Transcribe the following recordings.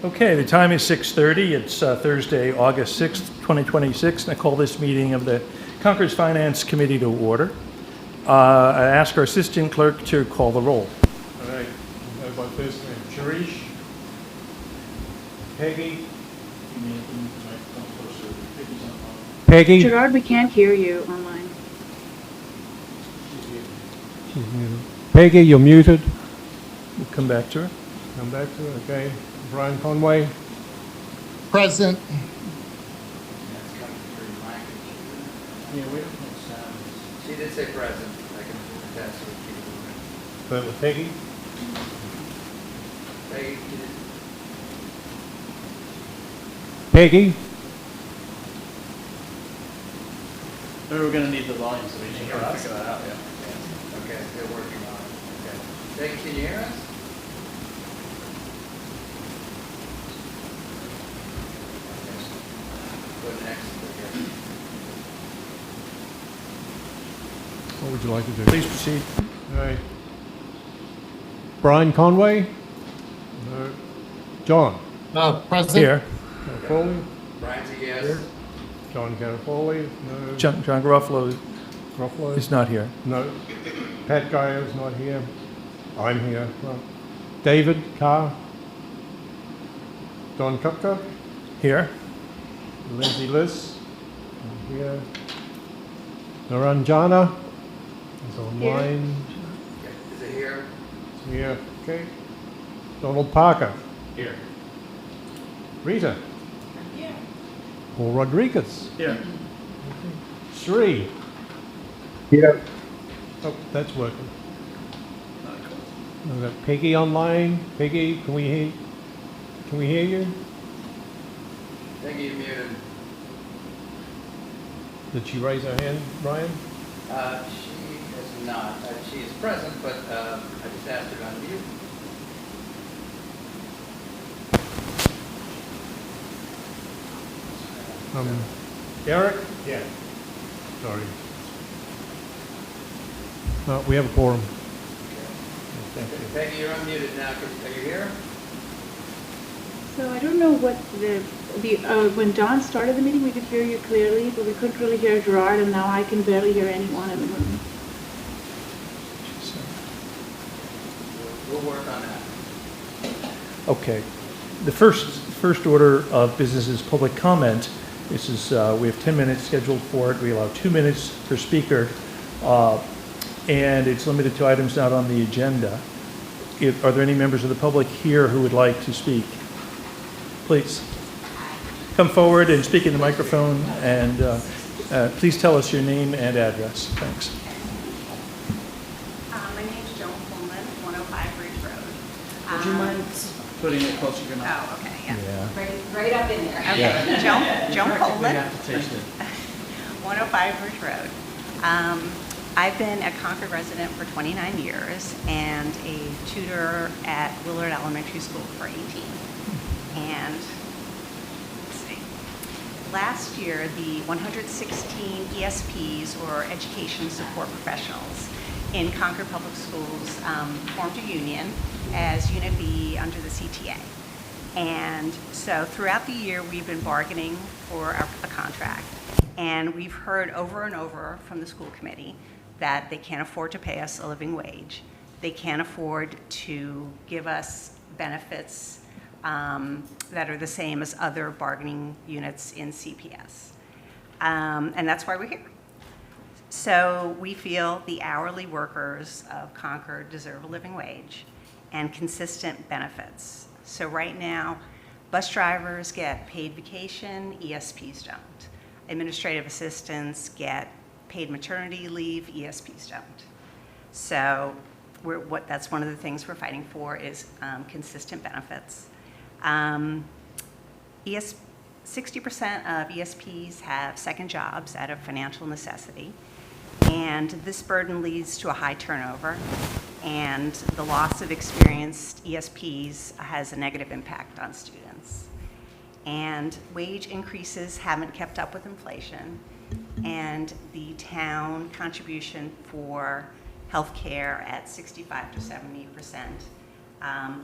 Okay, the time is 6:30. It's Thursday, August 6th, 2026, and I call this meeting of the Concord's Finance Committee to order. I ask our assistant clerk to call the roll. All right, we'll go by first name. Sharish. Peggy. Peggy. Gerard, we can't hear you online. She's muted. Peggy, you're muted. We'll come back to her. Come back to her, okay. Brian Conway. Present. Yeah, we don't have sound. She did say present. I can attest to it. But with Peggy. Peggy, you did. Peggy. Maybe we're going to need the volume so we can figure that out. Yeah. Okay, they're working on it. Okay. Peggy, can you hear us? Okay. Go next. Okay. What would you like to do? Please proceed. All right. Brian Conway. No. John. Present. Here. Foley. Brian's a yes. John Catafoli. No. John Garofalo Ruffalo. is not here. No. Pat Guyer's not here. I'm here. Right. David Carr. Don Kupka. Here. Lindsay Liss. I'm here. Naranjana is online. Okay. Is it here? Here. Okay. Donald Parker. Here. Rita. Yeah. Paul Rodriguez. Here. Sri. Here. Oh, that's working. We've got Peggy online. Peggy, can we hear you? Peggy, you're muted. Did she raise her hand, Brian? She is not. She is present, but I just asked her to unmute. Eric? Yeah. Sorry. We have a quorum. Thank you. Peggy, you're unmuted now. Are you here? So I don't know what when Don started the meeting, we could hear you clearly, but we couldn't really hear Gerard, and now I can barely hear anyone in the room. We'll work on that. Okay. The first order of business is public comment. This is we have 10 minutes scheduled for it. We allow 2 minutes per speaker, and it's limited to items not on the agenda. Are there any members of the public here who would like to speak? Please come forward and speak in the microphone, and please tell us your name and address. Thanks. My name's Joan Pullman, 105 Ridge Road. Would you mind putting it closer to your mouth? Oh, okay, yeah. Yeah. Right up in there. Okay, Joan We Pullman, have to taste it. 105 Ridge Road. I've been a Concord resident for 29 years and a tutor at Willard Elementary School for 18. And let's see, last year the 116 ESPs, or Education Support Professionals, in Concord Public Schools formed a union as Unit B under the CTA. And so throughout the year we've been bargaining for a contract, and we've heard over and over from the school committee that they can't afford to pay us a living wage. They can't afford to give us benefits that are the same as other bargaining units in CPS. And that's why we're here. So we feel the hourly workers of Concord deserve a living wage and consistent benefits. So right now, bus drivers get paid vacation, ESPs don't. Administrative assistants get paid maternity leave, ESPs don't. So that's one of the things we're fighting for is consistent benefits. 60% of ESPs have second jobs out of financial necessity, and this burden leads to a high turnover, and the loss of experienced ESPs has a negative impact on students. And wage increases haven't kept up with inflation, and the town contribution for healthcare at 65 to 70%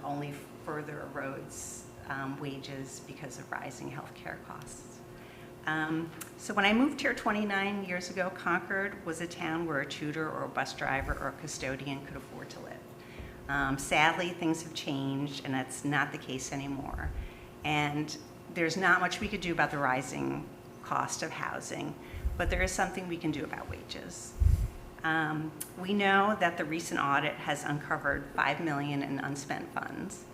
only further erodes wages because of rising healthcare costs. So when I moved here 29 years ago, Concord was a town where a tutor or a bus driver or a custodian could afford to live. Sadly, things have changed, and that's not the case anymore. And there's not much we could do about the rising cost of housing, but there is something we can do about wages. We know that the recent audit has uncovered $5 million in unspent funds.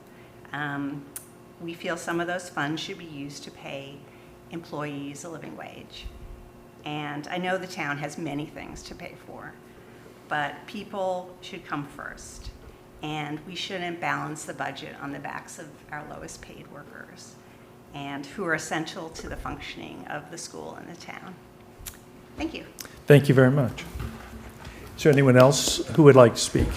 We feel some of those funds should be used to pay employees a living wage. And I know the town has many things to pay for, but people should come first. And we shouldn't balance the budget on the backs of our lowest paid workers, and who are essential to the functioning of the school and the town. Thank you. Thank you very much. Is there anyone else who would like to speak?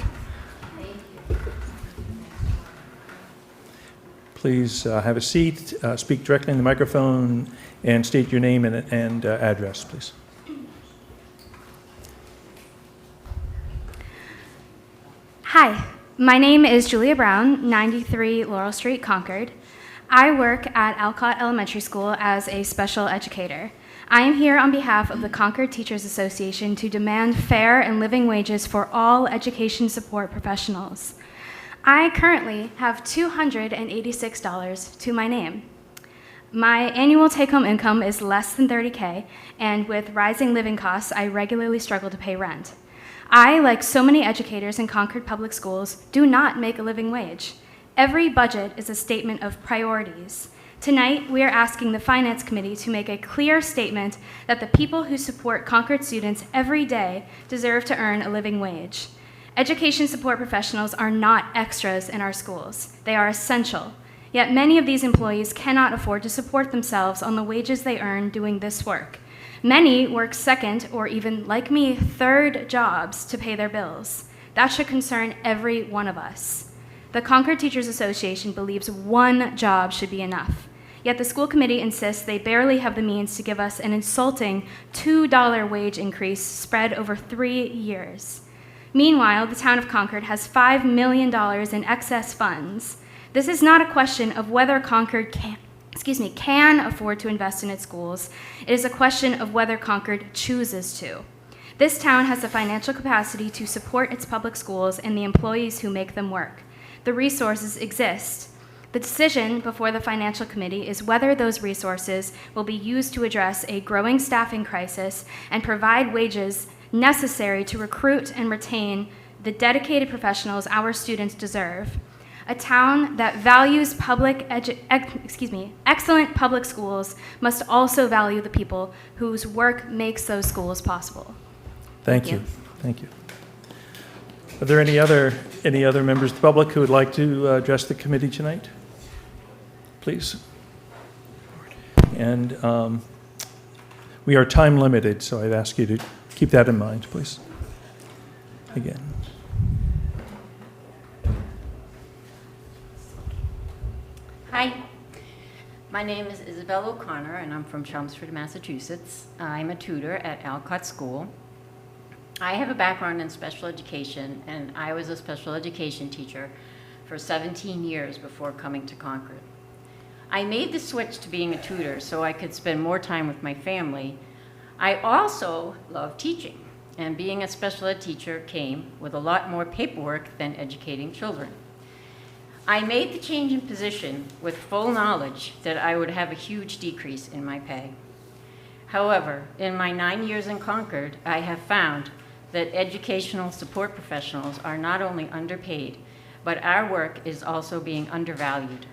Please have a seat, speak directly in the microphone, and state your name and address, please. Hi, my name is Julia Brown, 93 Laurel Street, Concord. I work at Alcott Elementary School as a special educator. I am here on behalf of the Concord Teachers Association to demand fair and living wages for all education support professionals. I currently have $286 to my name. My annual take-home income is less than $30K, and with rising living costs, I regularly struggle to pay rent. I, like so many educators in Concord Public Schools, do not make a living wage. Every budget is a statement of priorities. Tonight, we are asking the Finance Committee to make a clear statement that the people who support Concord students every day deserve to earn a living wage. Education support professionals are not extras in our schools. They are essential. Yet many of these employees cannot afford to support themselves on the wages they earn doing this work. Many work second or even, like me, third jobs to pay their bills. That should concern every one of us. The Concord Teachers Association believes one job should be enough. Yet the school committee insists they barely have the means to give us an insulting $2 wage increase spread over 3 years. Meanwhile, the town of Concord has $5 million in excess funds. This is not a question of whether Concord can afford to invest in its schools. It is a question of whether Concord chooses to. This town has the financial capacity to support its public schools and the employees who make them work. The resources exist. The decision before the Financial Committee is whether those resources will be used to address a growing staffing crisis and provide wages necessary to recruit and retain the dedicated professionals our students deserve. A town that values excellent public schools must also value the people whose work makes those schools possible. Thank you. Thank you. Are there any other members of the public who would like to address the committee tonight? Please. And we are time limited, so I'd ask you to keep that in mind, please. Again. Hi, my name is Isabel O'Connor, and I'm from Chelmsford, Massachusetts. I'm a tutor at Alcott School. I have a background in special education, and I was a special education teacher for 17 years before coming to Concord. I made the switch to being a tutor so I could spend more time with my family. I also love teaching, and being a special ed teacher came with a lot more paperwork than educating children. I made the change in position with full knowledge that I would have a huge decrease in my pay. However, in my 9 years in Concord, I have found that educational support professionals are not only underpaid, but our work is also being undervalued.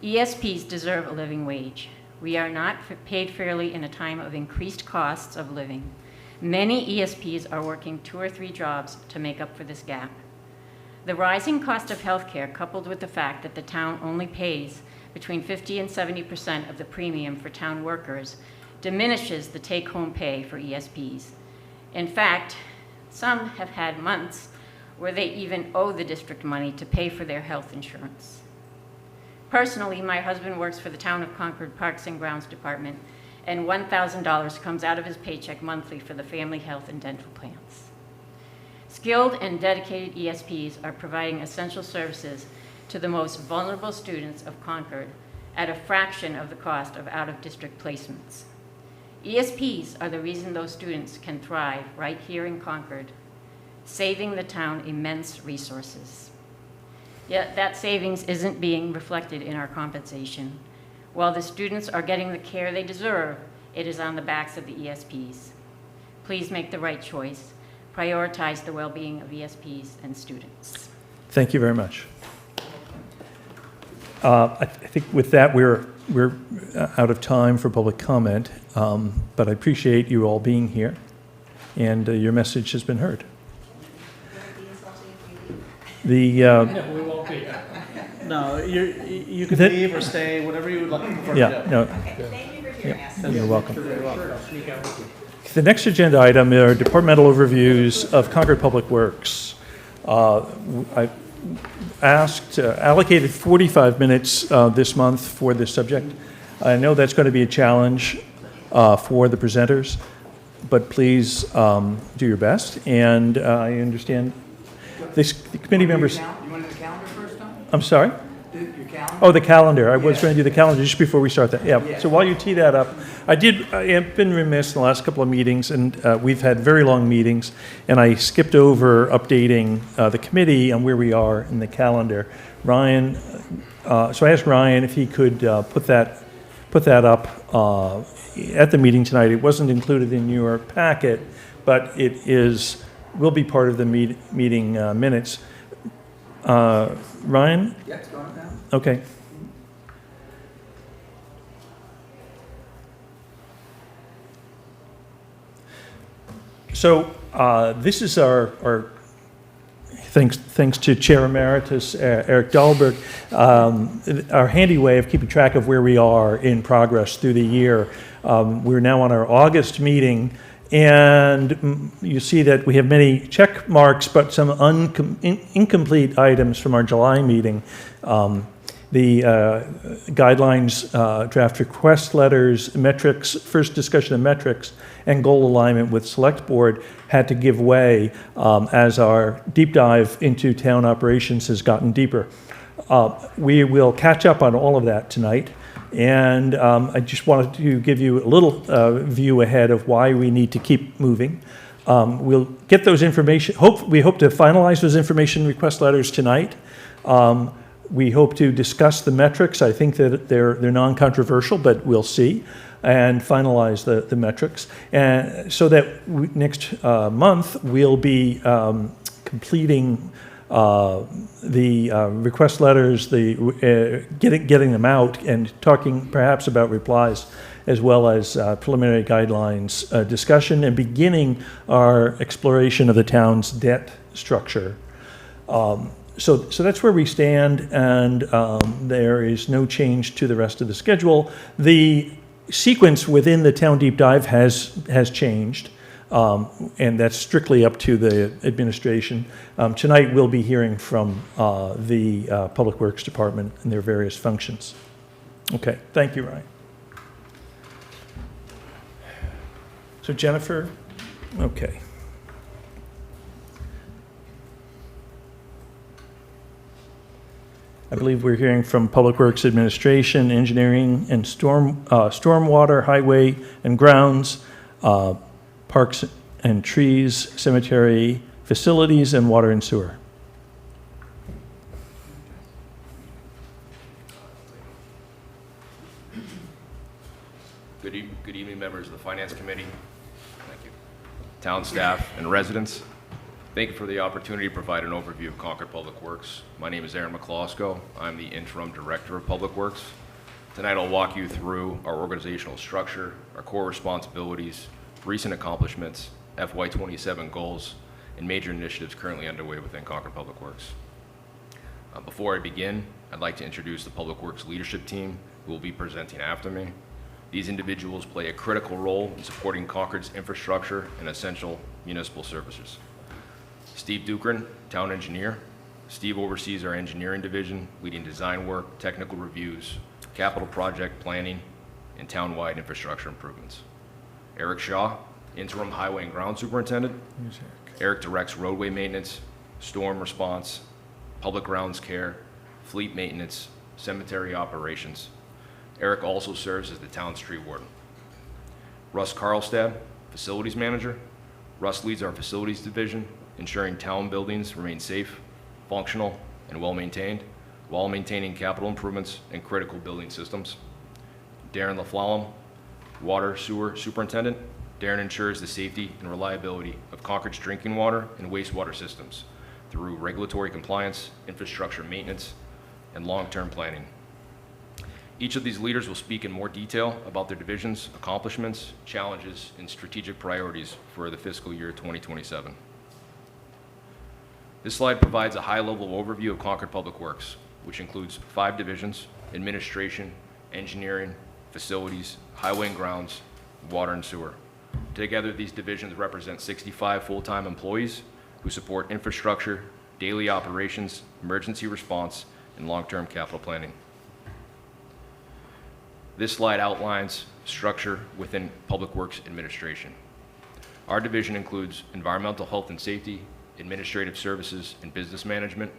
ESPs deserve a living wage. We are not paid fairly in a time of increased costs of living. Many ESPs are working 2 or 3 jobs to make up for this gap. The rising cost of healthcare, coupled with the fact that the town only pays between 50% and 70% of the premium for town workers, diminishes the take-home pay for ESPs. In fact, some have had months where they even owe the district money to pay for their health insurance. Personally, my husband works for the Town of Concord Parks and Grounds Department, and $1,000 comes out of his paycheck monthly for the family health and dental plans. Skilled and dedicated ESPs are providing essential services to the most vulnerable students of Concord at a fraction of the cost of out-of-district placements. ESPs are the reason those students can thrive right here in Concord, saving the town immense resources. Yet that savings isn't being reflected in our compensation. While the students are getting the care they deserve, it is on the backs of the ESPs. Please make the right choice. Prioritize the well-being of ESPs and students. Thank you very much. I think with that, we're out of time for public comment, but I appreciate you all being here, and your message has been heard. We won't be. No, you can That- leave or stay, whatever you would like prefer Yeah, to do. no, Thank you for hearing us. you're welcome. You're welcome. The next agenda item are departmental overviews of Concord Public Works. I allocated 45 minutes this month for this subject. I know that's going to be a challenge for the presenters, but please do your best. And I understand the committee members. You want to do the calendar first, Tom? I'm sorry? Your calendar? Oh, the calendar. I was going to do the calendar just before we start that. Yeah. So while you tee that up, I have been remiss in the last couple of meetings, and we've had very long meetings, and I skipped over updating the committee on where we are in the calendar. Ryan, so I asked Ryan if he could put that up at the meeting tonight. It wasn't included in your packet, but it will be part of the meeting minutes. Ryan? Yeah, it's going down. Okay. So this is our thanks to Chair Emeritus Eric Dahlberg, our handy way of keeping track of where we are in progress through the year. We're now on our August meeting, and you see that we have many check marks, but some incomplete items from our July meeting. The guidelines, draft request letters, metrics, first discussion of metrics, and goal alignment with Select Board had to give way as our deep dive into town operations has gotten deeper. We will catch up on all of that tonight, and I just wanted to give you a little view ahead of why we need to keep moving. We'll get those information. We hope to finalize those information request letters tonight. We hope to discuss the metrics. I think that they're non-controversial, but we'll see, and finalize the metrics. And so that next month we'll be completing the request letters, getting them out, and talking perhaps about replies, as well as preliminary guidelines discussion, and beginning our exploration of the town's debt structure. So that's where we stand, and there is no change to the rest of the schedule. The sequence within the town deep dive has changed, and that's strictly up to the administration. Tonight we'll be hearing from the Public Works Department and their various functions. Okay, thank you, Ryan. So Jennifer, okay. I believe we're hearing from Public Works Administration, Engineering, and Stormwater, Highway and Grounds, Parks and Trees, Cemetery, Facilities, and Water and Sewer. Good evening, members of the Finance Committee. Thank you. Town staff and residents. Thank you for the opportunity to provide an overview of Concord Public Works. My name is Aaron McCloskey. I'm the Interim Director of Public Works. Tonight I'll walk you through our organizational structure, our core responsibilities, recent accomplishments, FY27 goals, and major initiatives currently underway within Concord Public Works. Before I begin, I'd like to introduce the Public Works leadership team who will be presenting after me. These individuals play a critical role in supporting Concord's infrastructure and essential municipal services. Steve Dukran, Town Engineer. Steve oversees our engineering division, leading design work, technical reviews, capital project planning, and town-wide infrastructure improvements. Eric Shaw, Interim Highway and Ground Superintendent. Eric directs roadway maintenance, storm response, public grounds care, fleet maintenance, cemetery operations. Eric also serves as the town's tree warden. Russ Carlstad, facilities manager. Russ leads our facilities division, ensuring town buildings remain safe, functional, and well-maintained, while maintaining capital improvements and critical building systems. Darren LaFlamme, water sewer superintendent. Darren ensures the safety and reliability of Concord's drinking water and wastewater systems through regulatory compliance, infrastructure maintenance, and long-term planning. Each of these leaders will speak in more detail about their division's accomplishments, challenges, and strategic priorities for the fiscal year 2027. This slide provides a high-level overview of Concord Public Works, which includes 5 divisions: administration, engineering, facilities, highway and grounds, water and sewer. Together, these divisions represent 65 full-time employees who support infrastructure, daily operations, emergency response, and long-term capital planning. This slide outlines structure within Public Works Administration. Our division includes environmental health and safety, administrative services, and business management.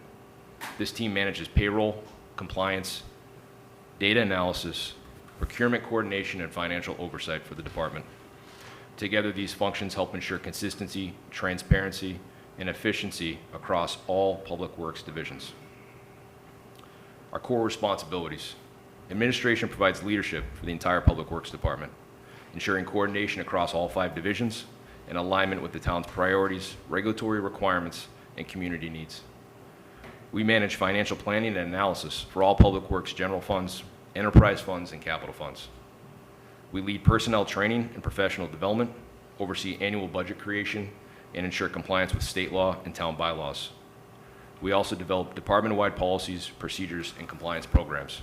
This team manages payroll, compliance, data analysis, procurement coordination, and financial oversight for the department. Together, these functions help ensure consistency, transparency, and efficiency across all Public Works divisions. Our core responsibilities. Administration provides leadership for the entire Public Works Department, ensuring coordination across all 5 divisions and alignment with the town's priorities, regulatory requirements, and community needs. We manage financial planning and analysis for all Public Works general funds, enterprise funds, and capital funds. We lead personnel training and professional development, oversee annual budget creation, and ensure compliance with state law and town bylaws. We also develop department-wide policies, procedures, and compliance programs.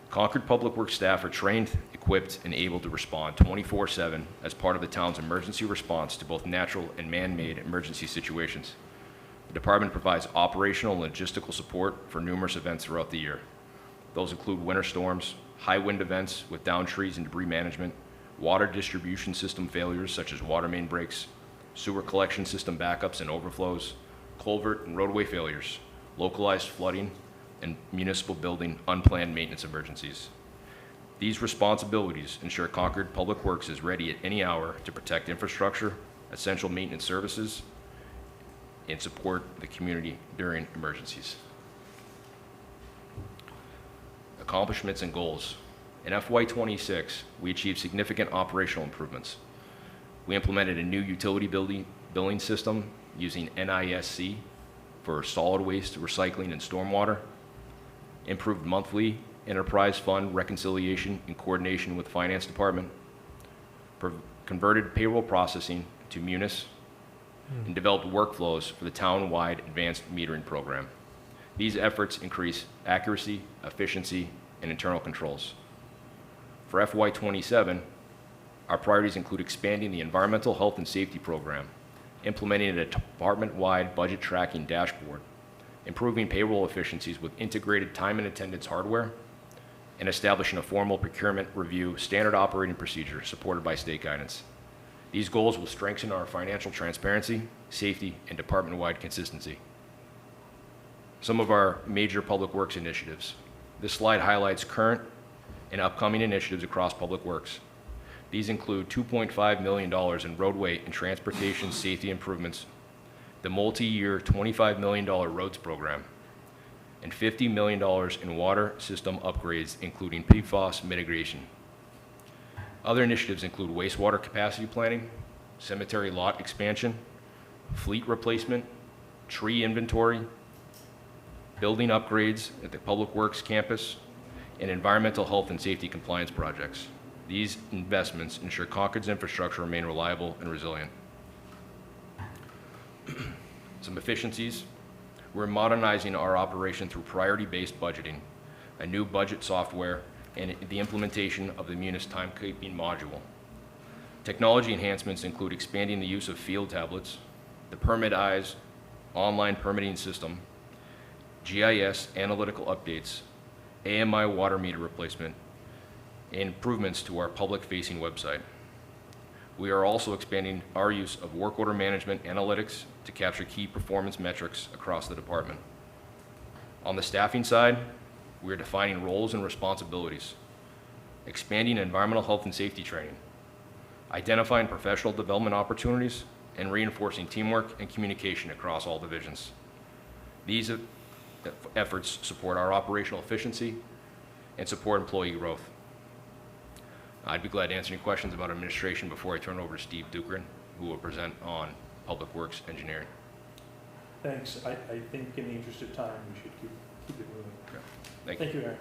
Concord Public Works staff are trained, equipped, and able to respond 24/7 as part of the town's emergency response to both natural and man-made emergency situations. The department provides operational and logistical support for numerous events throughout the year. Those include winter storms, high wind events with downed trees and debris management, water distribution system failures such as water main breaks, sewer collection system backups and overflows, culvert and roadway failures, localized flooding, and municipal building unplanned maintenance emergencies. These responsibilities ensure Concord Public Works is ready at any hour to protect infrastructure, essential maintenance services, and support the community during emergencies. Accomplishments and goals. In FY26, we achieved significant operational improvements. We implemented a new utility billing system using NISC for solid waste, recycling, and stormwater, improved monthly enterprise fund reconciliation in coordination with the finance department, converted payroll processing to Munis, and developed workflows for the town-wide advanced metering program. These efforts increase accuracy, efficiency, and internal controls. For FY27, our priorities include expanding the environmental health and safety program, implementing a department-wide budget tracking dashboard, improving payroll efficiencies with integrated time and attendance hardware, and establishing a formal procurement review standard operating procedure supported by state guidance. These goals will strengthen our financial transparency, safety, and department-wide consistency. Some of our major public works initiatives. This slide highlights current and upcoming initiatives across Public Works. These include $2.5 million in roadway and transportation safety improvements, the multi-year $25 million roads program, and $50 million in water system upgrades, including PFAS mitigation. Other initiatives include wastewater capacity planning, cemetery lot expansion, fleet replacement, tree inventory, building upgrades at the Public Works campus, and environmental health and safety compliance projects. These investments ensure Concord's infrastructure remain reliable and resilient. Some efficiencies. We're modernizing our operation through priority-based budgeting, a new budget software, and the implementation of the Munis timekeeping module. Technology enhancements include expanding the use of field tablets, the Permit Eyes online permitting system, GIS analytical updates, AMI water meter replacement, and improvements to our public-facing website. We are also expanding our use of work order management analytics to capture key performance metrics across the department. On the staffing side, we are defining roles and responsibilities, expanding environmental health and safety training, identifying professional development opportunities, and reinforcing teamwork and communication across all divisions. These efforts support our operational efficiency and support employee growth. I'd be glad to answer any questions about administration before I turn it over to Steve Dukran, who will present on Public Works Engineering. Thanks. I think in the interest of time, we should keep it moving. Okay. Thank you. Thank you, Aaron.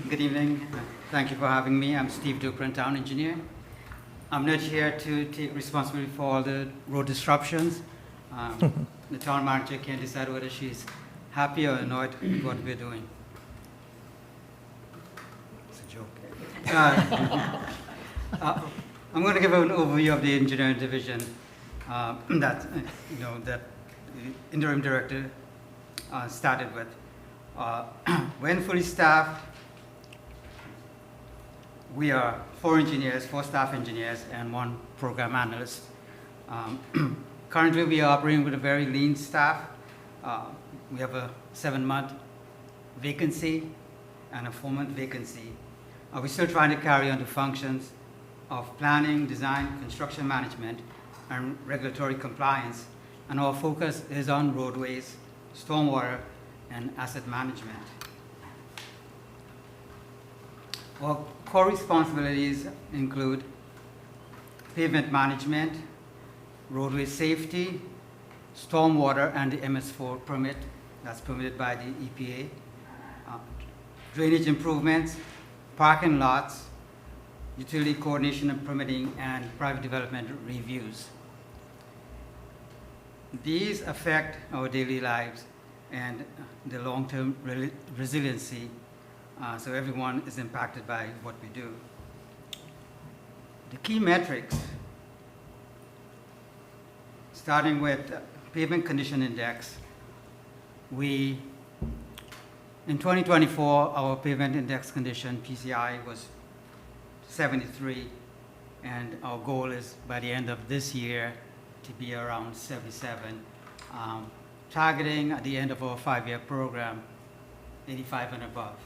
Good evening. Thank you for having me. I'm Steve Dukran, town engineer. I'm not here to take responsibility for all the road disruptions. The town manager can decide whether she's happy or annoyed with what we're doing. It's a joke. I'm going to give an overview of the engineering division that the interim director started with. When fully staffed, we are 4 engineers, 4 staff engineers, and 1 program analyst. Currently, we are operating with a very lean staff. We have a 7-month vacancy and a 4-month vacancy. We're still trying to carry on the functions of planning, design, construction management, and regulatory compliance. And our focus is on roadways, stormwater, and asset management. Our core responsibilities include pavement management, roadway safety, stormwater and the MS4 permit that's permitted by the EPA, drainage improvements, parking lots, utility coordination and permitting, and private development reviews. These affect our daily lives and the long-term resiliency, so everyone is impacted by what we do. The key metrics, starting with pavement condition index, in 2024, our pavement index condition, PCI, was 73, and our goal is by the end of this year to be around 77. Targeting at the end of our 5-year program, 85 and above.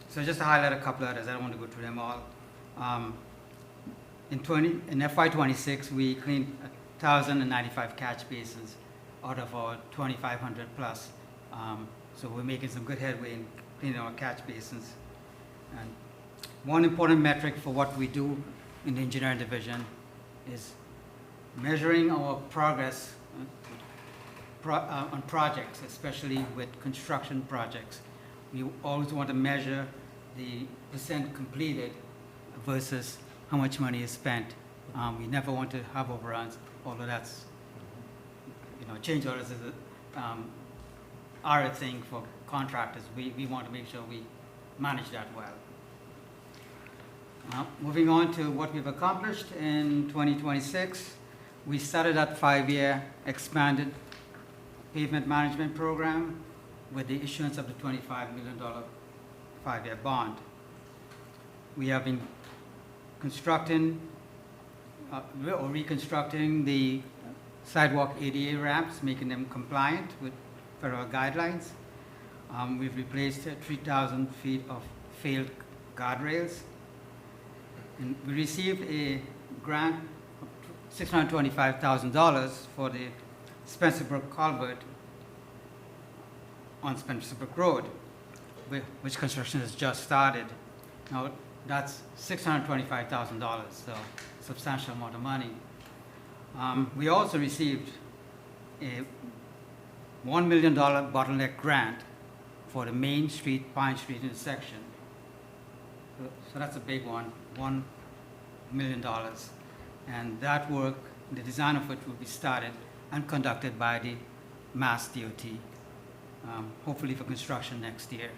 So just to highlight a couple others, I don't want to go through them all. In FY26, we cleaned 1,095 catch basins out of our 2,500 plus. So we're making some good headway in cleaning our catch basins. And one important metric for what we do in the engineering division is measuring our progress on projects, especially with construction projects. We always want to measure the percent completed versus how much money is spent. We never want to have overruns, although that's, change orders is are a thing for contractors. We want to make sure we manage that well. Moving on to what we've accomplished in 2026, we started that 5-year expanded pavement management program with the issuance of the $25 million 5-year bond. We have been constructing or reconstructing the sidewalk ADA ramps, making them compliant with federal guidelines. We've replaced 3,000 feet of failed guardrails. And we received a grant of $625,000 for the Spencer Brook culvert on Spencer Brook Road, which construction has just started. Now, that's $625,000, so substantial amount of money. We also received a $1 million bottleneck grant for the Main Street, Pine Street intersection. So that's a big one, $1 million. And that work, the design of it will be started and conducted by the Mass DOT, hopefully for construction next year.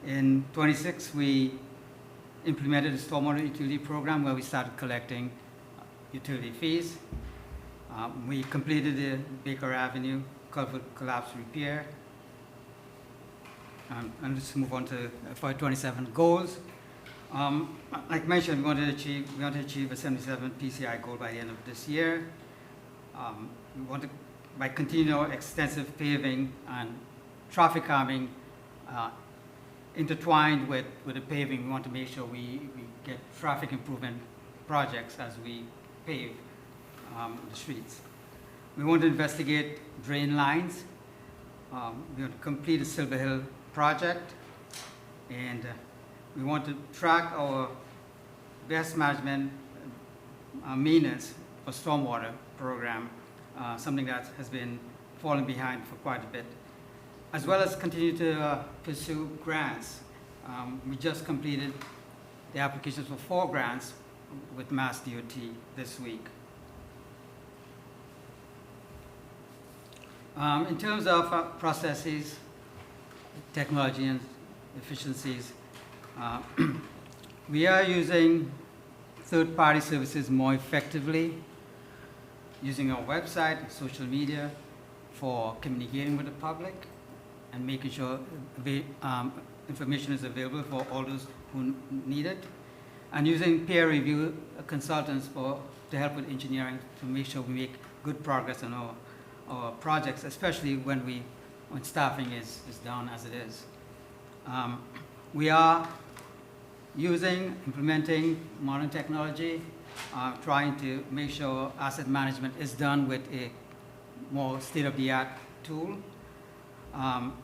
In 26, we implemented a stormwater utility program where we started collecting utility fees. We completed the Baker Avenue culvert collapse repair. And let's move on to FY27 goals. Like mentioned, we want to achieve a 77 PCI goal by the end of this year. We want to, by continuing our extensive paving and traffic calming, intertwined with the paving, we want to make sure we get traffic improvement projects as we pave the streets. We want to investigate drain lines. We want to complete the Silver Hill project, and we want to track our best management maintenance for stormwater program, something that has been falling behind for quite a bit, as well as continue to pursue grants. We just completed the applications for 4 grants with Mass DOT this week. In terms of processes, technology and efficiencies, we are using third-party services more effectively, using our website, social media for communicating with the public and making sure information is available for all those who need it, and using peer review consultants to help with engineering to make sure we make good progress on our projects, especially when staffing is down as it is. We are implementing modern technology, trying to make sure asset management is done with a more state-of-the-art tool.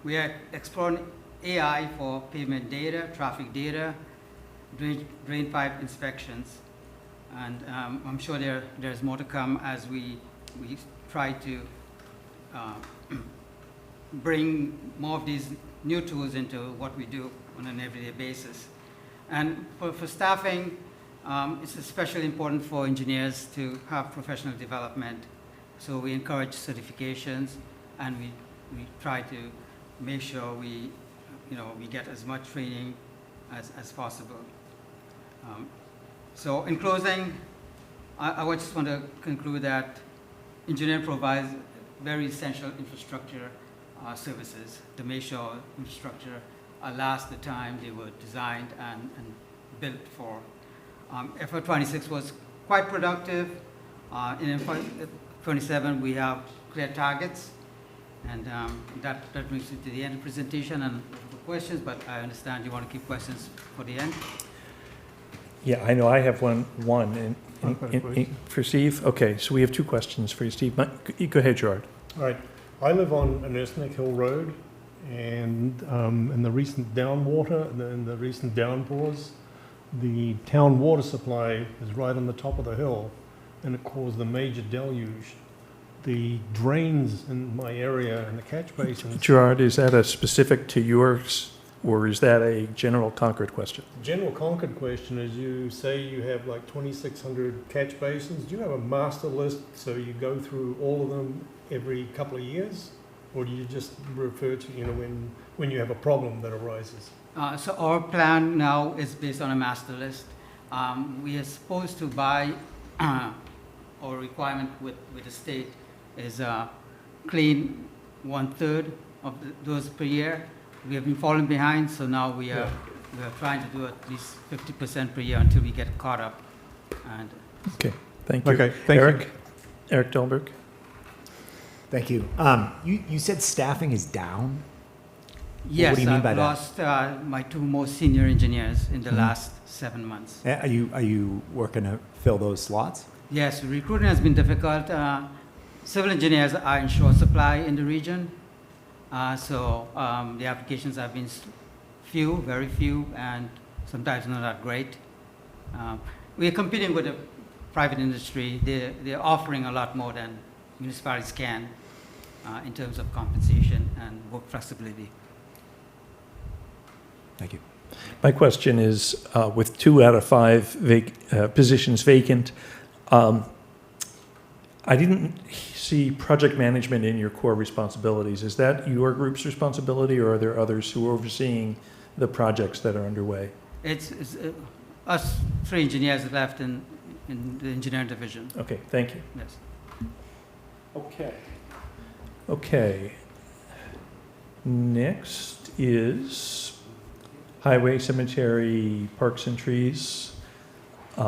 We are exploring AI for pavement data, traffic data, drain pipe inspections, and I'm sure there's more to come as we try to bring more of these new tools into what we do on an everyday basis. And for staffing, it's especially important for engineers to have professional development. So we encourage certifications, and we try to make sure we get as much training as possible. So in closing, I just want to conclude that engineering provides very essential infrastructure services to make sure infrastructure lasts the time they were designed and built for. FY26 was quite productive. In FY27, we have clear targets, and that brings me to the end of the presentation and for questions, but I understand you want to keep questions for the end. Yeah, I know I have one Okay, for Steve. Okay, so we have 2 questions for you, Steve. Go ahead, Gerard. All right. I live on Anersnick Hill Road, and in the recent downwater, in the recent downpours, the town water supply is right on the top of the hill, and it caused a major deluge. The drains in my area and the catch basins. Gerard, is that a specific to yours, or is that a general Concord question? General Concord question is, you say you have like 2,600 catch basins. Do you have a master list so you go through all of them every couple of years, or do you just refer to when you have a problem that arises? So our plan now is based on a master list. We are supposed to buy, or requirement with the state is clean 1/3 of those per year. We have been falling behind, so now we are trying to do at least 50% per year until we get caught up. And okay, thank you. Okay, thank Eric? you. Eric Dahlberg? Thank you. You said staffing is down? yes, what do you mean by I've lost my 2 most senior engineers in the last 7 months. Are you working to fill those slots? Yes, recruiting has been difficult. Civil engineers are in short supply in the region. So the applications have been few, very few, and sometimes not that great. We are competing with the private industry. They're offering a lot more than municipalities can in terms of compensation and work flexibility. Thank you. My question is, with 2 out of 5 positions vacant, I didn't see project management in your core responsibilities. Is that your group's responsibility, or are there others who are overseeing the projects that are underway? It's us 3 engineers left in the engineering division. Okay, thank you. Yes. Okay. Okay. Next is highway, cemetery, parks and trees,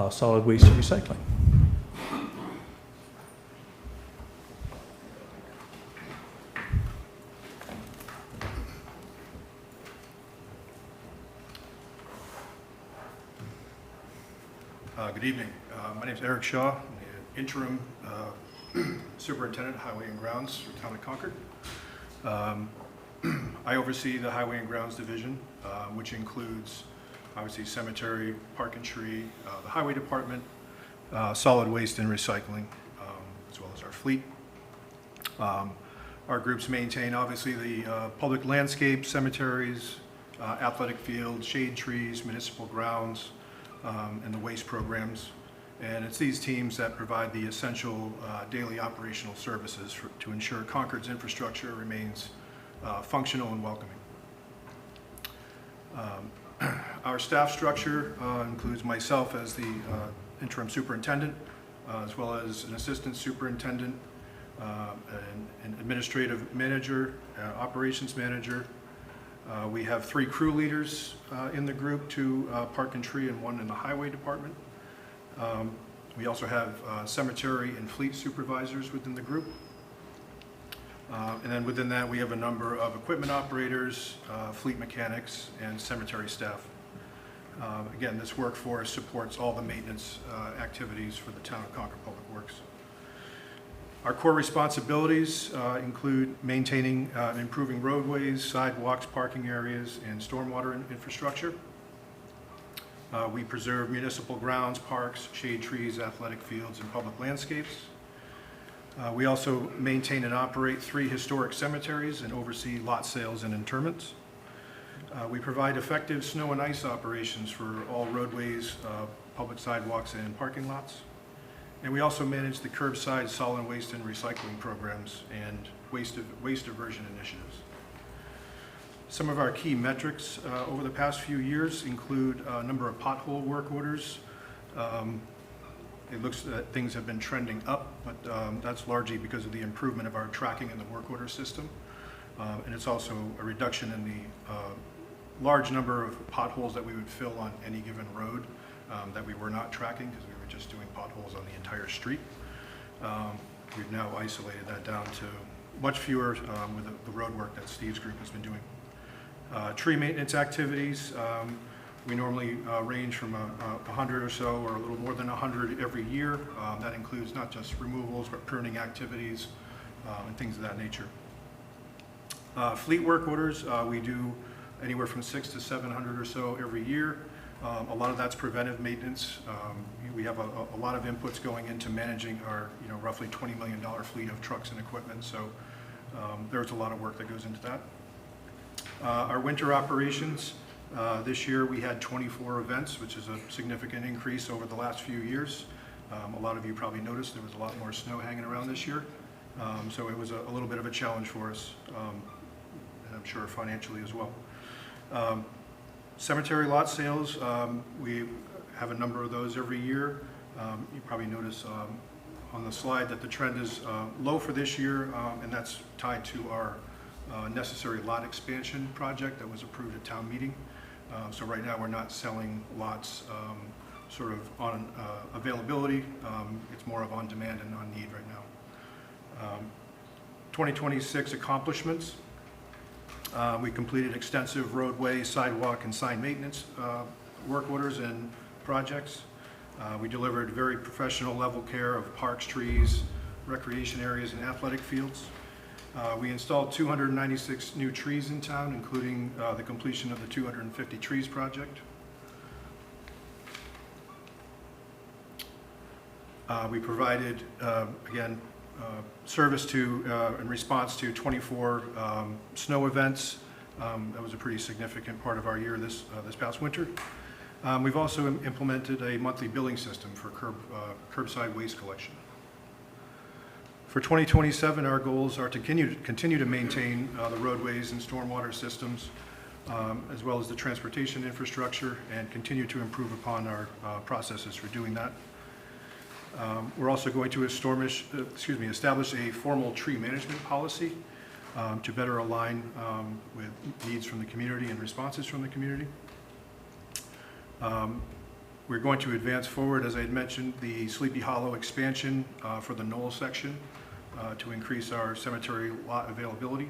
solid waste and recycling. Good evening. My name is Eric Shaw, I'm the interim superintendent of Highway and Grounds for the town of Concord. I oversee the Highway and Grounds Division, which includes obviously cemetery, park and tree, the highway department, solid waste and recycling, as well as our fleet. Our groups maintain obviously the public landscape, cemeteries, athletic fields, shade trees, municipal grounds, and the waste programs. And it's these teams that provide the essential daily operational services to ensure Concord's infrastructure remains functional and welcoming. Our staff structure includes myself as the interim superintendent, as well as an assistant superintendent, an administrative manager, operations manager. We have 3 crew leaders in the group, 2 park and tree and 1 in the highway department. We also have cemetery and fleet supervisors within the group. And then within that, we have a number of equipment operators, fleet mechanics, and cemetery staff. Again, this workforce supports all the maintenance activities for the town of Concord Public Works. Our core responsibilities include maintaining and improving roadways, sidewalks, parking areas, and stormwater infrastructure. We preserve municipal grounds, parks, shade trees, athletic fields, and public landscapes. We also maintain and operate 3 historic cemeteries and oversee lot sales and interments. We provide effective snow and ice operations for all roadways, public sidewalks, and parking lots. And we also manage the curbside solid waste and recycling programs and waste diversion initiatives. Some of our key metrics over the past few years include a number of pothole work orders. It looks that things have been trending up, but that's largely because of the improvement of our tracking in the work order system. And it's also a reduction in the large number of potholes that we would fill on any given road that we were not tracking because we were just doing potholes on the entire street. We've now isolated that down to much fewer with the road work that Steve's group has been doing. Tree maintenance activities, we normally range from 100 or so, or a little more than 100 every year. That includes not just removals, but pruning activities and things of that nature. Fleet work orders, we do anywhere from 600 to 700 or so every year. A lot of that's preventive maintenance. We have a lot of inputs going into managing our roughly $20 million fleet of trucks and equipment, so there's a lot of work that goes into that. Our winter operations, this year we had 24 events, which is a significant increase over the last few years. A lot of you probably noticed there was a lot more snow hanging around this year, so it was a little bit of a challenge for us, and I'm sure financially as well. Cemetery lot sales, we have a number of those every year. You probably notice on the slide that the trend is low for this year, and that's tied to our necessary lot expansion project that was approved at town meeting. So right now we're not selling lots sort of on availability. It's more of on demand and on need right now. 2026 accomplishments. We completed extensive roadway, sidewalk, and sign maintenance work orders and projects. We delivered very professional level care of parks, trees, recreation areas, and athletic fields. We installed 296 new trees in town, including the completion of the 250 trees project. We provided, again, service to in response to 24 snow events. That was a pretty significant part of our year this past winter. We've also implemented a monthly billing system for curbside waste collection. For 2027, our goals are to continue to maintain the roadways and stormwater systems, as well as the transportation infrastructure, and continue to improve upon our processes for doing that. We're also going to establish a formal tree management policy to better align with needs from the community and responses from the community. We're going to advance forward, as I had mentioned, the Sleepy Hollow expansion for the Knoll section to increase our cemetery lot availability,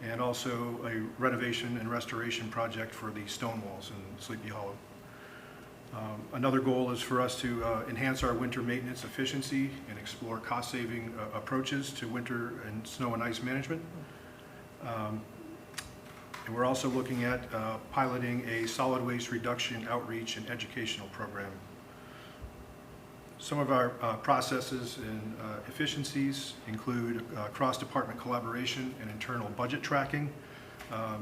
and also a renovation and restoration project for the stone walls in Sleepy Hollow. Another goal is for us to enhance our winter maintenance efficiency and explore cost-saving approaches to winter and snow and ice management. And we're also looking at piloting a solid waste reduction outreach and educational program. Some of our processes and efficiencies include cross-department collaboration and internal budget tracking.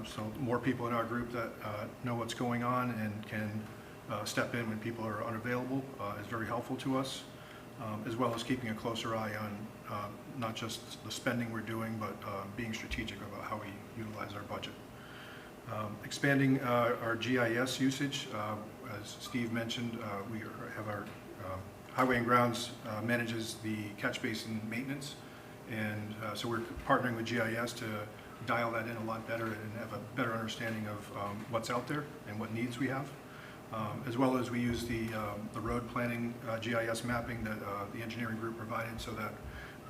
So more people in our group that know what's going on and can step in when people are unavailable is very helpful to us, as well as keeping a closer eye on not just the spending we're doing, but being strategic about how we utilize our budget. Expanding our GIS usage, as Steve mentioned, we have our Highway and Grounds manages the catch basin maintenance, and so we're partnering with GIS to dial that in a lot better and have a better understanding of what's out there and what needs we have. As well as we use the road planning GIS mapping that the engineering group provided, so that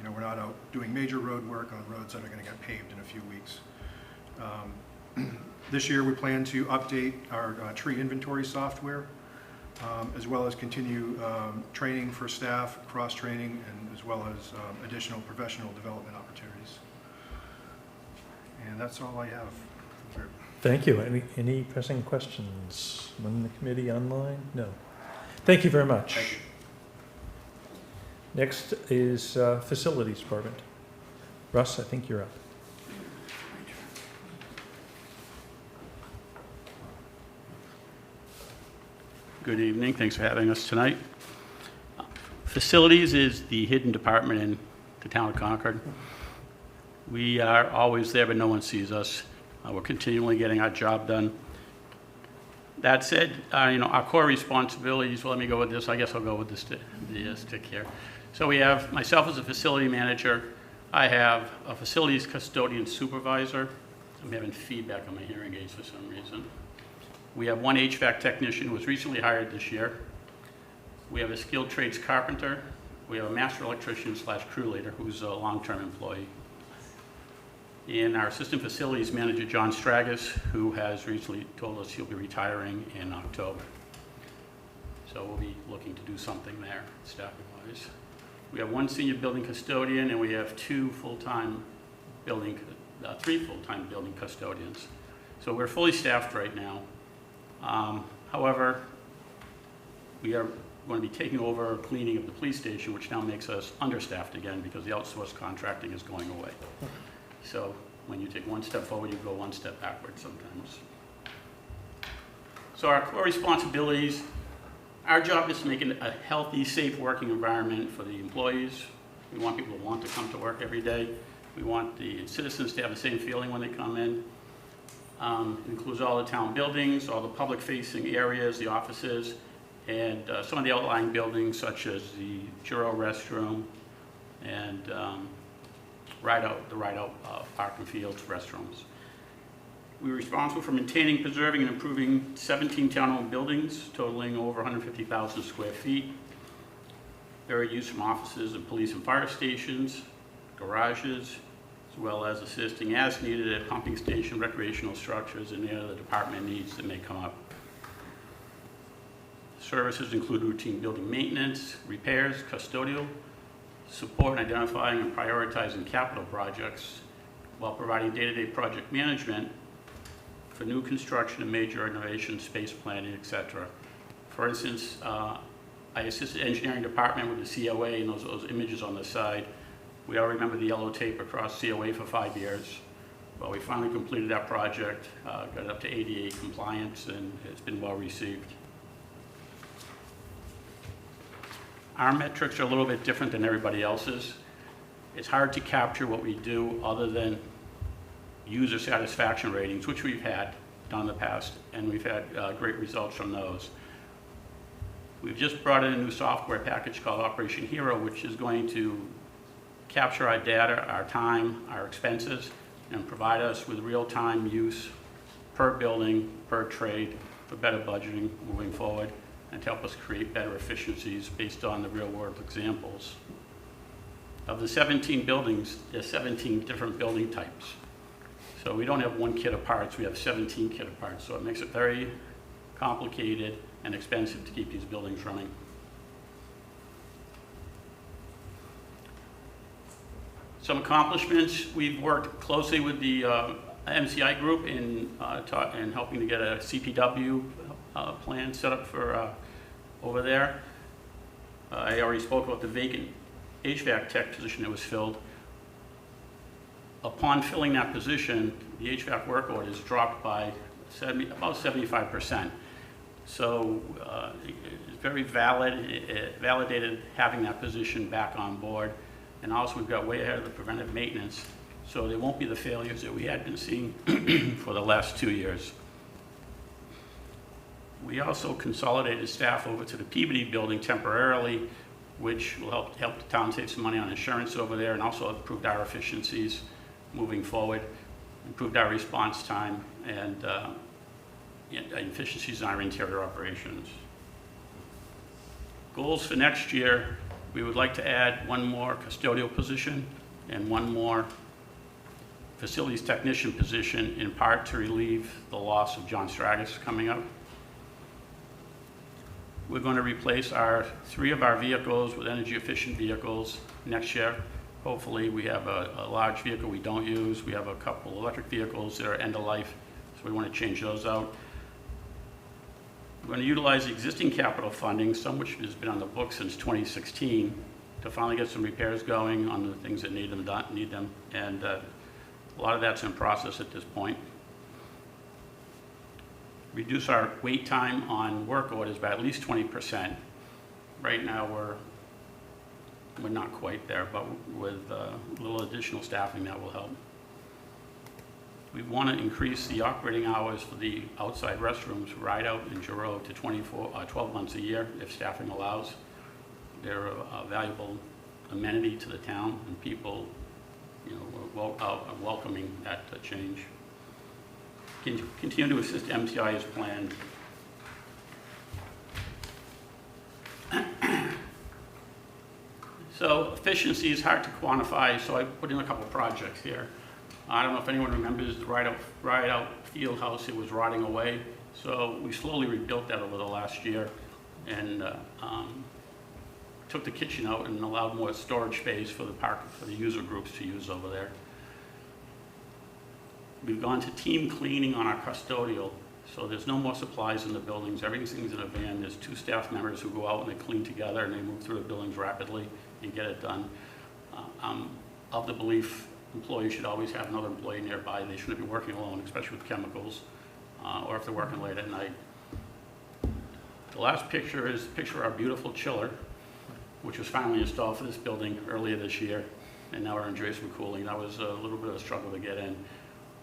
we're not out doing major road work on roads that are going to get paved in a few weeks. This year we plan to update our tree inventory software, as well as continue training for staff, cross-training, and as well as additional professional development opportunities. And that's all I have. Thank you. Any pressing questions from the committee online? No. Thank you very much. Thank you. Next is Facilities Department. Russ, I think you're up. Good evening. Thanks for having us tonight. Facilities is the hidden department in the town of Concord. We are always there, but no one sees us. We're continually getting our job done. That said, our core responsibilities, well, let me go with this. I guess I'll go with the stick here. So we have myself as a facility manager. I have a facilities custodian supervisor. I'm having feedback on my hearing aids for some reason. We have one HVAC technician who was recently hired this year. We have a skilled trades carpenter. We have a master electrician / crew leader who's a long-term employee. And our assistant facilities manager, John Stragus, who has recently told us he'll be retiring in October. So we'll be looking to do something there, staffing-wise. We have one senior building custodian, and we have three full-time building custodians. So we're fully staffed right now. However, we are going to be taking over cleaning of the police station, which now makes us understaffed again because the outsourced contracting is going away. So when you take one step forward, you go one step backwards sometimes. So our core responsibilities, our job is to make it a healthy, safe working environment for the employees. We want people to want to come to work every day. We want the citizens to have the same feeling when they come in. It includes all the town buildings, all the public-facing areas, the offices, and some of the outlying buildings such as the Juro restroom and the ride-out park and fields restrooms. We're responsible for maintaining, preserving, and improving 17 town-owned buildings totaling over 150,000 square feet. They're used from offices and police and fire stations, garages, as well as assisting as needed at pumping station, recreational structures, and any other department needs that may come up. Services include routine building maintenance, repairs, custodial, support in identifying and prioritizing capital projects, while providing day-to-day project management for new construction and major renovation, space planning, etc. For instance, I assist the engineering department with the COA and those images on the side. We all remember the yellow tape across COA for 5 years. Well, we finally completed that project, got it up to ADA compliance, and it's been well received. Our metrics are a little bit different than everybody else's. It's hard to capture what we do other than user satisfaction ratings, which we've had done in the past, and we've had great results from those. We've just brought in a new software package called Operation Hero, which is going to capture our data, our time, our expenses, and provide us with real-time use per building, per trade, for better budgeting moving forward, and to help us create better efficiencies based on the real-world examples. Of the 17 buildings, there's 17 different building types. So we don't have one kit of parts, we have 17 kit of parts. So it makes it very complicated and expensive to keep these buildings running. Some accomplishments: we've worked closely with the MCI group in helping to get a CPW plan set up for over there. I already spoke about the vacant HVAC tech position that was filled. Upon filling that position, the HVAC work orders dropped by about 75%. So it's very validated having that position back on board. And also we've got way ahead of the preventive maintenance, so there won't be the failures that we had been seeing for the last 2 years. We also consolidated staff over to the Peabody building temporarily, which will help the town save some money on insurance over there, and also improved our efficiencies moving forward, improved our response time, and efficiencies in our interior operations. Goals for next year: we would like to add one more custodial position and one more facilities technician position, in part to relieve the loss of John Stragus coming up. We're going to replace 3 of our vehicles with energy efficient vehicles next year. Hopefully we have a large vehicle we don't use. We have a couple electric vehicles that are end of life, so we want to change those out. We're going to utilize the existing capital funding, some which has been on the books since 2016, to finally get some repairs going on the things that need them, and a lot of that's in process at this point. Reduce our wait time on work orders by at least 20%. Right now we're not quite there, but with a little additional staffing that will help. We want to increase the operating hours for the outside restrooms, Ride Out and Giroux, to 12 months a year if staffing allows. They're a valuable amenity to the town, and people, are welcoming that change. Continue to assist MTI as planned. So efficiency is hard to quantify, so I put in a couple projects here. I don't know if anyone remembers the Ride Out Field House. It was rotting away, so we slowly rebuilt that over the last year, and took the kitchen out and allowed more storage space for the user groups to use over there. We've gone to team cleaning on our custodial, so there's no more supplies in the buildings. Everything's in a van. There's 2 staff members who go out and they clean together, and they move through the buildings rapidly and get it done. I'm of the belief employees should always have another employee nearby. They shouldn't be working alone, especially with chemicals, or if they're working late at night. The last picture is a picture of our beautiful chiller, which was finally installed for this building earlier this year, and now we're enjoying some cooling. That was a little bit of a struggle to get in.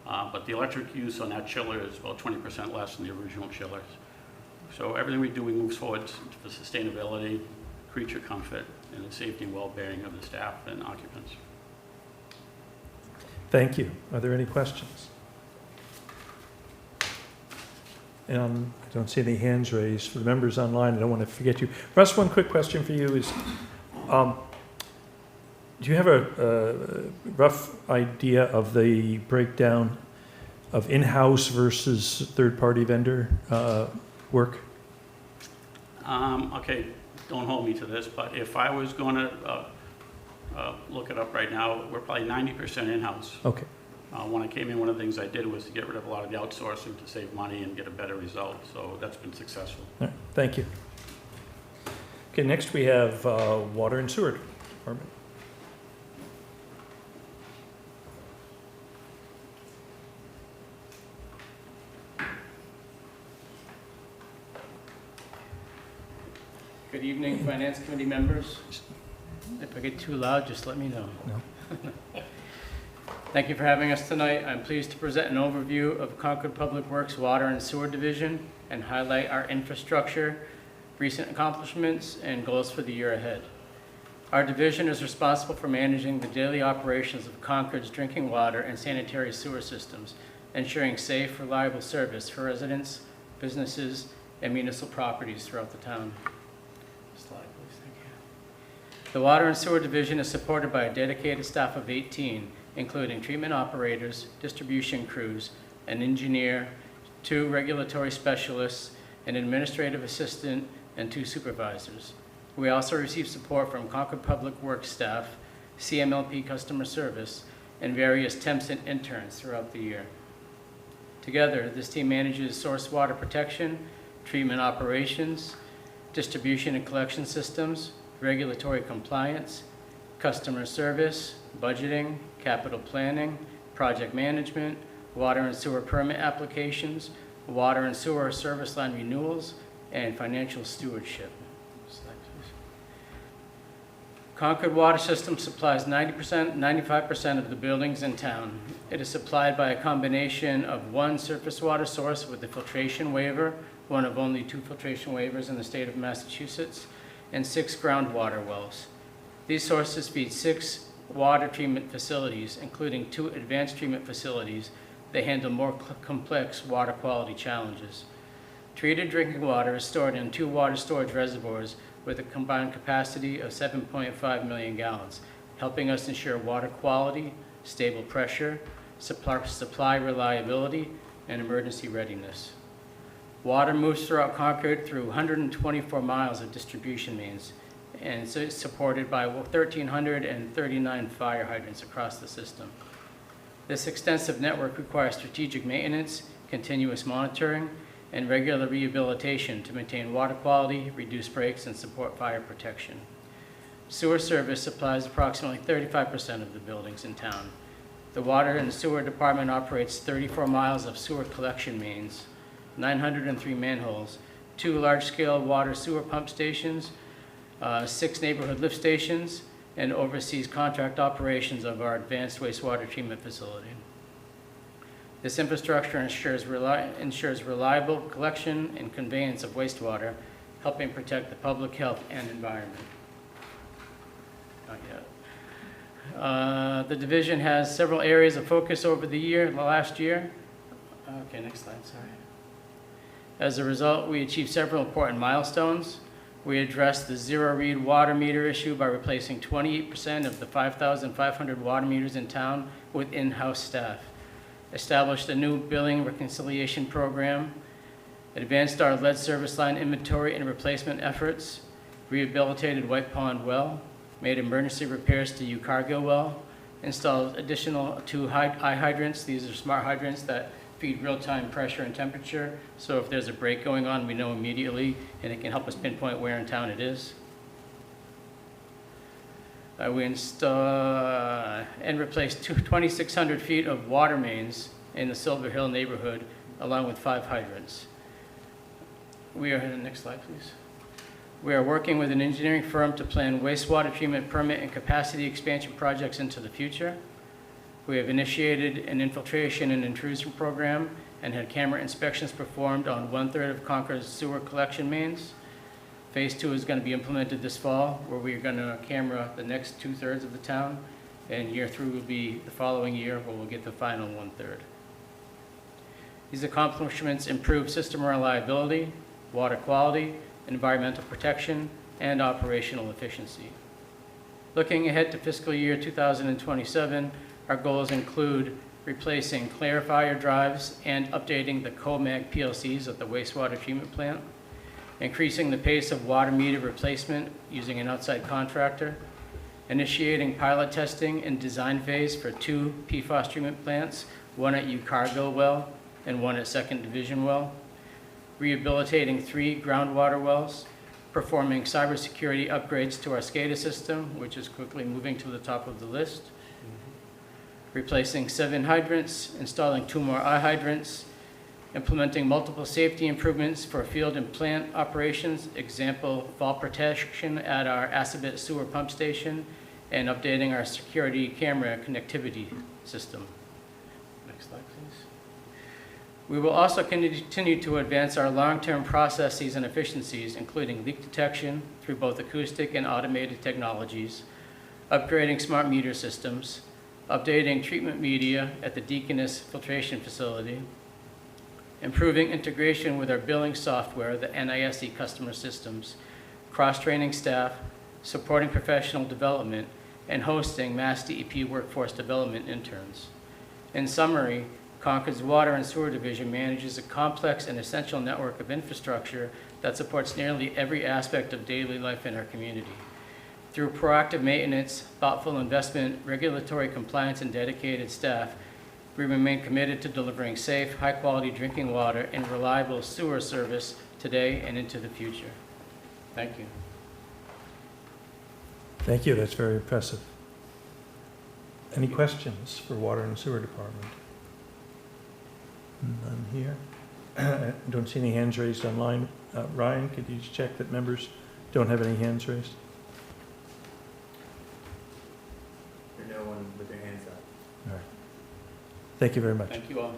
But the electric use on that chiller is about 20% less than the original chillers. So everything we do, we move forward for sustainability, creature comfort, and the safety and well-being of the staff and occupants. Thank you. Are there any questions? I don't see any hands raised. For the members online, I don't want to forget you. Russ, one quick question for you is, do you have a rough idea of the breakdown of in-house versus third-party vendor work? Okay, don't hold me to this, but if I was going to look it up right now, we're probably 90% in-house. Okay. When I came in, one of the things I did was to get rid of a lot of the outsourcing to save money and get a better result, so that's been successful. All right, thank you. Okay, next we have Water and Sewer Department. Good evening, Finance Committee members. If I get too loud, just let me know. No. Thank you for having us tonight. I'm pleased to present an overview of Concord Public Works Water and Sewer Division and highlight our infrastructure recent accomplishments, and goals for the year ahead. Our division is responsible for managing the daily operations of Concord's drinking water and sanitary sewer systems, ensuring safe, reliable service for residents, businesses, and municipal properties throughout the town. Slide, please. Thank you. The Water and Sewer Division is supported by a dedicated staff of 18, including treatment operators, distribution crews, an engineer, 2 regulatory specialists, an administrative assistant, and 2 supervisors. We also receive support from Concord Public Works staff, CMLP customer service, and various temps and interns throughout the year. Together, this team manages source water protection, treatment operations, distribution and collection systems, regulatory compliance, customer service, budgeting, capital planning, project management, water and sewer permit applications, water and sewer service line renewals, and financial stewardship. Slide, please. Concord Water System supplies 95% of the buildings in town. It is supplied by a combination of 1 surface water source with a filtration waiver, one of only 2 filtration waivers in the state of Massachusetts, and 6 groundwater wells. These sources feed 6 water treatment facilities, including 2 advanced treatment facilities that handle more complex water quality challenges. Treated drinking water is stored in 2 water storage reservoirs with a combined capacity of 7.5 million gallons, helping us ensure water quality, stable pressure, supply reliability, and emergency readiness. Water moves throughout Concord through 124 miles of distribution mains, and it's supported by 1,339 fire hydrants across the system. This extensive network requires strategic maintenance, continuous monitoring, and regular rehabilitation to maintain water quality, reduce breaks, and support fire protection. Sewer service supplies approximately 35% of the buildings in town. The Water and Sewer Department operates 34 miles of sewer collection mains, 903 manholes, 2 large-scale water sewer pump stations, 6 neighborhood lift stations, and oversees contract operations of our advanced wastewater treatment facility. This infrastructure ensures reliable collection and conveyance of wastewater, helping protect the public health and environment. Not yet. The division has several areas of focus over the last year. Okay, next slide, sorry. As a result, we achieved several important milestones. We addressed the zero-read water meter issue by replacing 28% of the 5,500 water meters in town with in-house staff. Established a new billing reconciliation program, advanced our lead service line inventory and replacement efforts, rehabilitated White Pond Well, made emergency repairs to U-Cargill Well, installed additional 2 eye hydrants. These are smart hydrants that feed real-time pressure and temperature, so if there's a break going on, we know immediately, and it can help us pinpoint where in town it is. We installed and replaced 2,600 feet of water mains in the Silver Hill neighborhood, along with 5 hydrants. Next slide, please. We are working with an engineering firm to plan wastewater treatment permit and capacity expansion projects into the future. We have initiated an infiltration and intrusion program and had camera inspections performed on 1/3 of Concord's sewer collection mains. Phase 2 is going to be implemented this fall, where we are going to camera the next 2/3 of the town, and year 3 will be the following year, where we'll get the final 1/3. These accomplishments improve system reliability, water quality, environmental protection, and operational efficiency. Looking ahead to fiscal year 2027, our goals include replacing clarifier drives and updating the COMAG PLCs at the wastewater treatment plant, increasing the pace of water meter replacement using an outside contractor, initiating pilot testing and design phase for 2 PFAS treatment plants, one at U-Cargill Well and one at 2nd Division Well, rehabilitating 3 groundwater wells, performing cybersecurity upgrades to our SCADA system, which is quickly moving to the top of the list, replacing 7 hydrants, installing 2 more eye hydrants, implementing multiple safety improvements for field and plant operations, example, fall protection at our Assabet sewer pump station, and updating our security camera connectivity system. Next slide, please. We will also continue to advance our long-term processes and efficiencies, including leak detection through both acoustic and automated technologies, upgrading smart meter systems, updating treatment media at the Deaconess filtration facility, improving integration with our billing software, the NISE customer systems, cross-training staff, supporting professional development, and hosting Mass DEP workforce development interns. In summary, Concord's Water and Sewer Division manages a complex and essential network of infrastructure that supports nearly every aspect of daily life in our community. Through proactive maintenance, thoughtful investment, regulatory compliance, and dedicated staff, we remain committed to delivering safe, high-quality drinking water and reliable sewer service today and into the future. Thank you. Thank you, that's very impressive. Any questions for Water and Sewer Department? None here. Don't see any hands raised online. Ryan, could you just check that members don't have any hands raised? There's no one with their hands up. All right. Thank you very much. Thank you all.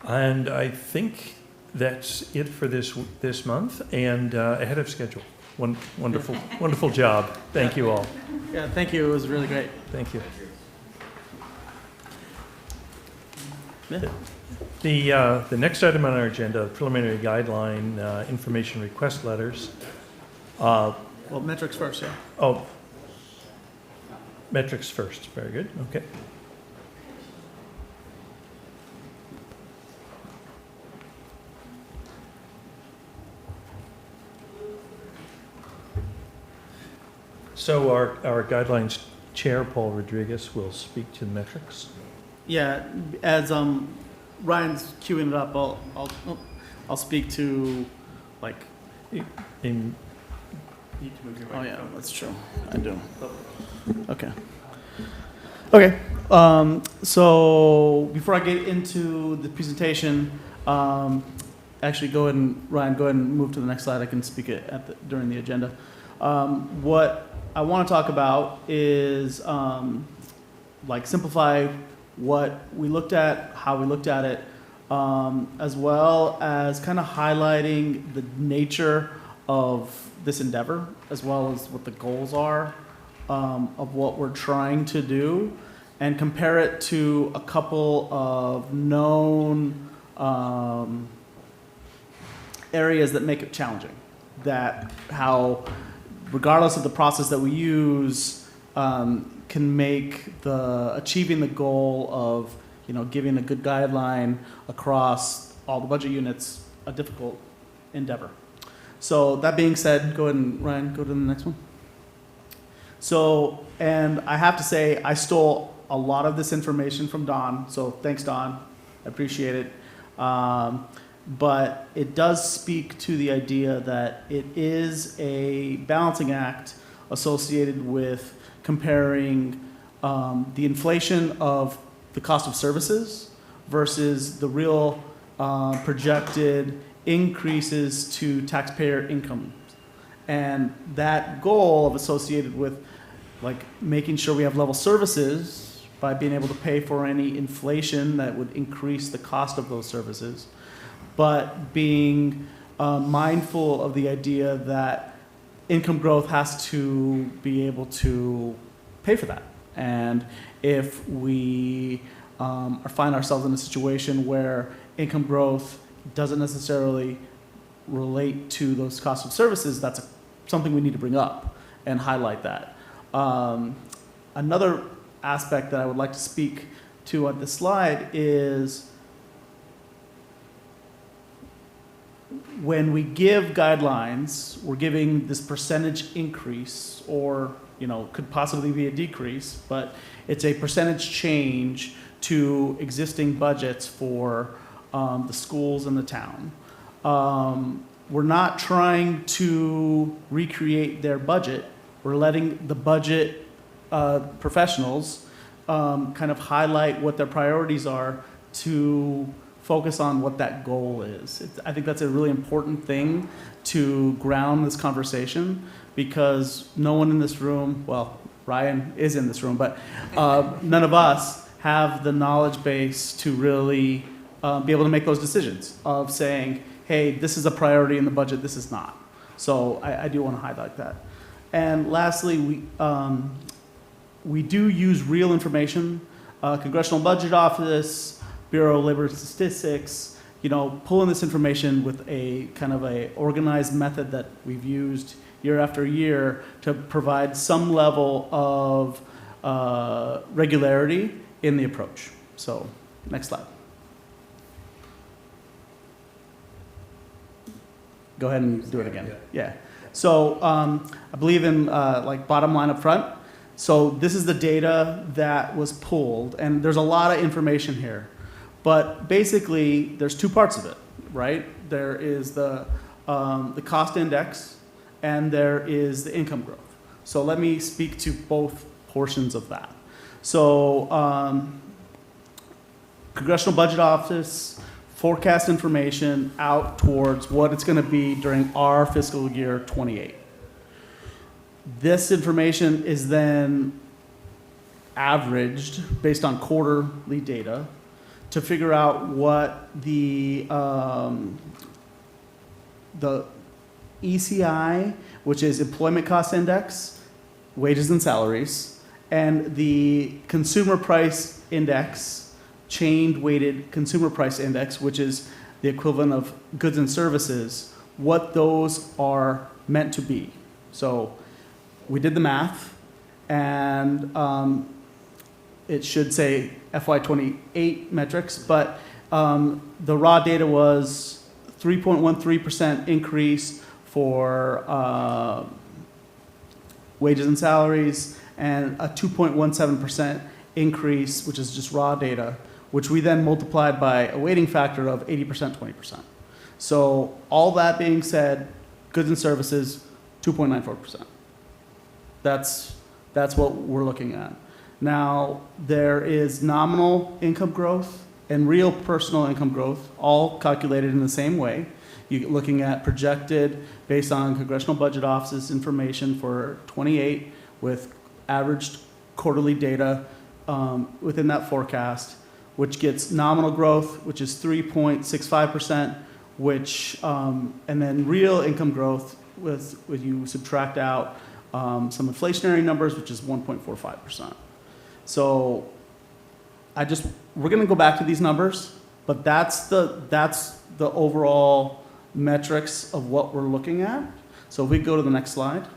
And I think that's it for this month and ahead of schedule. Wonderful job. Thank you all. Yeah, thank you. It was really great. Thank you. Yeah. The next item on our agenda, preliminary guideline information request letters. Well, metrics first, yeah. Oh, metrics first. Very good. Okay. So our guidelines chair, Paul Rodriguez, will speak to the metrics. Yeah, as Ryan's queuing it up, I'll speak to like. In Oh yeah, that's true. I do. Okay. Okay. So before I get into the presentation, actually go ahead and Ryan, go ahead and move to the next slide. I can speak it during the agenda. What I want to talk about is like simplify what we looked at, how we looked at it, as well as kind of highlighting the nature of this endeavor, as well as what the goals are of what we're trying to do, and compare it to a couple of known areas that make it challenging. That how, regardless of the process that we use, can make achieving the goal of giving a good guideline across all the budget units a difficult endeavor. So that being said, go ahead and Ryan, go to the next one. So, and I have to say, I stole a lot of this information from Don. So thanks, Don. I appreciate it. But it does speak to the idea that it is a balancing act associated with comparing the inflation of the cost of services versus the real projected increases to taxpayer income. And that goal of associated with like making sure we have level services by being able to pay for any inflation that would increase the cost of those services, but being mindful of the idea that income growth has to be able to pay for that. And if we find ourselves in a situation where income growth doesn't necessarily relate to those costs of services, that's something we need to bring up and highlight that. Another aspect that I would like to speak to on this slide is when we give guidelines, we're giving this percentage increase, or could possibly be a decrease, but it's a percentage change to existing budgets for the schools in the town. We're not trying to recreate their budget. We're letting the budget professionals kind of highlight what their priorities are to focus on what that goal is. I think that's a really important thing to ground this conversation, because no one in this room, well, Ryan is in this room, but none of us have the knowledge base to really be able to make those decisions of saying, hey, this is a priority in the budget, this is not. So I do want to highlight that. And lastly, we do use real information. Congressional Budget Office, Bureau of Labor Statistics, pulling this information with a kind of a organized method that we've used year after year to provide some level of regularity in the approach. So, next slide. Go ahead and do it again. Yeah. So I believe in bottom line up front. So this is the data that was pulled, and there's a lot of information here. But basically, there's two parts of it, right? There is the cost index, and there is the income growth. So let me speak to both portions of that. So Congressional Budget Office forecast information out towards what it's going to be during our fiscal year 28. This information is then averaged based on quarterly data to figure out what the ECI, which is Employment Cost Index, wages and salaries, and the Consumer Price Index, chain weighted consumer price index, which is the equivalent of goods and services, what those are meant to be. So we did the math, and it should say FY28 metrics, but the raw data was 3.13% increase for wages and salaries, and a 2.17% increase, which is just raw data, which we then multiplied by a weighting factor of 80%, 20%. So all that being said, goods and services, 2.94%. That's what we're looking at. Now, there is nominal income growth and real personal income growth, all calculated in the same way. You're looking at projected based on Congressional Budget Office's information for 28 with averaged quarterly data within that forecast, which gets nominal growth, which is 3.65%, which, and then real income growth with you subtract out some inflationary numbers, which is 1.45%. So we're gonna go back to these numbers, but that's the overall metrics of what we're looking at. So if we go to the next slide.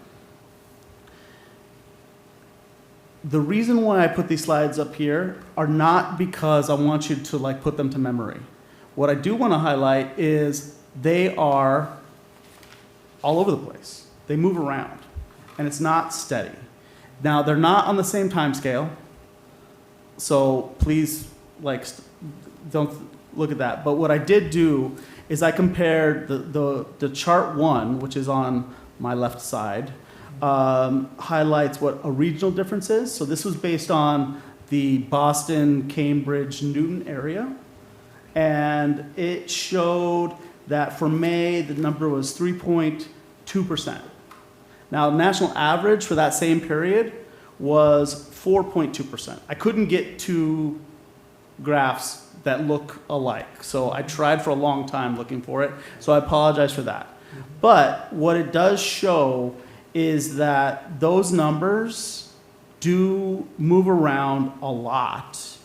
The reason why I put these slides up here are not because I want you to put them to memory. What I do want to highlight is they are all over the place. They move around, and it's not steady. Now, they're not on the same time scale, so please don't look at that. But what I did do is I compared the chart one, which is on my left side, highlights what a regional difference is. So this was based on the Boston, Cambridge, Newton area. And it showed that for May, the number was 3.2%. Now, national average for that same period was 4.2%. I couldn't get two graphs that look alike. So I tried for a long time looking for it. So I apologize for that. But what it does show is that those numbers do move around a lot.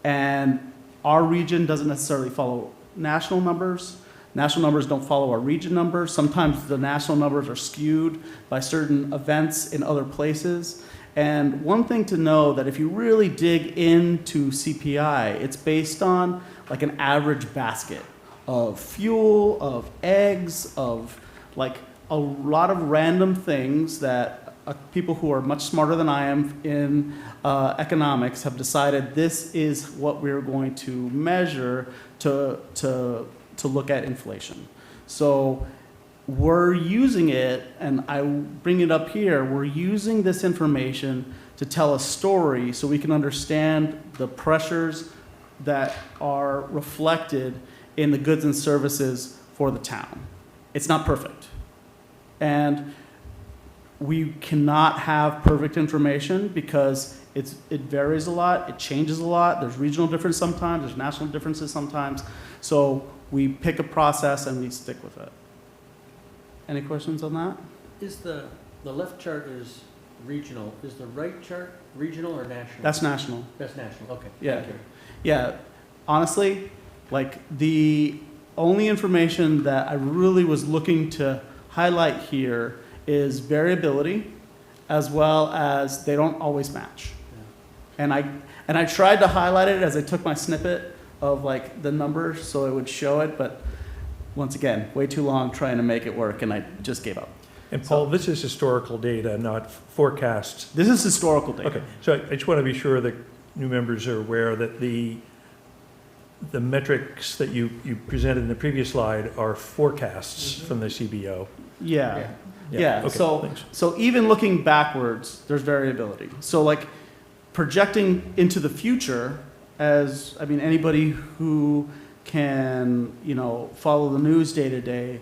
And our region doesn't necessarily follow national numbers. National numbers don't follow our region numbers. Sometimes the national numbers are skewed by certain events in other places. And one thing to know that if you really dig into CPI, it's based on an average basket of fuel, of eggs, of a lot of random things that people who are much smarter than I am in economics have decided this is what we're going to measure to look at inflation. So we're using it, and I bring it up here, we're using this information to tell a story so we can understand the pressures that are reflected in the goods and services for the town. It's not perfect. And we cannot have perfect information because it varies a lot, it changes a lot, there's regional difference sometimes, there's national differences sometimes. So we pick a process and we stick with it. Any questions on that? Is the left chart is regional, is the right chart regional or national? That's national. That's national, okay. Yeah. Thank you. Yeah, honestly, like the only information that I really was looking to highlight here is variability, as well as they don't always match. Yeah. And I tried to highlight it as I took my snippet of like the numbers so it would show it, but once again, way too long trying to make it work, and I just gave up. And Paul, this is historical data, not forecasts. This is historical data. Okay, so I just want to be sure that new members are aware that the metrics that you presented in the previous slide are forecasts from the CBO. Yeah. Yeah. Okay, So, thanks. so even looking backwards, there's variability. So like projecting into the future, as I mean, anybody who can, follow the news day to day,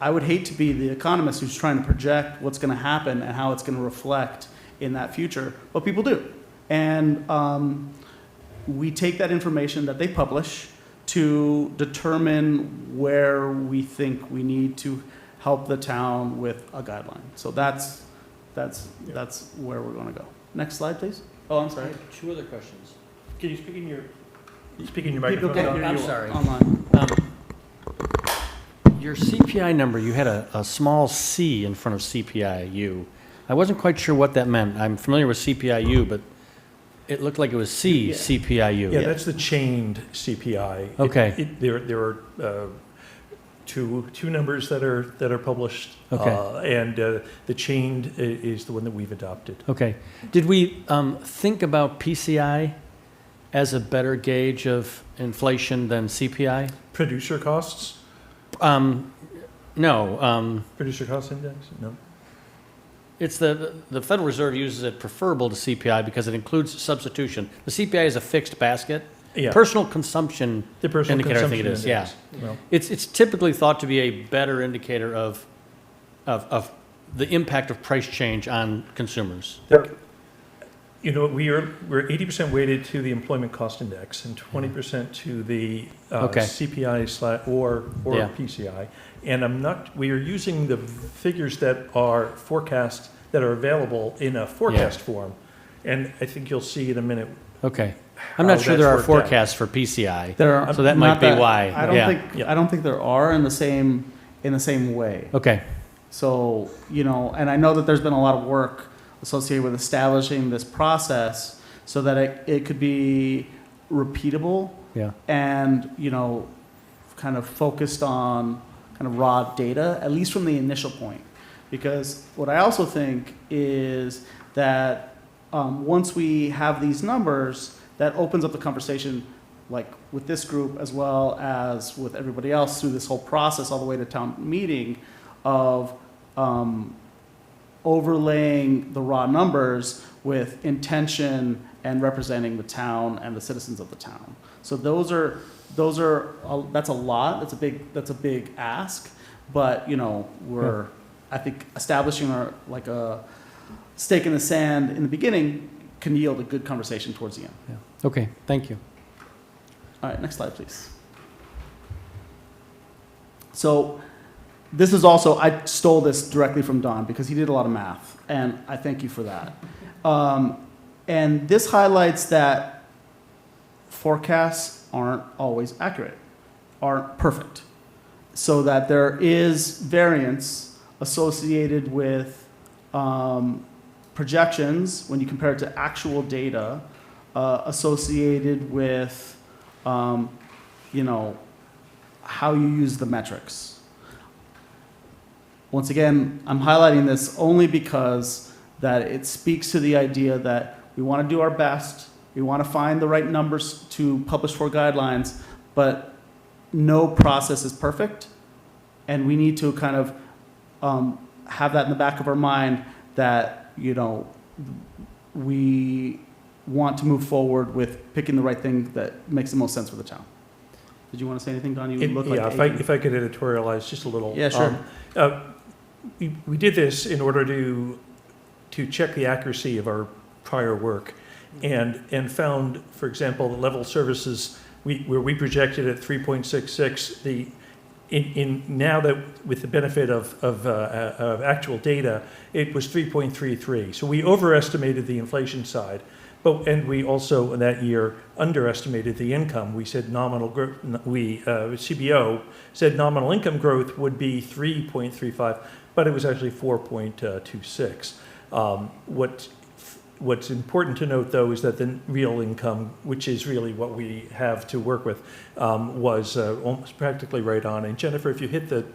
I would hate to be the economist who's trying to project what's going to happen and how it's going to reflect in that future, but people do. And we take that information that they publish to determine where we think we need to help the town with a guideline. So that's where we're going to go. Next slide, please. Oh, I'm I sorry. have two other questions. Can you speak in your microphone? People can't hear I'm you sorry. online. Your CPI number, you had a small C in front of CPIU. I wasn't quite sure what that meant. I'm familiar with CPIU, but it looked like it was C, Yeah. CPIU. Yeah, that's the chained CPI. Okay. There are two numbers that are published. Okay. And the chained is the one that we've adopted. Okay. Did we think about PCI as a better gauge of inflation than CPI? Producer costs? No. Producer cost index? No. It's the Federal Reserve uses it preferable to CPI because it includes substitution. The CPI is a fixed basket. Yeah. Personal consumption The personal indicator, I think it is. consumption Yeah. index. Well, It's typically thought to be a better indicator of the impact of price change on consumers. we're 80% weighted to the employment cost index and 20% to the Okay. CPI or Yeah. PCI. And we are using the figures that are forecast, that are available in a forecast form. And I think you'll see in a minute. Okay. I'm not how sure there are that's worked out. forecasts for PCI. There are, So that might not be why. I don't Yeah. think I don't think there are in the same way. Okay. So, and I know that there's been a lot of work associated with establishing this process so that it could be repeatable Yeah. and, kind of focused on kind of raw data, at least from the initial point. Because what I also think is that once we have these numbers, that opens up the conversation, like with this group as well as with everybody else through this whole process all the way to town meeting, of overlaying the raw numbers with intention and representing the town and the citizens of the town. So that's a lot. That's a big ask. But we're I think establishing a stake in the sand in the beginning can yield a good conversation towards the end. Yeah. Okay. Thank you. All right, next slide, please. So this is also, I stole this directly from Don because he did a lot of math, and I thank you for that. And this highlights that forecasts aren't always accurate, aren't perfect, so that there is variance associated with projections when you compare it to actual data, associated with how you use the metrics. Once again, I'm highlighting this only because that it speaks to the idea that we want to do our best, we want to find the right numbers to publish for guidelines, but no process is perfect, and we need to kind of have that in the back of our mind that we want to move forward with picking the right thing that makes the most sense for the town. Did you want to say anything, Don? You look like If I could editorialize just a little. Yeah, sure. We did this in order to to check the accuracy of our prior work, and found, for example, the level services, where we projected at 3.66, now that with the benefit of actual data, it was 3.33. So we overestimated the inflation side, and we also in that year underestimated the income. We said nominal growth. CBO said nominal income growth would be 3.35, but it was actually 4.26. What's important to note, though, is that the real income, which is really what we have to work with, was almost practically right on. And Jennifer, if you hit the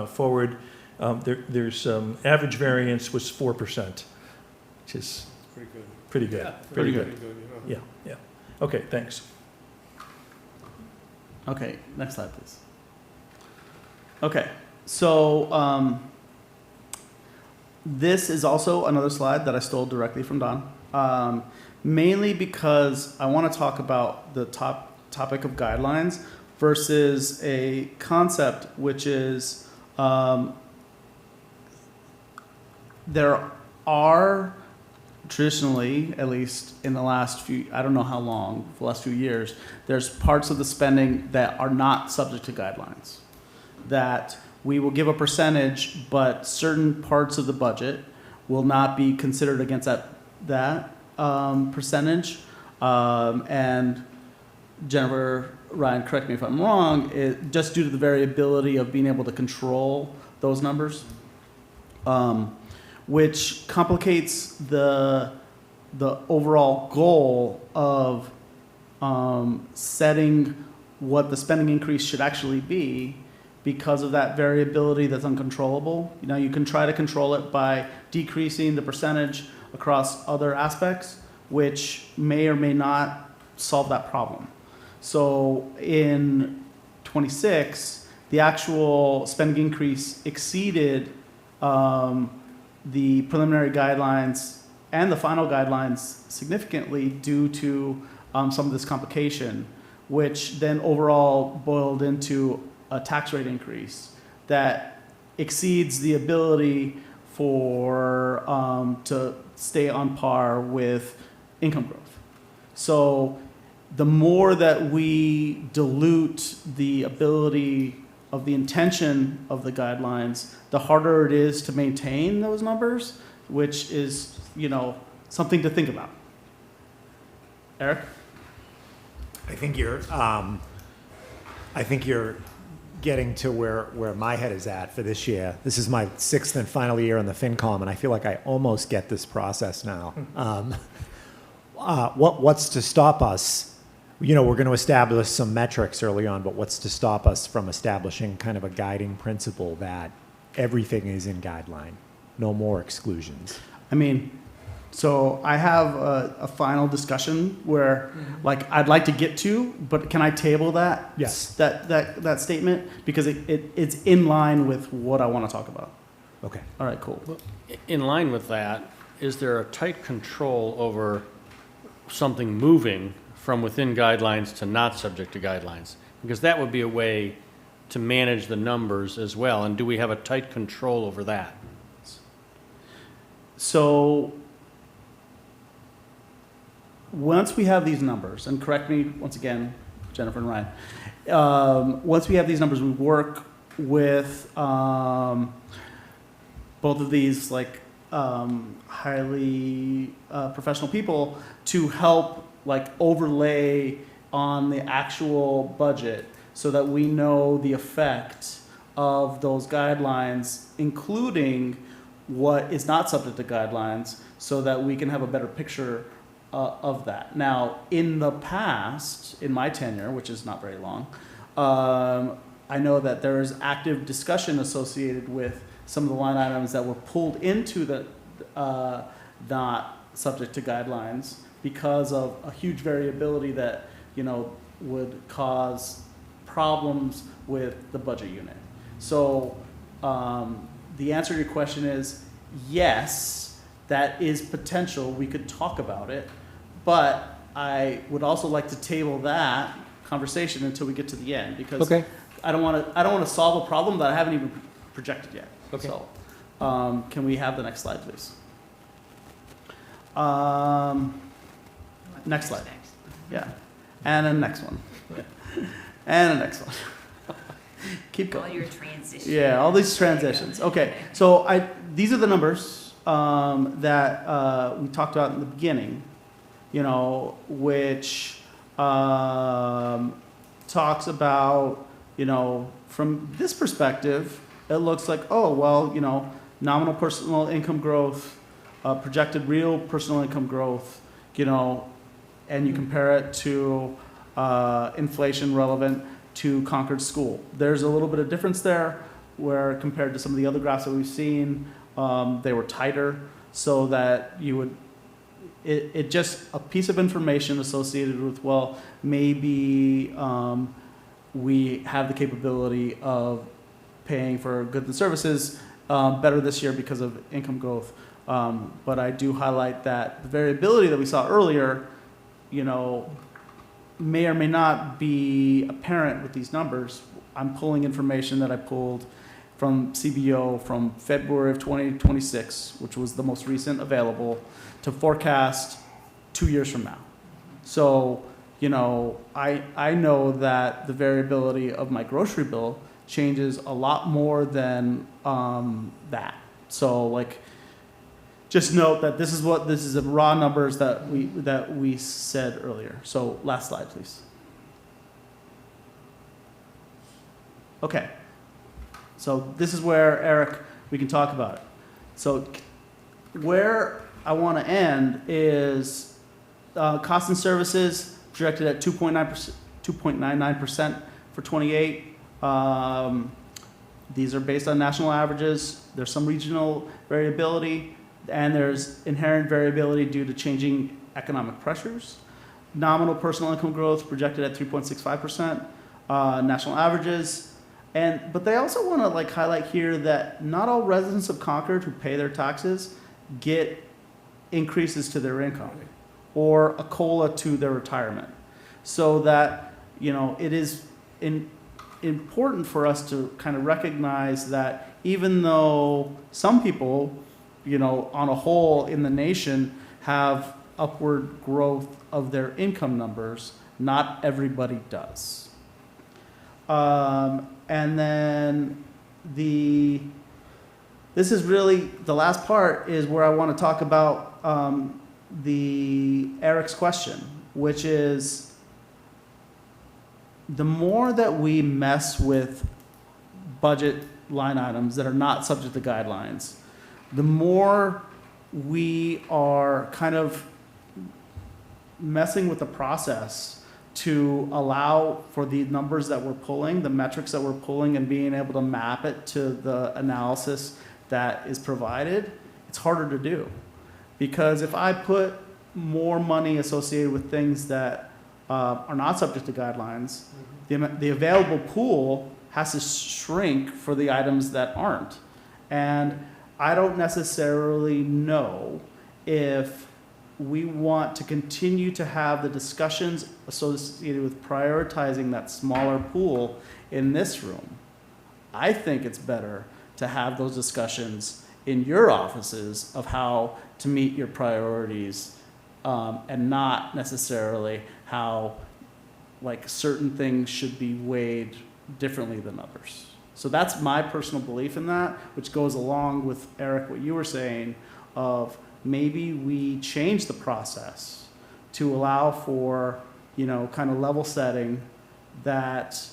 forward, there's average variance was 4%, which is Pretty good. pretty good. Yeah, Pretty very good. good, Yeah. Okay, thanks. Okay, next slide, please. Okay, so this is also another slide that I stole directly from Don, mainly because I want to talk about the topic of guidelines versus a concept which is there are traditionally, at least in the last few, I don't know how long, the last few years, there's parts of the spending that are not subject to guidelines. That we will give a percentage, but certain parts of the budget will not be considered against that percentage. And Jennifer, Ryan, correct me if I'm wrong, just due to the variability of being able to control those numbers, which complicates the overall goal of setting what the spending increase should actually be, because of that variability that's uncontrollable. You know, you can try to control it by decreasing the percentage across other aspects, which may or may not solve that problem. So in 26, the actual spending increase exceeded the preliminary guidelines and the final guidelines significantly due to some of this complication, which then overall boiled into a tax rate increase that exceeds the ability for to stay on par with income growth. So the more that we dilute the ability of the intention of the guidelines, the harder it is to maintain those numbers, which is, you know, something to think about. Eric? I think you're getting to where my head is at for this year. This is my 6th and final year in the FinCom, and I feel like I almost get this process now. What's to stop us? You know, we're going to establish some metrics early on, but what's to stop us from establishing kind of a guiding principle that everything is in guideline, no more exclusions? I mean, so I have a final discussion where, like, I'd like to get to, but can I table that? Yes. That statement, because it's in line with what I want to talk about. Okay. All right, cool. In line with that, is there a tight control over something moving from within guidelines to not subject to guidelines? Because that would be a way to manage the numbers as well. And do we have a tight control over that? So once we have these numbers, and correct me once again, Jennifer and Ryan, once we have these numbers, we work with both of these like highly professional people to help like overlay on the actual budget so that we know the effect of those guidelines, including what is not subject to guidelines, so that we can have a better picture of that. Now, in the past, in my tenure, which is not very long, I know that there is active discussion associated with some of the line items that were pulled into the not subject to guidelines because of a huge variability that, you know, would cause problems with the budget unit. So the answer to your question is yes, that is potential. We could talk about it, but I would also like to table that conversation until we get to the end, because Okay. I don't want to solve a problem that I haven't even projected yet. Okay. So can we have the next slide, please? Next slide. Yeah. And the next one. And the next one. Keep going. All your transitions. Yeah, all these transitions. Okay, so these are the numbers that we talked about in the beginning, you know, which talks about, you know, from this perspective, it looks like, oh, well, you know, nominal personal income growth, projected real personal income growth, you know, and you compare it to inflation relevant to Concord School. There's a little bit of difference there where compared to some of the other graphs that we've seen, they were tighter so that you would, it just a piece of information associated with, well, maybe we have the capability of paying for goods and services better this year because of income growth. But I do highlight that the variability that we saw earlier, you know, may or may not be apparent with these numbers. I'm pulling information that I pulled from CBO from February of 2026, which was the most recent available, to forecast 2 years from now. So, you know, I know that the variability of my grocery bill changes a lot more than that. So, like, just note that this is the raw numbers that we said earlier. So last slide, please. Okay. So this is where, Eric, we can talk about it. So where I want to end is cost and services projected at 2.99% for 28. These are based on national averages. There's some regional variability, and there's inherent variability due to changing economic pressures. Nominal personal income growth projected at 3.65%, national averages. But they also want to like highlight here that not all residents of Concord who pay their taxes get increases to their income or a COLA to their retirement. So that, you know, it is important for us to kind of recognize that even though some people, you know, on a whole in the nation have upward growth of their income numbers, not everybody does. And then this is really, the last part is where I want to talk about Eric's question, which is the more that we mess with budget line items that are not subject to guidelines, the more we are kind of messing with the process to allow for the numbers that we're pulling, the metrics that we're pulling, and being able to map it to the analysis that is provided, it's harder to do. Because if I put more money associated with things that are not subject to guidelines, the available pool has to shrink for the items that aren't. And I don't necessarily know if we want to continue to have the discussions associated with prioritizing that smaller pool in this room. I think it's better to have those discussions in your offices of how to meet your priorities, and not necessarily how like certain things should be weighed differently than others. So that's my personal belief in that, which goes along with, Eric, what you were saying of maybe we change the process to allow for, you know, kind of level setting that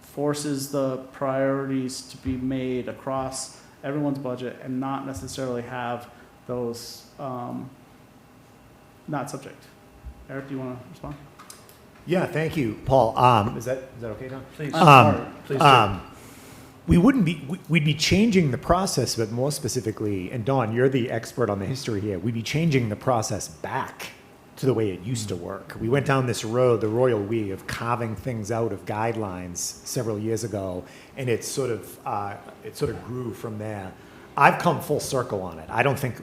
forces the priorities to be made across everyone's budget and not necessarily have those not subject. Eric, do you want to respond? Yeah, thank you, Paul. Is that okay, Don? Please. Please do. We'd be changing the process, but more specifically, and Don, you're the expert on the history here, we'd be changing the process back to the way it used to work. We went down this road, the royal we, of carving things out of guidelines several years ago, and it sort of grew from there. I've come full circle on it. I don't think,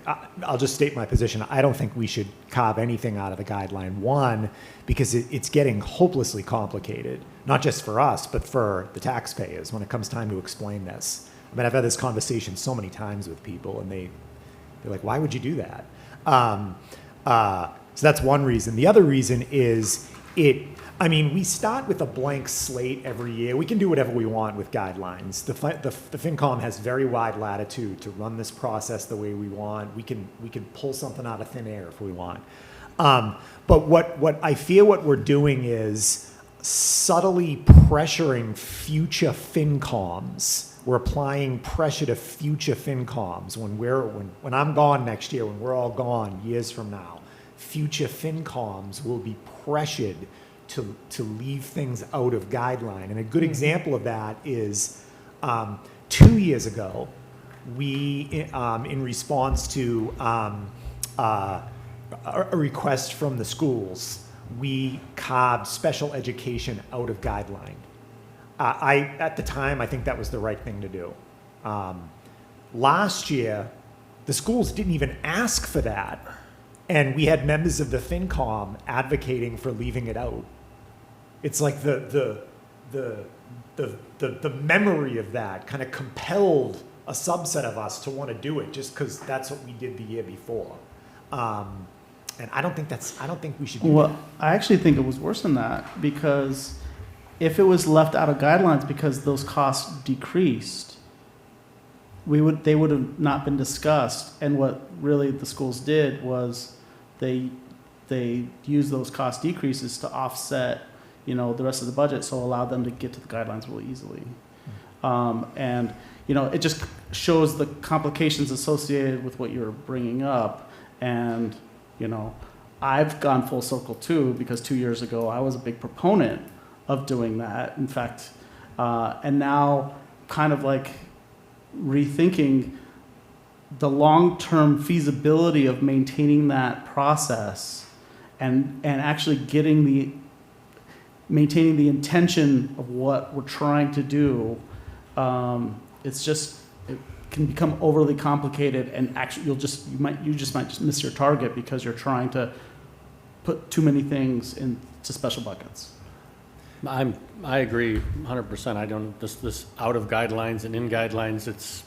I'll just state my position. I don't think we should carve anything out of the guideline. One, because it's getting hopelessly complicated, not just for us, but for the taxpayers when it comes time to explain this. I mean, I've had this conversation so many times with people, and they're like, why would you do that? So that's one reason. The other reason is we start with a blank slate every year. We can do whatever we want with guidelines. The FinCom has very wide latitude to run this process the way we want. We can pull something out of thin air if we want. But what I feel what we're doing is subtly pressuring future FinComs. We're applying pressure to future FinComs. When I'm gone next year, when we're all gone years from now, future FinComs will be pressured to leave things out of guideline. And a good example of that is 2 years ago, we, in response to a request from the schools, we carved special education out of guideline. At the time, I think that was the right thing to do. Last year, the schools didn't even ask for that, and we had members of the FinCom advocating for leaving it out. It's like the memory of that kind of compelled a subset of us to want to do it just because that's what we did the year before. And I don't think we should do that. Well, I actually think it was worse than that, because if it was left out of guidelines because those costs decreased, they would have not been discussed. And what really the schools did was they used those cost decreases to offset, the rest of the budget, so allow them to get to the guidelines really easily. And it just shows the complications associated with what you're bringing up. And I've gone full circle too, because 2 years ago I was a big proponent of doing that. In fact, and now kind of like rethinking the long-term feasibility of maintaining that process and actually maintaining the intention of what we're trying to do. It can become overly complicated, and actually you just might miss your target because you're trying to put too many things into special buckets. I agree 100%. I don't, this out of guidelines and in guidelines, it's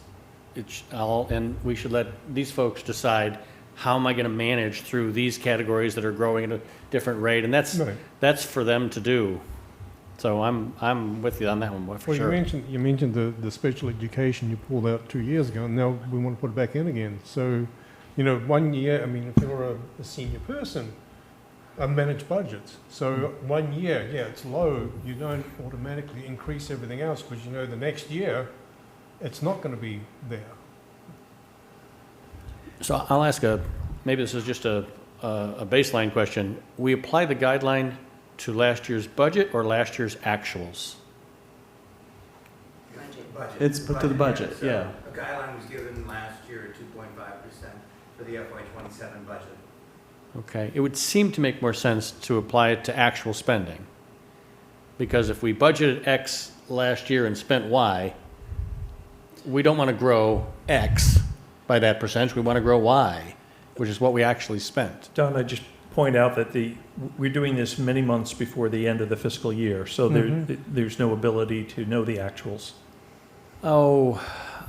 all, and we should let these folks decide, how am I going to manage through these categories that are growing at a different rate? And that's for them to do. So I'm with you on that one, for sure. You mentioned the special education you pulled out 2 years ago, and now we want to put it back in again. So, 1 year, if you're a senior person, unmanaged budgets. So 1 year, it's low. You don't automatically increase everything else because the next year it's not going to be there. So I'll ask maybe this is just a baseline question. We apply the guideline to last year's budget or last year's actuals? Budget. It's put to the budget, So yeah. a guideline was given last year at 2.5% for the FY27 budget. Okay, it would seem to make more sense to apply it to actual spending. Because if we budgeted X last year and spent Y, we don't want to grow X by that percentage, we want to grow Y, which is what we actually spent. Don, I just point out that we're doing this many months before the end of the fiscal year, so there's no ability to know the actuals. Oh,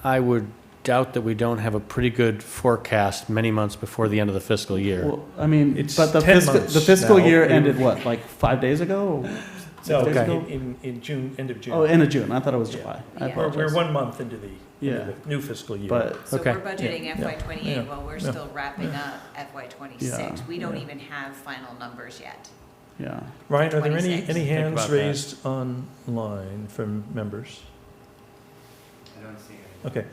I would doubt that we don't have a pretty good forecast many months before the end of the fiscal year. Well, but the 10 months fiscal now. year ended what, like 5 days ago? No, days ago? in June, end of June. Oh, end of June. I thought it was July. I Yeah. apologize. We're 1 month into the new fiscal year. But So Okay. we're budgeting Yeah. FY28 Yeah. while we're Yeah. still wrapping up FY26. Yeah. We don't even have final numbers yet. yeah. Ryan, are there 26. any hands about that. raised online from members? I don't see it. Okay.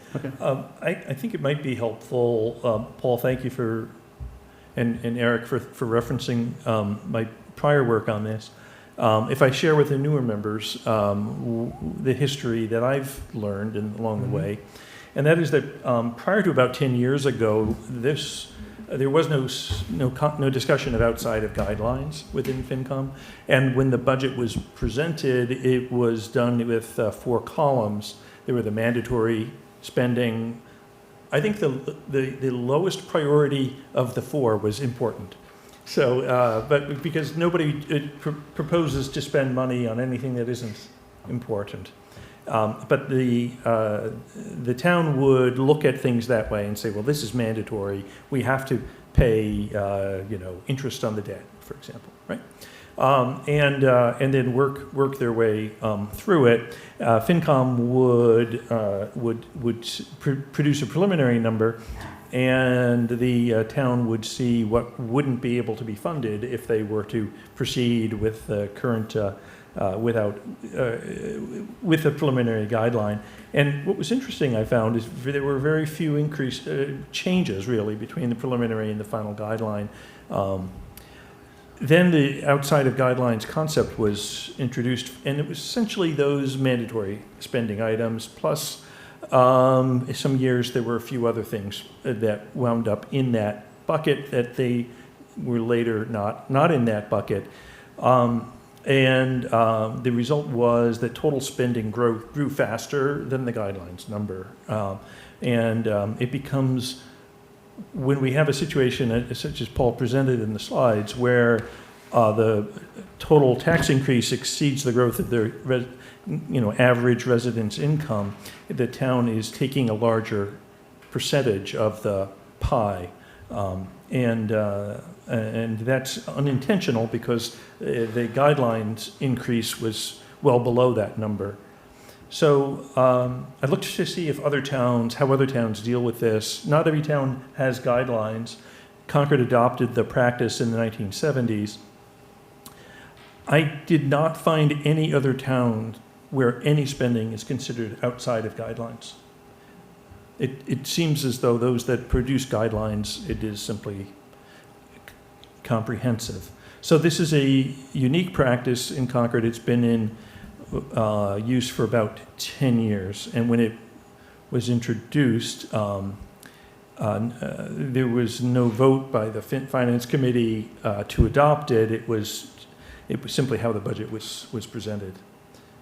I think it might be helpful, Paul, thank you for, and Eric for referencing my prior work on this. If I share with the newer members the history that I've learned along the way, and that is that prior to about 10 years ago, there was no discussion of outside of guidelines within FinCom, and when the budget was presented, it was done with 4 columns. There were the mandatory spending. I think the lowest priority of the 4 was important. So, but because nobody proposes to spend money on anything that isn't important. But the town would look at things that way and say, well, this is mandatory. We have to pay, interest on the debt, for example, right? And then work their way through it. FinCom would produce a preliminary number, and the town would see what wouldn't be able to be funded if they were to proceed with the current with the preliminary guideline. And what was interesting, I found, is there were very few changes really between the preliminary and the final guideline. Then the outside of guidelines concept was introduced, and it was essentially those mandatory spending items, plus some years there were a few other things that wound up in that bucket that they were later not in that bucket. The result was that total spending grew faster than the guidelines number. It becomes, when we have a situation such as Paul presented in the slides, where the total tax increase exceeds the growth of the average resident's income, the town is taking a larger percentage of the pie. And that's unintentional because the guidelines increase was well below that number. So I looked to see how other towns deal with this. Not every town has guidelines. Concord adopted the practice in the 1970s. I did not find any other town where any spending is considered outside of guidelines. It seems as though those that produce guidelines, it is simply comprehensive. So this is a unique practice in Concord. It's been in use for about 10 years. And when it was introduced, there was no vote by the Finance Committee to adopt it. It was simply how the budget was presented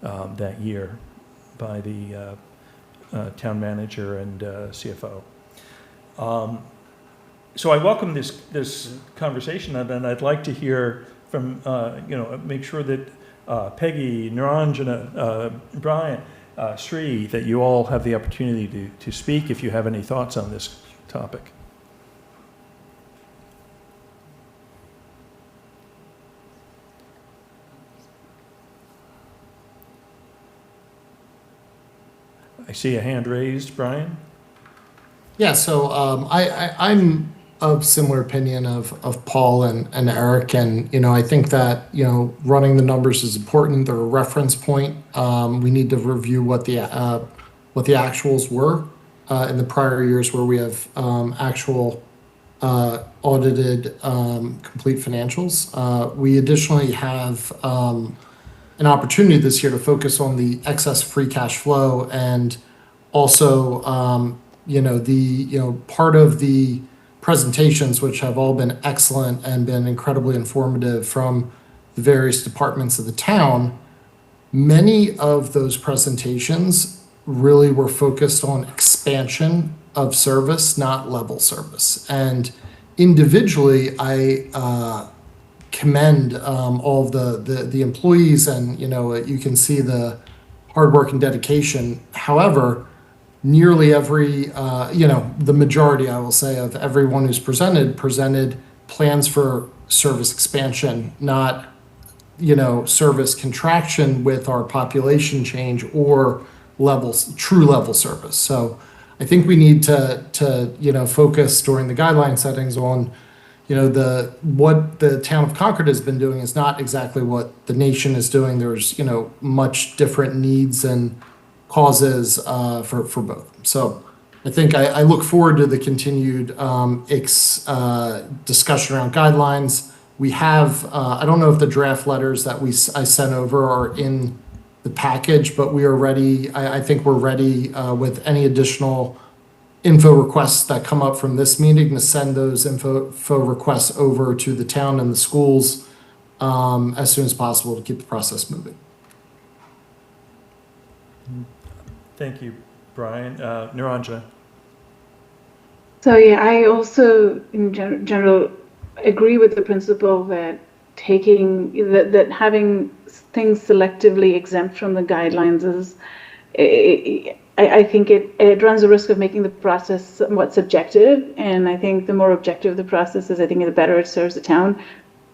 that year by the town manager and CFO. So I welcome this conversation, and I'd like to hear from, make sure that Peggy, Niranjana, Brian, Sri, that you all have the opportunity to speak if you have any thoughts on this topic. I see a hand raised, Brian. Yeah, so I'm of similar opinion of Paul and Eric, and I think that running the numbers is important. They're a reference point. We need to review what the actuals were in the prior years where we have actual audited complete financials. We additionally have an opportunity this year to focus on the excess free cash flow, and also part of the presentations, which have all been excellent and been incredibly informative from the various departments of the town. Many of those presentations really were focused on expansion of service, not level service. And individually, I commend all of the employees, and you can see the hard work and dedication. However, nearly every the majority, I will say, of everyone who's presented plans for service expansion, not service contraction with our population change or true level service. So I think we need to focus during the guideline settings on what the town of Concord has been doing is not exactly what the nation is doing. There's much different needs and causes for both. So I think I look forward to the continued discussion around guidelines. We have I don't know if the draft letters that I sent over are in the package, but we are ready. I think we're ready with any additional info requests that come up from this meeting to send those info requests over to the town and the schools as soon as possible to keep the process moving. Thank you, Brian. Niranjana. So yeah, I also in general agree with the principle that that having things selectively exempt from the guidelines is, I think it runs the risk of making the process somewhat subjective, and I think the more objective the process is, I think the better it serves the town.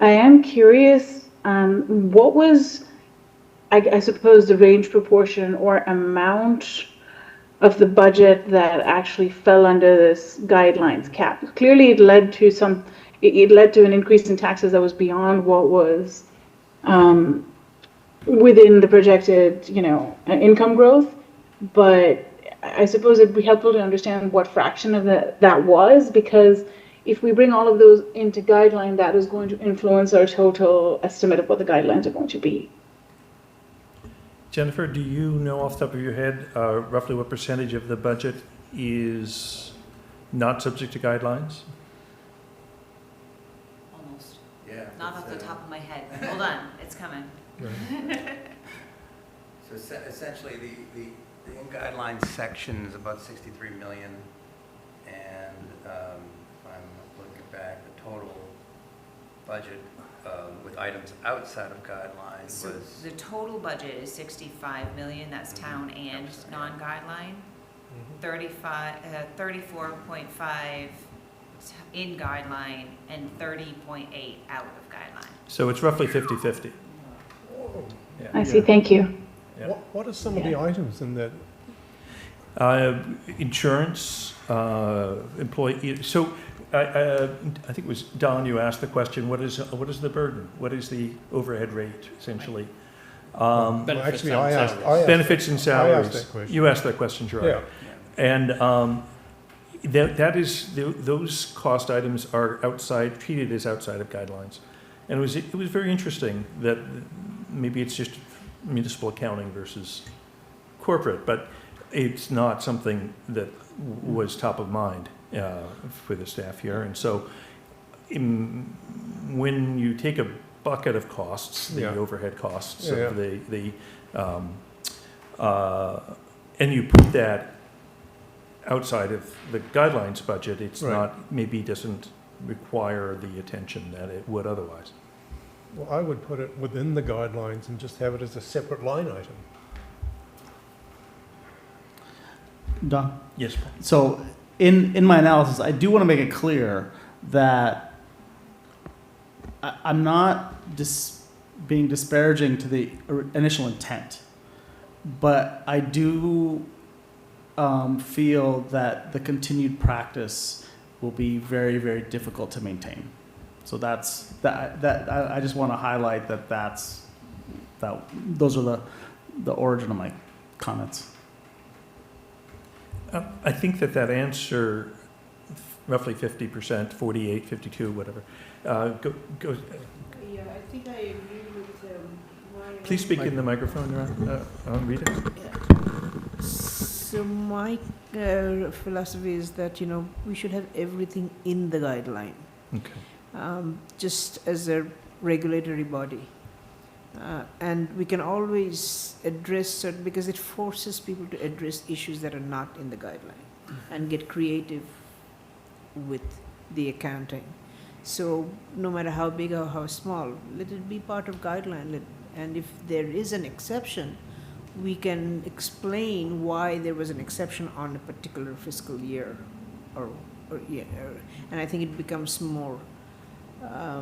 I am curious, what was, I suppose, the range, proportion, or amount of the budget that actually fell under this guidelines cap? Clearly, it led to it led to an increase in taxes that was beyond what was within the projected, income growth. But I suppose it'd be helpful to understand what fraction of that was, because if we bring all of those into guideline, that is going to influence our total estimate of what the guidelines are going to be. Jennifer, do you know off the top of your head roughly what percentage of the budget is not subject to guidelines? Almost. Yeah. Not off the top of my head. Hold on, it's coming. So essentially, the in guidelines section is about 63 million, and if I'm looking back, the total budget with items outside of guidelines So was the total budget is 65 million, that's town and non-guideline. 34.5 in guideline and 30.8 out of guideline. So it's roughly 50-50. Yeah. I see, thank you. Yeah. What are some of the items in that? Insurance, employee, so I think it was Don, you asked the question, what is the burden? What is the overhead rate, essentially? Actually, I asked benefits and salaries. that question. You asked that question, Gerard. Yeah. And that is, those cost items are treated as outside of guidelines. And it was very interesting that maybe it's just municipal accounting versus corporate, but it's not something that was top of mind for the staff here. And so when you take a bucket of costs, the overhead costs of and you put that outside of the guidelines budget, it's maybe doesn't require the attention that it would otherwise. Well, I would put it within the guidelines and just have it as a separate line item. Don? Yes, Paul. So in my analysis, I do want to make it clear that I'm not being disparaging to the initial intent, but I do feel that the continued practice will be very, very difficult to maintain. So that's that. I just want to highlight that. Those are the origin of my comments. I think that answer, roughly 50%, 48, 52, whatever. Yeah, I think I agree with Please speak in the microphone, I'll read it. So my philosophy is that, we should have everything in the guideline. Okay. Just as a regulatory body. And we can always address certain, because it forces people to address issues that are not in the guideline and get creative with the accounting. So no matter how big or how small, let it be part of guideline. And if there is an exception, we can explain why there was an exception on a particular fiscal year, and I think it becomes more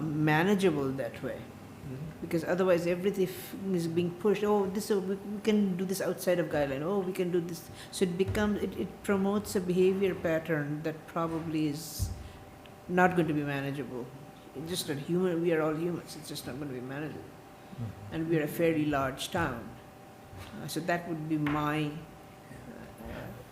manageable that way, because otherwise everything is being pushed. We can do this outside of guideline. We can do this. So it promotes a behavior pattern that probably is not going to be manageable. It's just not human. We are all humans. It's just not going to be manageable, and we are a fairly large town. So that would be my...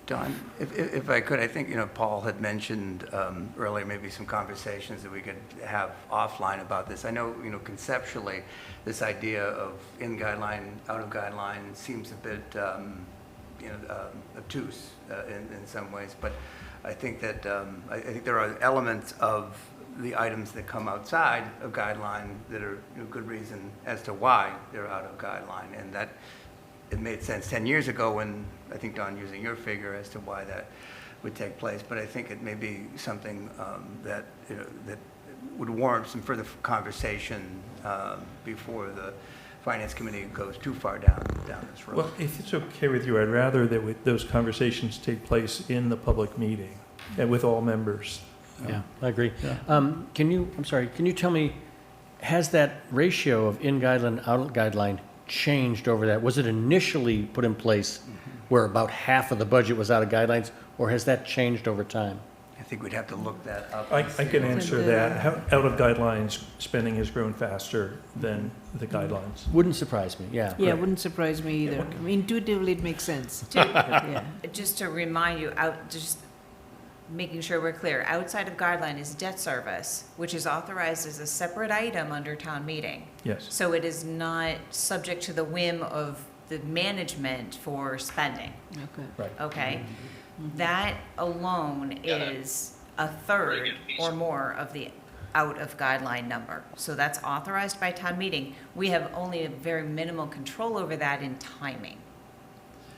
Don, if I could, I think, Paul had mentioned earlier maybe some conversations that we could have offline about this. I know, conceptually, this idea of in guideline, out of guideline seems a bit, obtuse in some ways. But I think that I think there are elements of the items that come outside of guideline that are good reason as to why they're out of guideline, and that it made sense 10 years ago when, I think, Don, using your figure as to why that would take place. But I think it may be something that, that would warrant some further conversation before Finance Committee goes too far down this road. Well, if it's okay with you, I'd rather that those conversations take place in the public meeting and with all members. Yeah, I agree. Yeah. Can you tell me, has that ratio of in-guideline, out-guideline changed over that? Was it initially put in place where about half of the budget was out of guidelines, or has that changed over time? I think we'd have to look that up. I can answer that. Out of guidelines, spending has grown faster than the guidelines. Wouldn't surprise me, yeah. Yeah, wouldn't surprise me either. I mean, intuitively, it makes sense. Yeah. Just to remind you, just making sure we're clear, outside of guideline is debt service, which is authorized as a separate item under town meeting. Yes. So it is not subject to the whim of the management for spending. Okay. Right. Okay? That alone is a third or more of the out of guideline number. So that's authorized by town meeting. We have only a very minimal control over that in timing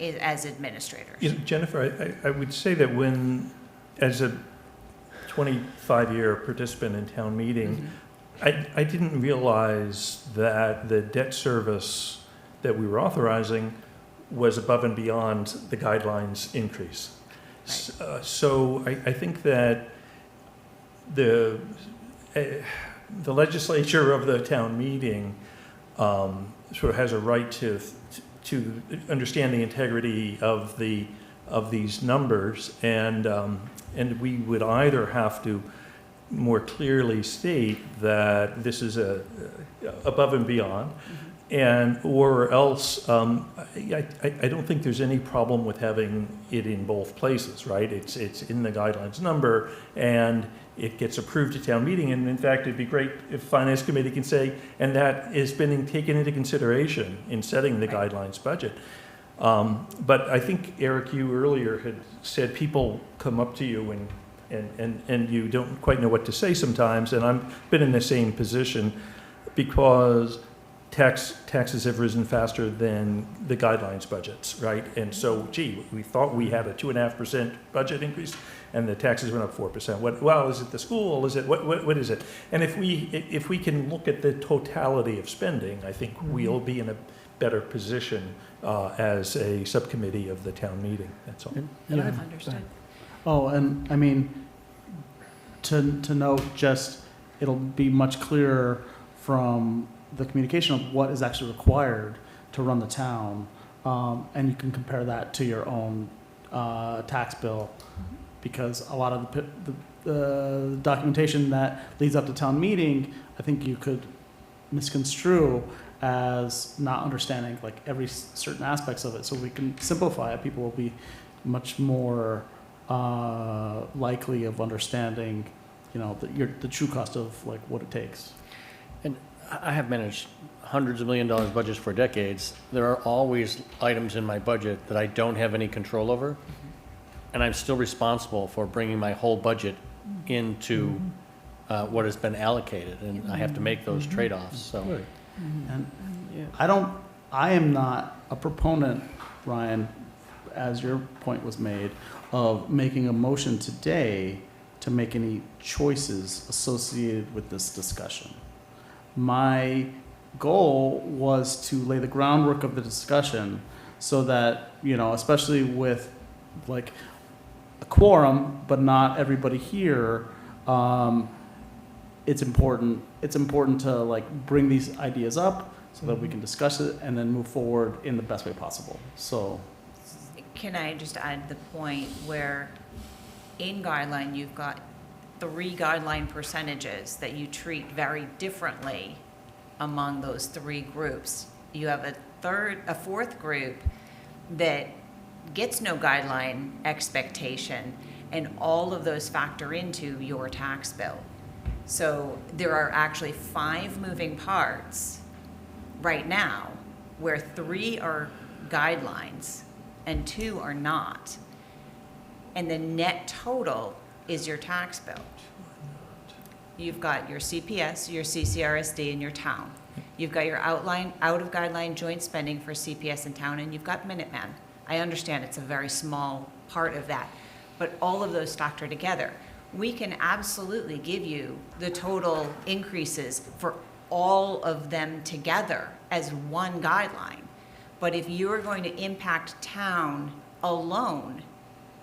as administrators. You know, Jennifer, I would say that as a 25-year participant in town meeting, I didn't realize that the debt service that we were authorizing was above and beyond the guidelines increase. So I think that the legislature of the town meeting sort of has a right to understand the integrity of these numbers, and we would either have to more clearly state that this is above and beyond, or else I don't think there's any problem with having it in both places, right? It's in the guidelines number, and it gets approved at town meeting. And in fact, it'd be great if Finance Committee can say, and that has been taken into consideration in setting the guidelines budget. But I think, Eric, you earlier had said people come up to you and you don't quite know what to say sometimes, and I've been in the same position because taxes have risen faster than the guidelines budgets, right? And so, gee, we thought we had a 2.5% budget increase, and the taxes went up 4%. Well, is it the school? Is it what is it? And if we can look at the totality of spending, I think we'll be in a better position as a subcommittee of the town meeting. That's all. And I've understood. Oh, and I mean, to note, just it'll be much clearer from the communication of what is actually required to run the town, and you can compare that to your own tax bill, because a lot of the documentation that leads up to town meeting, I think you could misconstrue as not understanding like every certain aspects of it. So we can simplify it. People will be much more likely of understanding, the true cost of like what it takes. And I have managed hundreds of $1 million budgets for decades. There are always items in my budget that I don't have any control over, and I'm still responsible for bringing my whole budget into what has been allocated, and I have to make those trade-offs. So, And I am not a proponent, Ryan, as your point was made, of making a motion today to make any choices associated with this discussion. My goal was to lay the groundwork of the discussion so that, especially with like a quorum, but not everybody here, it's important to like bring these ideas up so that we can discuss it and then move forward in the best way possible. So, Can I just add the point where in guideline, you've got 3 guideline percentages that you treat very differently among those 3 groups. You have a fourth group that gets no guideline expectation, and all of those factor into your tax bill. So there are actually 5 moving parts right now where 3 are guidelines and 2 are not. And the net total is your tax bill. You've got your CPS, your CCRSD, and your town. You've got your out of guideline joint spending for CPS and town, and you've got Minuteman. I understand it's a very small part of that, but all of those factor together. We can absolutely give you the total increases for all of them together as one guideline. But if you're going to impact town alone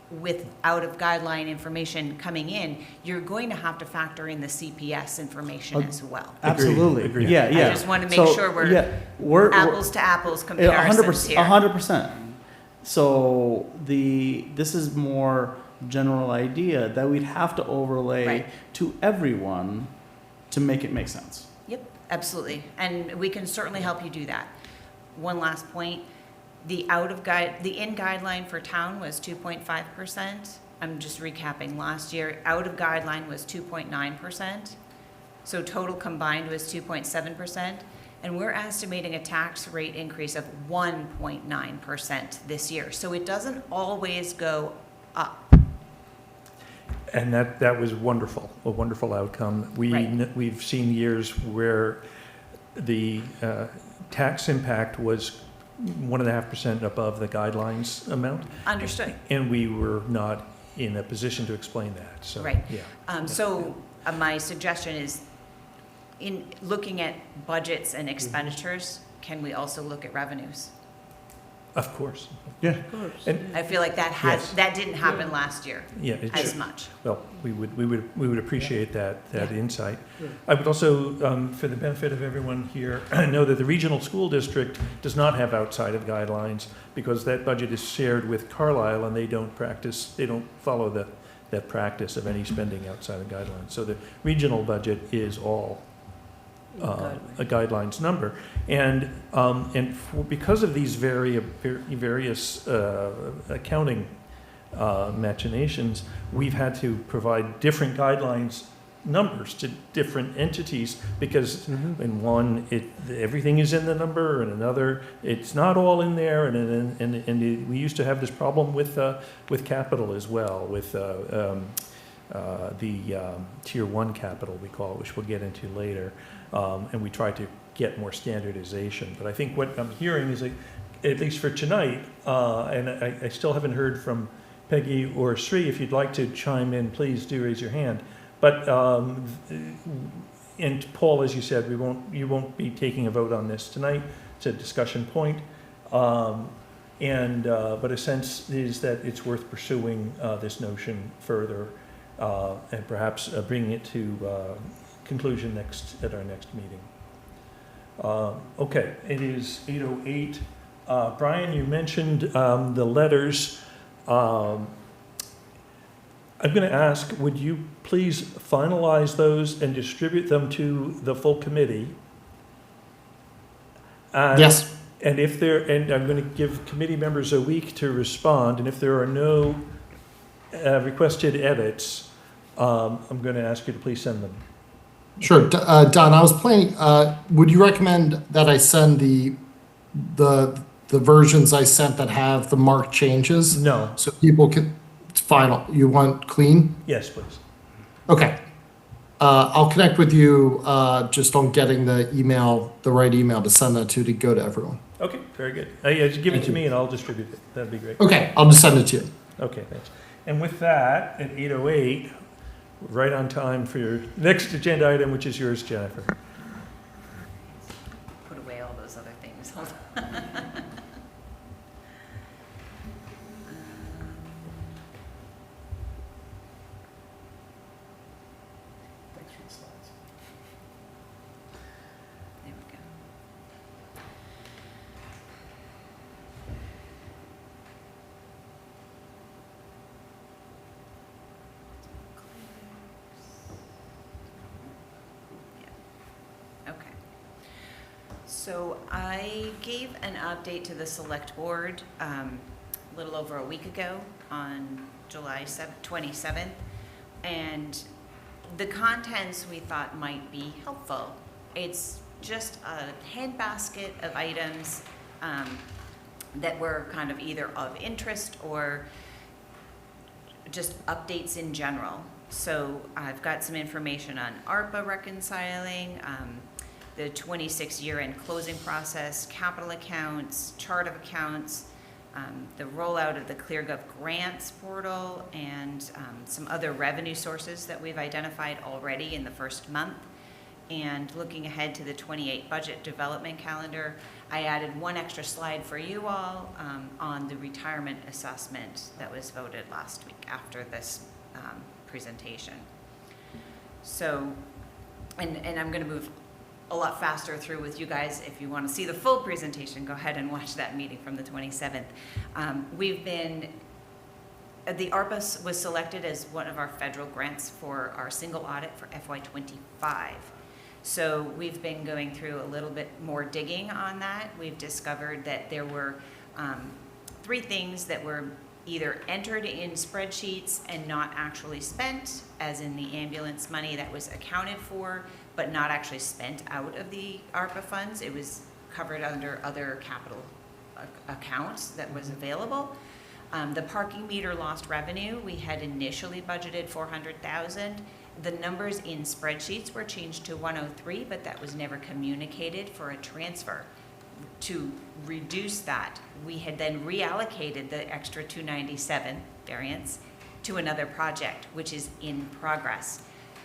with out-of-guideline information coming in, you're going to have to factor in the CPS information as well. Absolutely. Agreed. Yeah, yeah. I just want to make sure we're apples to apples comparisons here. 100%. So this is more general idea that we'd have to overlay Right. to everyone to make it make sense. Yep, absolutely. And we can certainly help you do that. One last point, the in guideline for town was 2.5%. I'm just recapping. Last year, out of guideline was 2.9%. So total combined was 2.7%. And we're estimating a tax rate increase of 1.9% this year. So it doesn't always go up. And that was wonderful, a wonderful outcome. We've seen years where the tax impact was 1.5% above the guidelines amount. Understood. And we were not in a position to explain that, so. Right. Yeah. My suggestion is, in looking at budgets and expenditures, can we also look at revenues? Of course. Yeah. And I feel like that didn't happen last year yeah, it as should. much. Well, we would appreciate that insight. I would also, for the benefit of everyone here, know that the regional school district does not have outside of guidelines because that budget is shared with Carlisle and they don't follow that practice of any spending outside of guidelines. So the regional budget is all a guidelines number, and because of these various accounting machinations, we've had to provide different guidelines numbers to different entities because in one everything is in the number, and another it's not all in there, and we used to have this problem with capital as well, with the tier 1 capital we call it, which we'll get into later. And we try to get more standardization. But I think what I'm hearing is, at least for tonight, and I still haven't heard from Peggy or Sri, if you'd like to chime in, please do raise your hand. But, and Paul, as you said, you won't be taking a vote on this tonight. It's a discussion point. But a sense is that it's worth pursuing this notion further and perhaps bringing it to conclusion at our next meeting. Okay, it is 8:08. Brian, you mentioned the letters. I'm going to ask, would you please finalize those and distribute them to the full committee? Yes. And I'm going to give committee members a week to respond, and if there are no requested edits, I'm going to ask you to please send them. Sure. Don, I was planning, would you recommend that I send the versions I sent that have the marked changes? No. So people can, it's final. You want clean? Yes, please. Okay. I'll connect with you just on getting the right email to send that to go to everyone. Okay, very good. Yeah, just give it to me and I'll distribute it. That'd be great. Okay, I'll just send it to you. Okay, thanks. And with that, at 8:08, right on time for your next agenda item, which is yours, Jennifer. Put away all those other things. Hold on. There we go. Okay. So I gave an update to the select board a little over a week ago on July 27th, and the contents we thought might be helpful. It's just a handbasket of items that were kind of either of interest or just updates in general. So I've got some information on ARPA reconciling, the 26 year-end closing process, capital accounts, chart of accounts, the rollout of the ClearGov grants portal, and some other revenue sources that we've identified already in the first month. And looking ahead to the 28 budget development calendar, I added one extra slide for you all on the retirement assessment that was voted last week after this presentation. So, and I'm going to move a lot faster through with you guys. If you want to see the full presentation, go ahead and watch that meeting from the 27th. The ARPA was selected as one of our federal grants for our single audit for FY25. So we've been going through a little bit more digging on that. We've discovered that there were 3 things that were either entered in spreadsheets and not actually spent, as in the ambulance money that was accounted for, but not actually spent out of the ARPA funds. It was covered under other capital accounts that was available. The parking meter lost revenue, we had initially budgeted $400,000. The numbers in spreadsheets were changed to 103, but that was never communicated for a transfer. To reduce that, we had then reallocated the extra 297 variance to another project, which is in progress.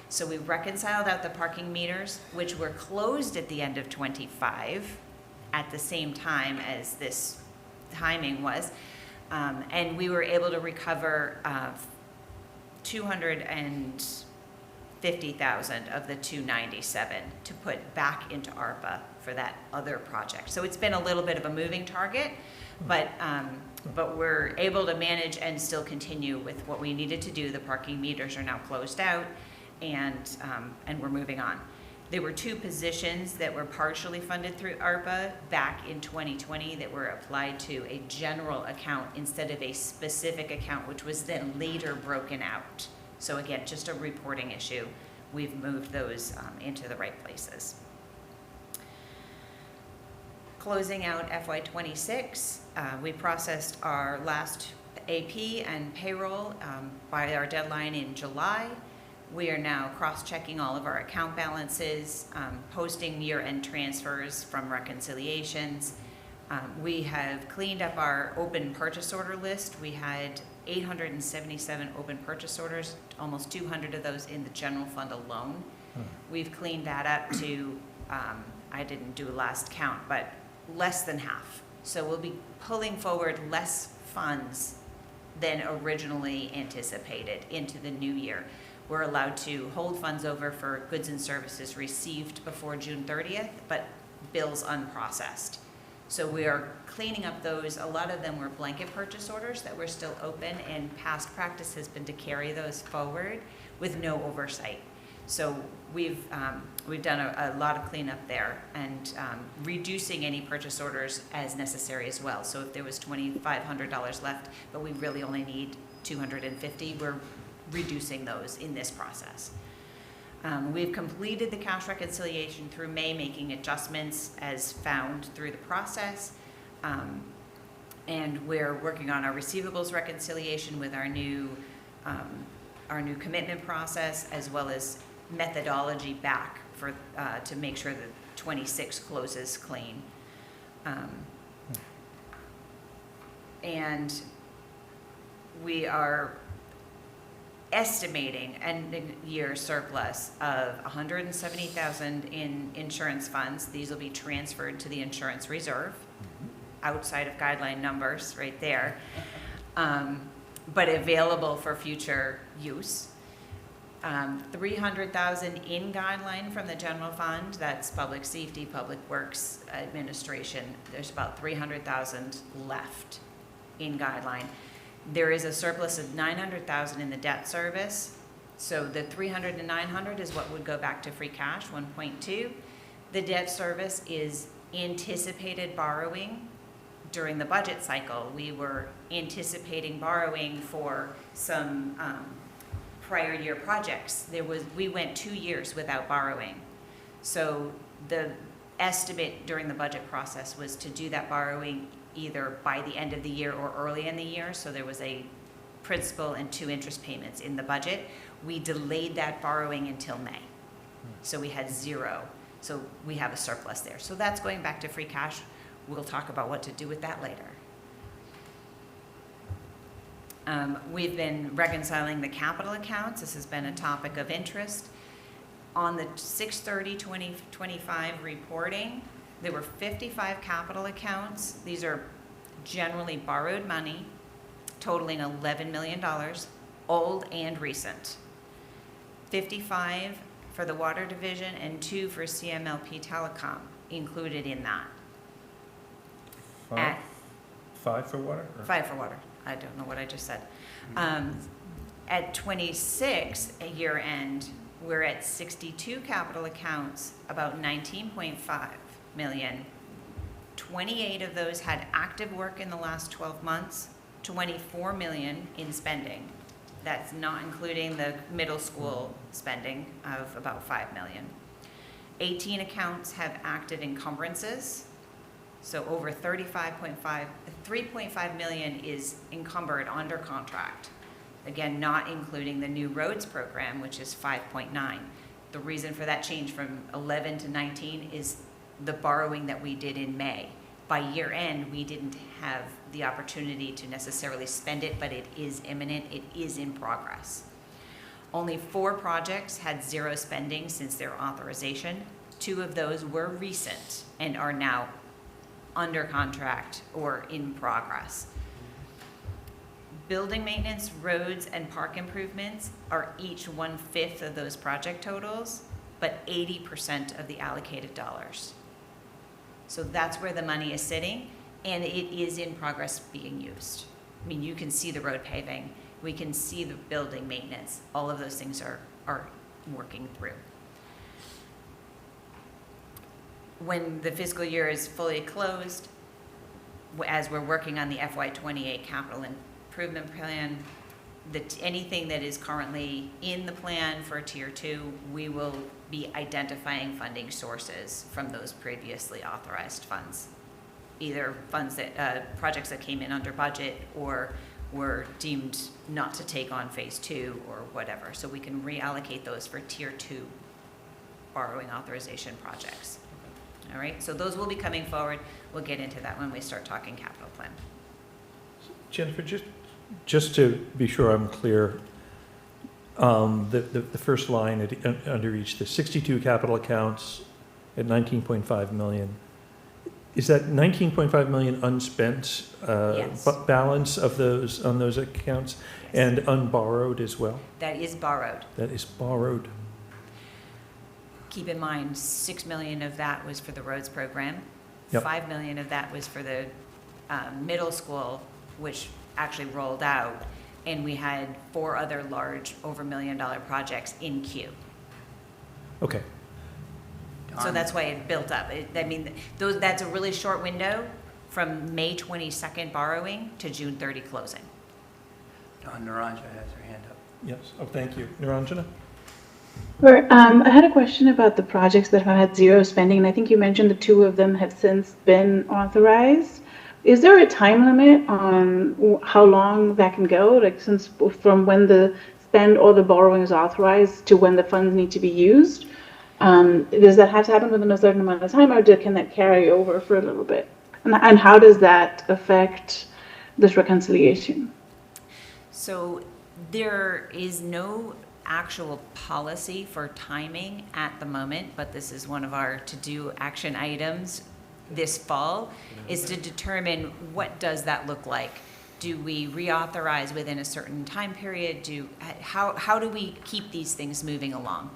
So we reconciled out the parking meters, which were closed at the end of 25 at the same time as this timing was. And we were able to recover $250,000 of the 297 to put back into ARPA for that other project. So it's been a little bit of a moving target, but we're able to manage and still continue with what we needed to do. The parking meters are now closed out, and we're moving on. There were 2 positions that were partially funded through ARPA back in 2020 that were applied to a general account instead of a specific account, which was then later broken out. So again, just a reporting issue. We've moved those into the right places. Closing out FY26, we processed our last AP and payroll by our deadline in July. We are now cross-checking all of our account balances, posting year-end transfers from reconciliations. We have cleaned up our open purchase order list. We had 877 open purchase orders, almost 200 of those in the general fund alone. We've cleaned that up to, I didn't do a last count, but less than half. So we'll be pulling forward less funds than originally anticipated into the new year. We're allowed to hold funds over for goods and services received before June 30th, but bills unprocessed. So we are cleaning up those. A lot of them were blanket purchase orders that were still open, and past practice has been to carry those forward with no oversight. So we've done a lot of cleanup there, and reducing any purchase orders as necessary as well. So if there was $2,500 left, but we really only need $250, we're reducing those in this process. We've completed the cash reconciliation through May, making adjustments as found through the process. And we're working on our receivables reconciliation with our new commitment process, as well as methodology back for to make sure that 26 closes clean. And we are estimating ending year surplus of $170,000 in insurance funds. These will be transferred to the insurance reserve, outside of guideline numbers right there, but available for future use. $300,000 in guideline from the general fund. That's public safety, public works administration. There's about $300,000 left in guideline. There is a surplus of $900,000 in the debt service. So the $300 and $900 is what would go back to free cash, 1.2. The debt service is anticipated borrowing. During the budget cycle, we were anticipating borrowing for some prior year projects. We went 2 years without borrowing. So the estimate during the budget process was to do that borrowing either by the end of the year or early in the year. So there was a principal and 2 interest payments in the budget. We delayed that borrowing until May. So we had 0. So we have a surplus there. So that's going back to free cash. We'll talk about what to do with that later. We've been reconciling the capital accounts. This has been a topic of interest. On the 6/30/2025 reporting, there were 55 capital accounts. These are generally borrowed money totaling $11 million, old and recent. 55 for the water division and 2 for CMLP Telecom included in that. Five for water? Or- 5 for water. I don't know what I just said. At 26 at year end, we're at 62 capital accounts, about 19.5 million. 28 of those had active work in the last 12 months, 24 million in spending. That's not including the middle school spending of about 5 million. 18 accounts have active encumbrances. So over 3.5 million is encumbered under contract. Again, not including the new roads program, which is 5.9. The reason for that change from 11 to 19 is the borrowing that we did in May. By year end, we didn't have the opportunity to necessarily spend it, but it is imminent, it is in progress. Only 4 projects had 0 spending since their authorization. 2 of those were recent and are now under contract or in progress. Building maintenance, roads, and park improvements are each 1/5 of those project totals, but 80% of the allocated dollars. So that's where the money is sitting, and it is in progress being used. I mean, you can see the road paving, we can see the building maintenance, all of those things are working through. When the fiscal year is fully closed, as we're working on the FY28 capital improvement plan, anything that is currently in the plan for tier 2, we will be identifying funding sources from those previously authorized funds. Either funds that, projects that came in under budget or were deemed not to take on phase 2 or whatever. So we can reallocate those for tier 2 borrowing authorization projects. All right, so those will be coming forward. We'll get into that when we start talking capital plan. Jennifer, just to be sure I'm clear, the first line under each, the 62 capital accounts at 19.5 million, is that 19.5 million unspent Yes. balance of those on those accounts? Yes. And unborrowed as well? That is borrowed. That is borrowed. Keep in mind, 6 million of that was for the roads program. Yep. 5 million of that was for the middle school, which actually rolled out. And we had 4 other large, over $1 million projects in queue. Okay. So that's why it built up. That's a really short window from May 22nd borrowing to June 30 closing. Don Naranja has her hand up. Yes. Oh, thank you. Niranjana? I had a question about the projects that have had 0 spending, and I think you mentioned the 2 of them have since been authorized. Is there a time limit on how long that can go? Like, since from when the spend or the borrowing is authorized to when the funds need to be used? Does that have to happen within a certain amount of time, or can that carry over for a little bit? And how does that affect this reconciliation? So there is no actual policy for timing at the moment, but this is one of our to-do action items this fall, is to determine what does that look like. Do we reauthorize within a certain time period? How do we keep these things moving along?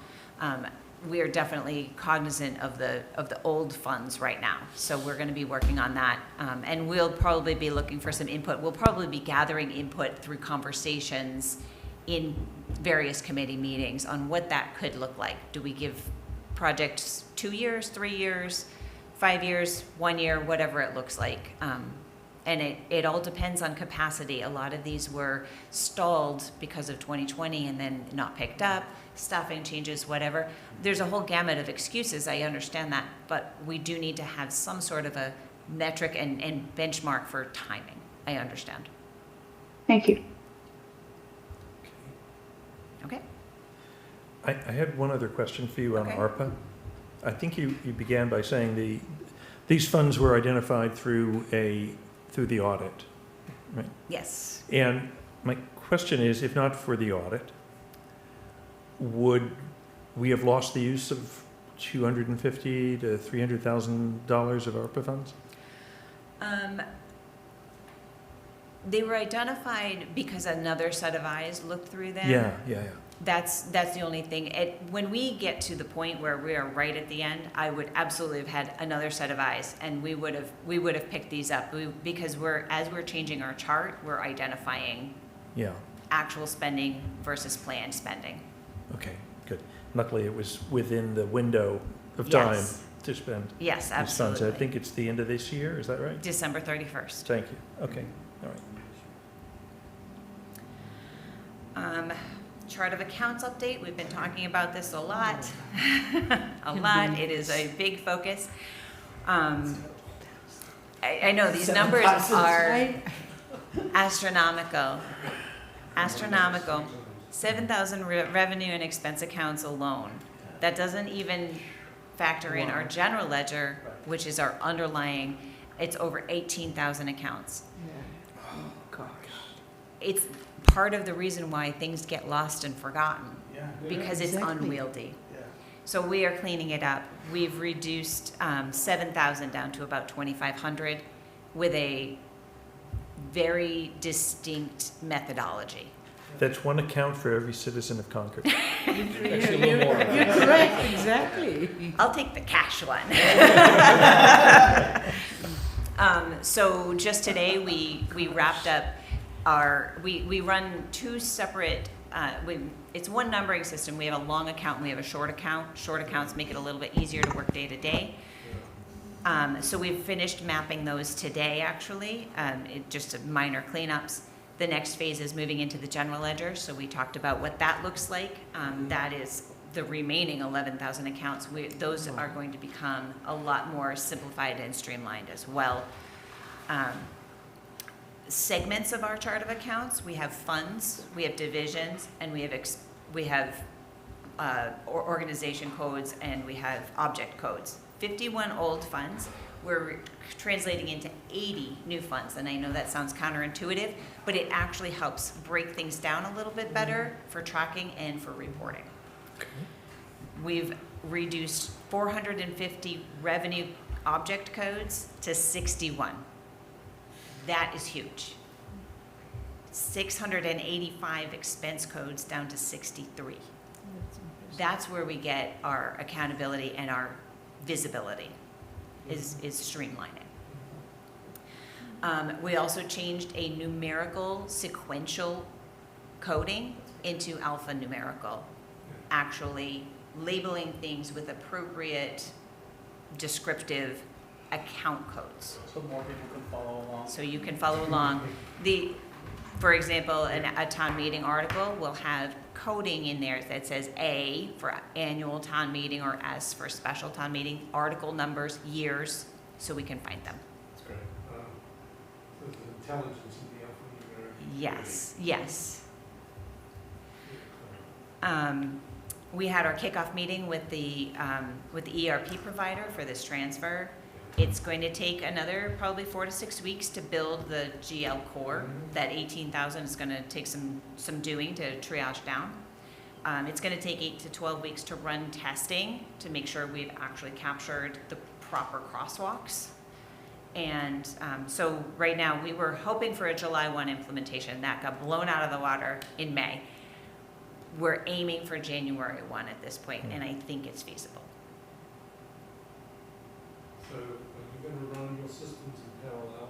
We are definitely cognizant of the old funds right now, so we're going to be working on that, and we'll probably be looking for some input. We'll probably be gathering input through conversations in various committee meetings on what that could look like. Do we give projects 2 years, 3 years, 5 years, 1 year, whatever it looks like? And it all depends on capacity. A lot of these were stalled because of 2020 and then not picked up, staffing changes, whatever. There's a whole gamut of excuses, I understand that, but we do need to have some sort of a metric and benchmark for timing. I understand. Thank you. Okay. I had one other question for you on Okay. ARPA. I think you began by saying these funds were identified through the audit, right? Yes. And my question is, if not for the audit, would we have lost the use of $250,000 to $300,000 of ARPA funds? They were identified because another set of eyes looked through them. Yeah. That's the only thing. When we get to the point where we are right at the end, I would absolutely have had another set of eyes, and we would have picked these up because as we're changing our chart, we're identifying actual spending versus planned spending. Okay, good. Luckily, it was within the window of time to spend. Yes, these funds. absolutely. I think it's the end of this year. Is that right? December 31st. Thank you. Okay. All right. Chart of accounts update. We've been talking about this a lot. A lot. It is a big focus. I know these numbers are astronomical. 7,000 revenue and expense accounts alone. That doesn't even factor in our general ledger, which is our underlying. It's over 18,000 accounts. Oh, gosh. It's part of the reason why things get lost and forgotten, because it's unwieldy. So we are cleaning it up. We've reduced 7,000 down to about 2,500 with a very distinct methodology. That's one account for every citizen of Concord. You're correct, exactly. I'll take the cash one. So just today, we wrapped up we run two separate, it's one numbering system. We have a long account and we have a short account. Short accounts make it a little bit easier to work day to day. So we've finished mapping those today, actually, just minor cleanups. The next phase is moving into the general ledger. So we talked about what that looks like. That is the remaining 11,000 accounts. Those are going to become a lot more simplified and streamlined as well. Segments of our chart of accounts, we have funds, we have divisions, and we have organization codes, and we have object codes. 51 old funds, we're translating into 80 new funds, and I know that sounds counterintuitive, but it actually helps break things down a little bit better for tracking and for reporting. Okay. We've reduced 450 revenue object codes to 61. That is huge. 685 expense codes down to 63. That's where we get our accountability and our visibility is streamlining. We also changed a numerical sequential coding into alphanumerical, actually labeling things with appropriate descriptive account codes. So more people can follow along. So you can follow along. For example, a town meeting article will have coding in there that says A for annual town meeting or S for special town meeting, article numbers, years, so we can find them. That's great. So there's intelligence in the alphanumeric. Yes. We had our kickoff meeting with the ERP provider for this transfer. It's going to take another probably 4 to 6 weeks to build the GL core. That 18,000 is going to take some doing to triage down. It's going to take 8 to 12 weeks to run testing to make sure we've actually captured the proper crosswalks. And so right now we were hoping for a July 1 implementation. That got blown out of the water in May. We're aiming for January 1 at this point, and I think it's feasible. So are you going to run your systems in parallel,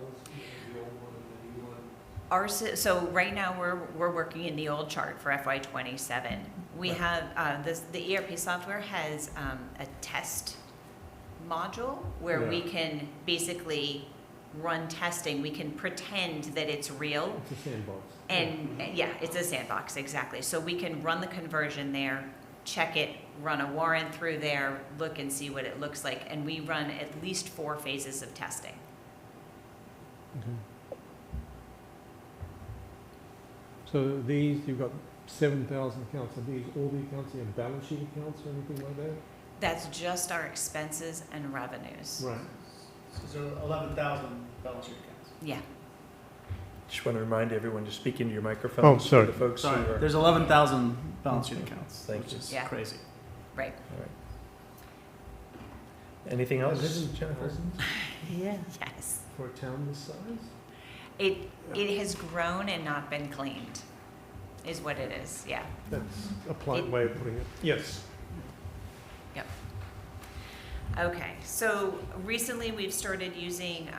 the old one and the new one? So right now we're working in the old chart for FY27. We have the ERP software has a test module where we can basically run testing. We can pretend that it's real. It's a sandbox. And it's a sandbox, exactly. So we can run the conversion there, check it, run a warrant through there, look and see what it looks like, and we run at least 4 phases of testing. Okay. So these, you've got 7,000 accounts. Are these all the accounts, you have balance sheet accounts or anything like that? That's just our expenses and revenues. Right. So 11,000 balance sheet accounts. Yeah. Just want to remind everyone to speak into your microphone. Oh, sorry. The folks Sorry, who are... there's 11,000 balance sheet accounts. Thank which you. is Yeah. crazy. Right. All right. Anything else? This is Jennifer, Yes. for a town this size? It has grown and not been cleaned, is what it is, yeah. That's a polite way of putting it. Yes. Yep. Okay, so recently we've started using,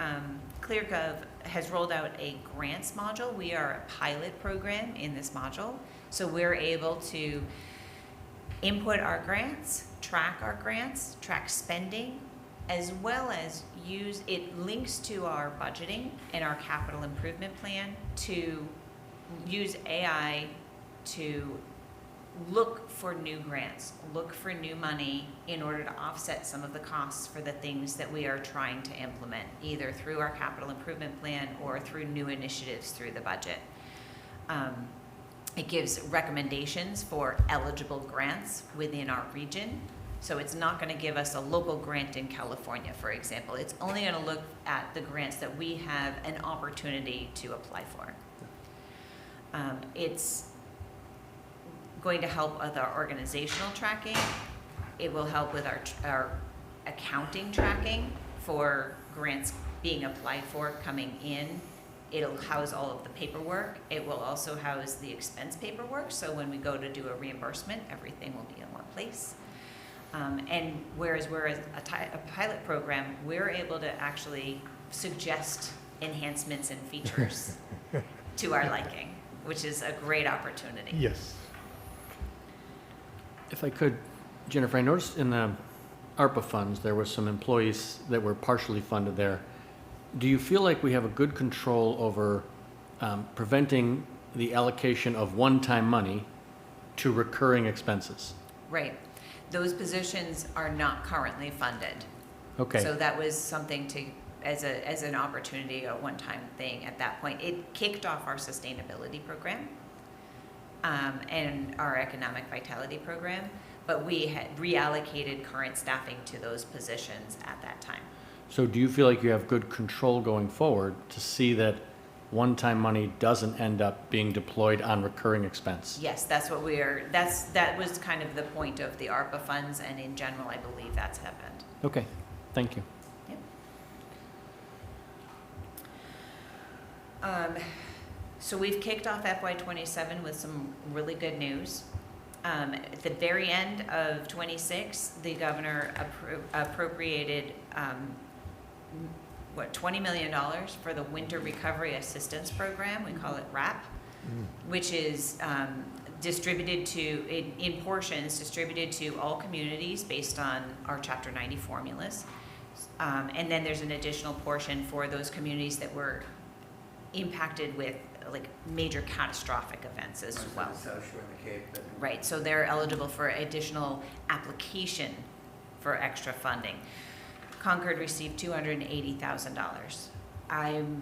ClearGov has rolled out a grants module. We are a pilot program in this module. So we're able to input our grants, track spending, as well as it links to our budgeting and our capital improvement plan to use AI to look for new grants, look for new money in order to offset some of the costs for the things that we are trying to implement, either through our capital improvement plan or through new initiatives through the budget. It gives recommendations for eligible grants within our region. So it's not going to give us a local grant in California, for example. It's only going to look at the grants that we have an opportunity to apply for. It's going to help with our organizational tracking. It will help with our accounting tracking for grants being applied for coming in. It'll house all of the paperwork. It will also house the expense paperwork, so when we go to do a reimbursement, everything will be in one place. And whereas we're a pilot program, we're able to actually suggest enhancements and features to our liking, which is a great opportunity. Yes. If I could, Jennifer, I noticed in the ARPA funds, there were some employees that were partially funded there. Do you feel like we have a good control over preventing the allocation of one-time money to recurring expenses? Right. Those positions are not currently funded. Okay. So that was something to, as an opportunity, a one-time thing at that point. It kicked off our sustainability program and our economic vitality program, but we had reallocated current staffing to those positions at that time. So do you feel like you have good control going forward to see that one-time money doesn't end up being deployed on recurring expense? Yes, that's what that was kind of the point of the ARPA funds, and in general, I believe that's happened. Okay, thank you. Yep. So we've kicked off FY27 with some really good news. At the very end of 26, the governor appropriated $20 million for the Winter Recovery Assistance Program. We call it WRAP, which is distributed to, in portions, distributed to all communities based on our Chapter 90 formulas. And then there's an additional portion for those communities that were impacted with like major catastrophic events as well. South Shore and the Cape. Right, so they're eligible for additional application for extra funding. Concord received $280,000.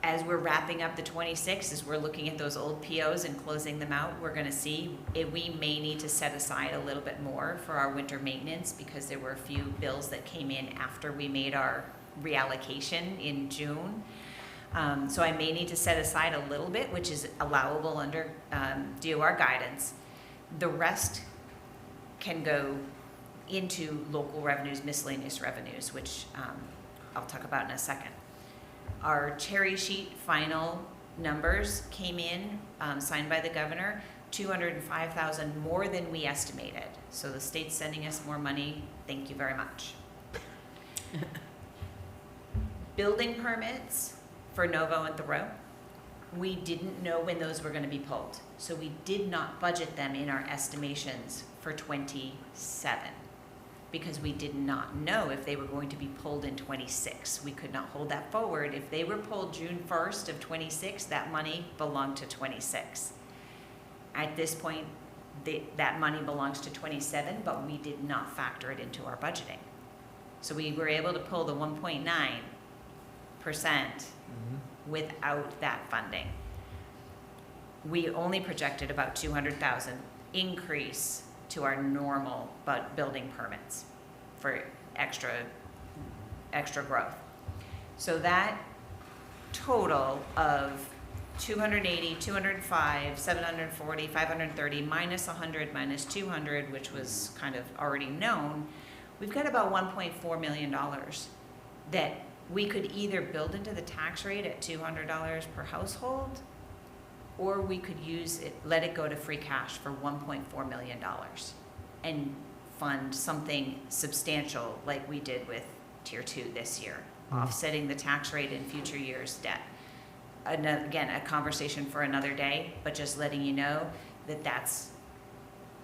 As we're wrapping up the 26, as we're looking at those old POs and closing them out, we're going to see if we may need to set aside a little bit more for our winter maintenance because there were a few bills that came in after we made our reallocation in June. So I may need to set aside a little bit, which is allowable under DOR guidance. The rest can go into local revenues, miscellaneous revenues, which I'll talk about in a second. Our cherry sheet final numbers came in, signed by the governor, $205,000 more than we estimated. So the state's sending us more money. Thank you very much. Building permits for Novo and Thoreau. We didn't know when those were going to be pulled. So we did not budget them in our estimations for 27 because we did not know if they were going to be pulled in 26. We could not hold that forward. If they were pulled June 1st of 26, that money belonged to 26. At this point, that money belongs to 27, but we did not factor it into our budgeting. So we were able to pull the 1.9% without that funding. We only projected about 200,000 increase to our normal building permits for extra growth. So that total of 280, 205, 740, 530, minus 100, minus 200, which was kind of already known, we've got about $1.4 million that we could either build into the tax rate at $200 per household, or we could use it, let it go to free cash for $1.4 million and fund something substantial like we did with Tier 2 this year, offsetting the tax rate in future years' debt. Again, a conversation for another day, but just letting you know that that's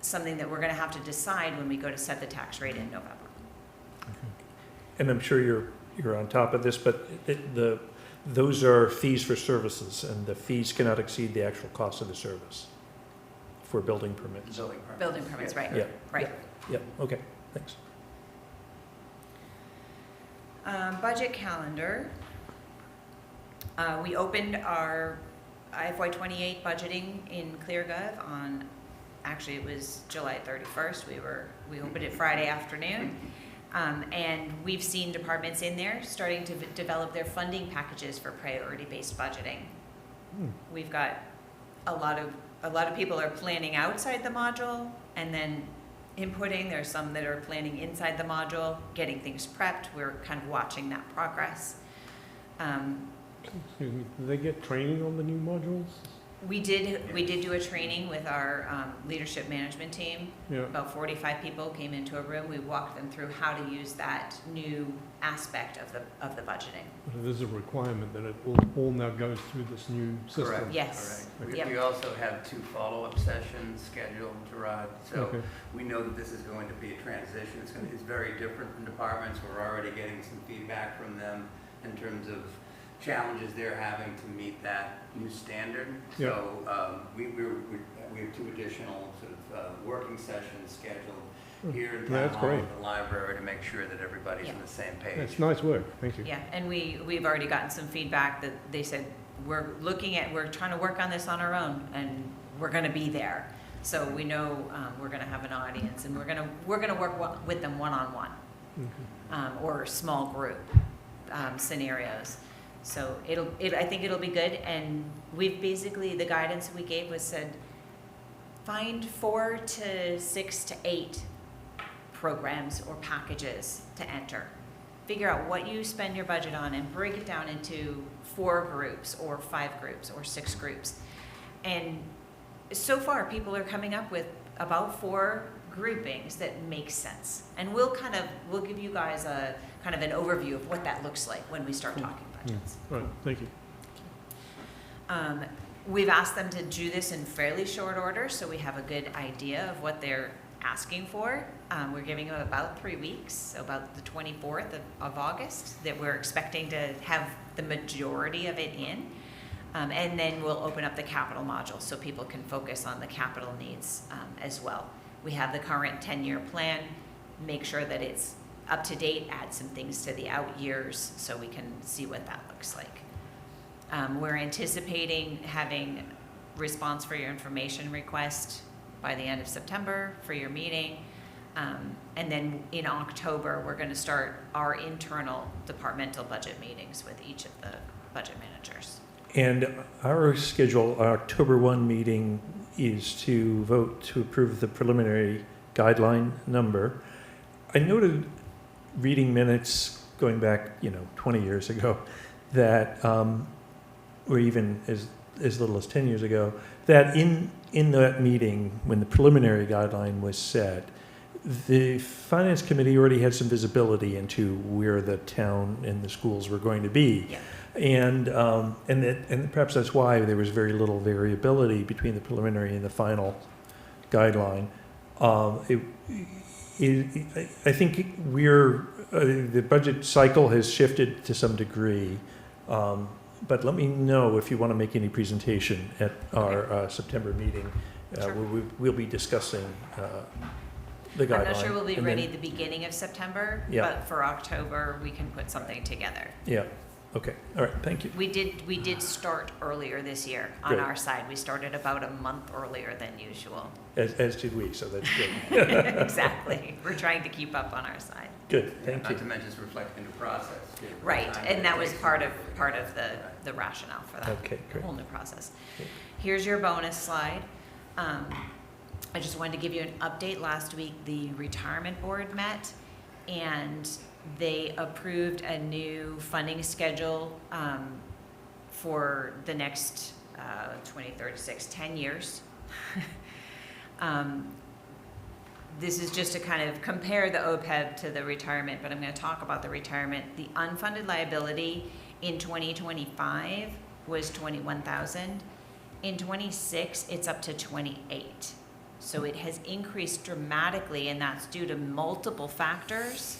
something that we're going to have to decide when we go to set the tax rate in November. And I'm sure you're on top of this, but those are fees for services, and the fees cannot exceed the actual cost of the service for building permits. Building permits, right? Yeah. Right. Yeah, okay, thanks. Budget calendar. We opened our FY28 budgeting in ClearGov on, actually it was July 31st. We opened it Friday afternoon. And we've seen departments in there starting to develop their funding packages for priority-based budgeting. We've got a lot of people are planning outside the module and then inputting. There's some that are planning inside the module, getting things prepped. We're kind of watching that progress. Excuse me, do they get training on the new modules? We did do a training with our leadership management team. Yeah. About 45 people came into a room. We walked them through how to use that new aspect of the budgeting. But it is a requirement that it all now goes through this new system. Correct. Yes. Correct. Yep. We also have 2 follow-up sessions scheduled, Gerard. So Okay. we know that this is going to be a transition. It's very different from departments. We're already getting some feedback from them in terms of challenges they're having to meet that new standard. Yeah. So we have 2 additional sort of working sessions scheduled here in That's town hall great. at the library to make sure that everybody's on the same page. That's nice work, thank you. Yeah, and we've already gotten some feedback that they said, we're trying to work on this on our own, and we're going to be there. So we know we're going to have an audience, and we're going to work with them one-on-one, or small group scenarios. So I think it'll be good, and we've basically, the guidance we gave was said, find 4 to 6 to 8 programs or packages to enter. Figure out what you spend your budget on and break it down into 4 groups or 5 groups or 6 groups. And so far, people are coming up with about 4 groupings that make sense. And we'll give you guys a kind of an overview of what that looks like when we start talking budgets. Right, thank you. We've asked them to do this in fairly short order, so we have a good idea of what they're asking for. We're giving them about 3 weeks, so about the 24th of August, that we're expecting to have the majority of it in. And then we'll open up the capital module so people can focus on the capital needs as well. We have the current 10-year plan, make sure that it's up to date, add some things to the out years so we can see what that looks like. We're anticipating having response for your information request by the end of September for your meeting. And then in October, we're going to start our internal departmental budget meetings with each of the budget managers. And our schedule, our October 1 meeting is to vote to approve the preliminary guideline number. I noted reading minutes going back, 20 years ago, that, or even as little as 10 years ago, that in that meeting, when the preliminary guideline was set, the Finance Committee already had some visibility into where the town and the schools were going to be. Yeah. And perhaps that's why there was very little variability between the preliminary and the final guideline. I think the budget cycle has shifted to some degree, but let me know if you want to make any presentation at our September meeting. Sure. Where we'll be discussing the guideline. I'm not sure we'll be and ready then- at the beginning of September, Yeah. but for October, we can put something together. Yeah. Okay, all right, thank you. We did start earlier this year on Great. our side. We started about a month earlier than usual. As did we, so that's good. Exactly. We're trying to keep up on our side. Good, thank you. Not to mention it's reflecting the process. Right, and that was part of the rationale for that. Okay, great. Whole new process. Here's your bonus slide. I just wanted to give you an update. Last week, the retirement board met, and they approved a new funding schedule for the next 2036, 10 years. This is just to kind of compare the OPEB to the retirement, but I'm going to talk about the retirement. The unfunded liability in 2025 was 21,000. In 26, it's up to 28. So it has increased dramatically, and that's due to multiple factors.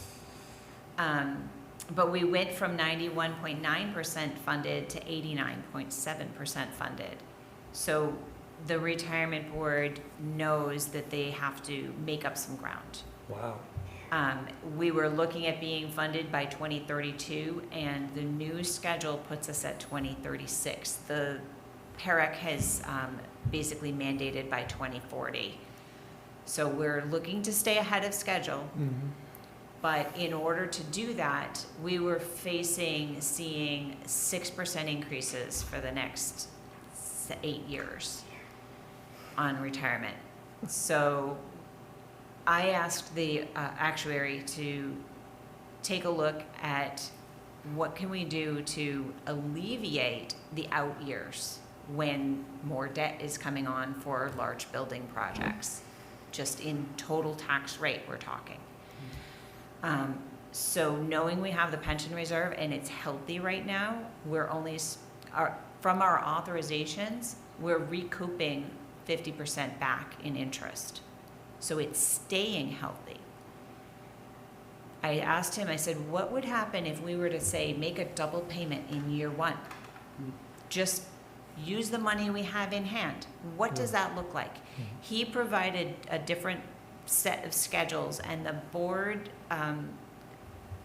But we went from 91.9% funded to 89.7% funded. So the retirement board knows that they have to make up some ground. Wow. We were looking at being funded by 2032, and the new schedule puts us at 2036. The PEREC has basically mandated by 2040. So we're looking to stay ahead of schedule. Mm-hmm. But in order to do that, we were seeing 6% increases for the next 8 years on retirement. So I asked the actuary to take a look at what can we do to alleviate the out years when more debt is coming on for large building projects, just in total tax rate we're talking. So knowing we have the pension reserve and it's healthy right now, we're only, from our authorizations, we're recouping 50% back in interest. So it's staying healthy. I asked him, I said, what would happen if we were to say, make a double payment in year 1? Just use the money we have in hand. What does that look like? He provided a different set of schedules, and the board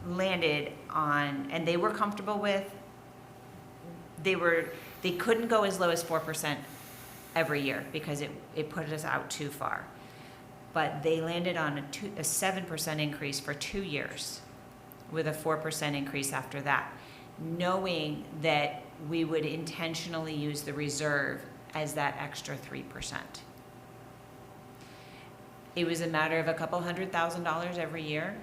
landed on, and they were comfortable with, they couldn't go as low as 4% every year because it put us out too far. But they landed on a 7% increase for 2 years with a 4% increase after that, knowing that we would intentionally use the reserve as that extra 3%. It was a matter of a couple $100,000 every year,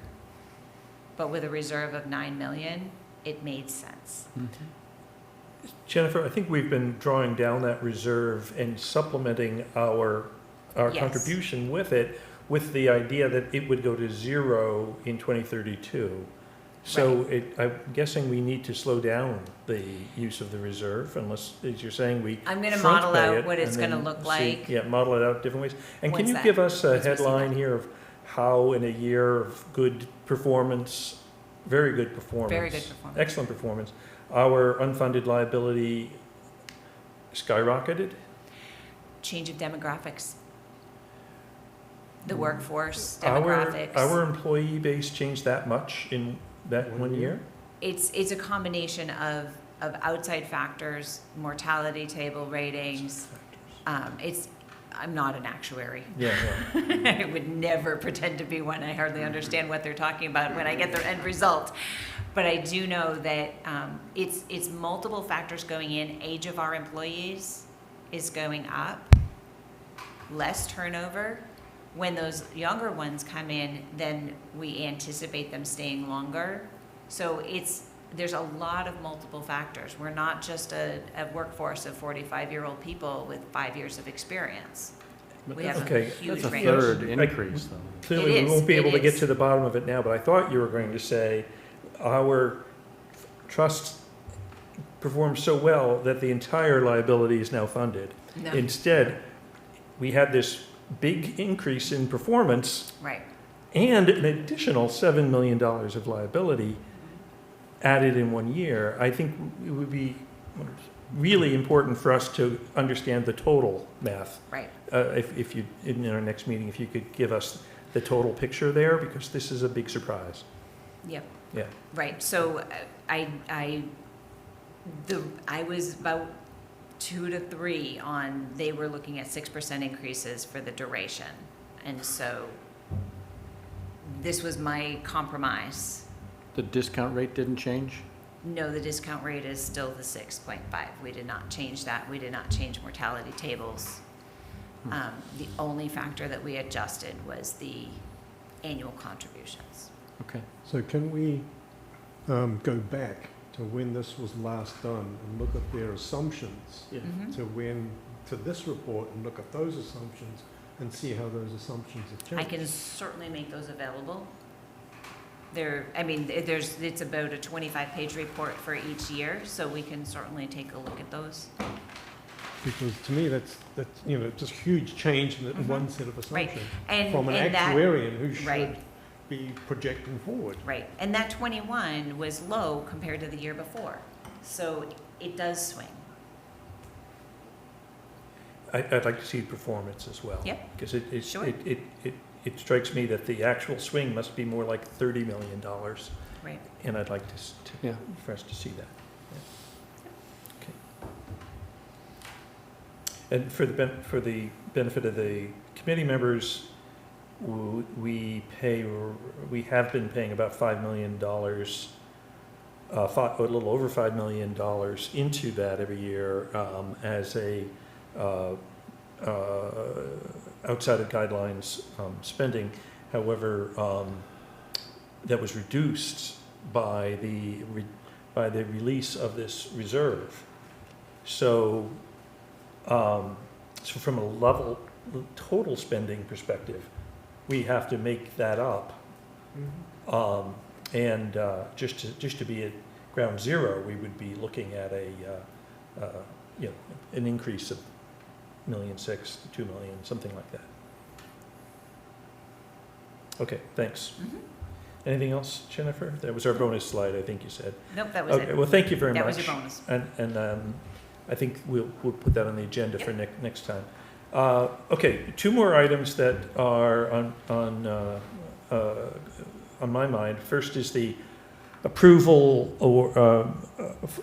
but with a reserve of $9 million, it made sense. Mm-hmm. Jennifer, I think we've been drawing down that reserve and supplementing our Yes. contribution with it, with the idea that it would go to 0 in 2032. So I'm guessing we need to slow down the use of the reserve, unless, as you're saying, we I'm going to front model pay out it what it's and going to then look see- like. Yeah, model it out different ways. And can Once you that- give us a once we see headline that. here of how in a year of good performance, very good performance. Very good performance. Excellent performance, our unfunded liability skyrocketed? Change of demographics. The workforce, Our demographics. employee base changed that much in that 1 year? It's a combination of outside factors, mortality table ratings. I'm not an actuary. Yeah, I would never pretend to be one. I hardly understand what they're talking about when I get their end result. But I do know that it's multiple factors going in. Age of our employees is going up, less turnover. When those younger ones come in, then we anticipate them staying longer. So there's a lot of multiple factors. We're not just a workforce of 45-year-old people with 5 years of experience. We have a huge That's a range. third increase, though. Clearly, It we is, won't be able it to get is. to the bottom of it now, but I thought you were going to say our trust performed so well that the entire liability is now funded. No. Instead, we had this big increase in performance Right. and an additional $7 million of liability added in 1 year. I think it would be really important for us to understand the total math. Right. If you, in our next meeting, if you could give us the total picture there, because this is a big surprise. Yep. Yeah. Right. So I I was about 2 to 3 on, they were looking at 6% increases for the duration. And so this was my compromise. The discount rate didn't change? No, the discount rate is still the 6.5. We did not change that. We did not change mortality tables. The only factor that we adjusted was the annual contributions. Okay. So can we go back to when this was last done and look at their assumptions Yeah. to this report and look at those assumptions and see how those assumptions have changed? I can certainly make those available. It's about a 25-page report for each year, so we can certainly take a look at those. Because to me, that's just huge change in one set of Right. assumptions And- from an and that- actuarian who should right. be projecting forward. Right, and that 21 was low compared to the year before, so it does swing. I'd like to see performance as well. Yep. Because Sure. it strikes me that the actual swing must be more like $30 million. Right. And I'd like Yeah. for us to see that. Yeah. Okay. And for the benefit of the committee members, we have been paying about $5 million, a little over $5 million into that every year as a outside of guidelines spending. However, that was reduced by the release of this reserve. So, so from a total spending perspective, we have to make that up. And just to be at ground zero, we would be looking at an increase of $1.6 million to $2 million, something like that. Okay, thanks. Anything else, Jennifer? That was our bonus slide, I think you said. Nope, that was it. Well, thank you very much. That was your bonus. And I think we'll put that on the agenda for next time. Okay, 2 more items that are on my mind. First is the approval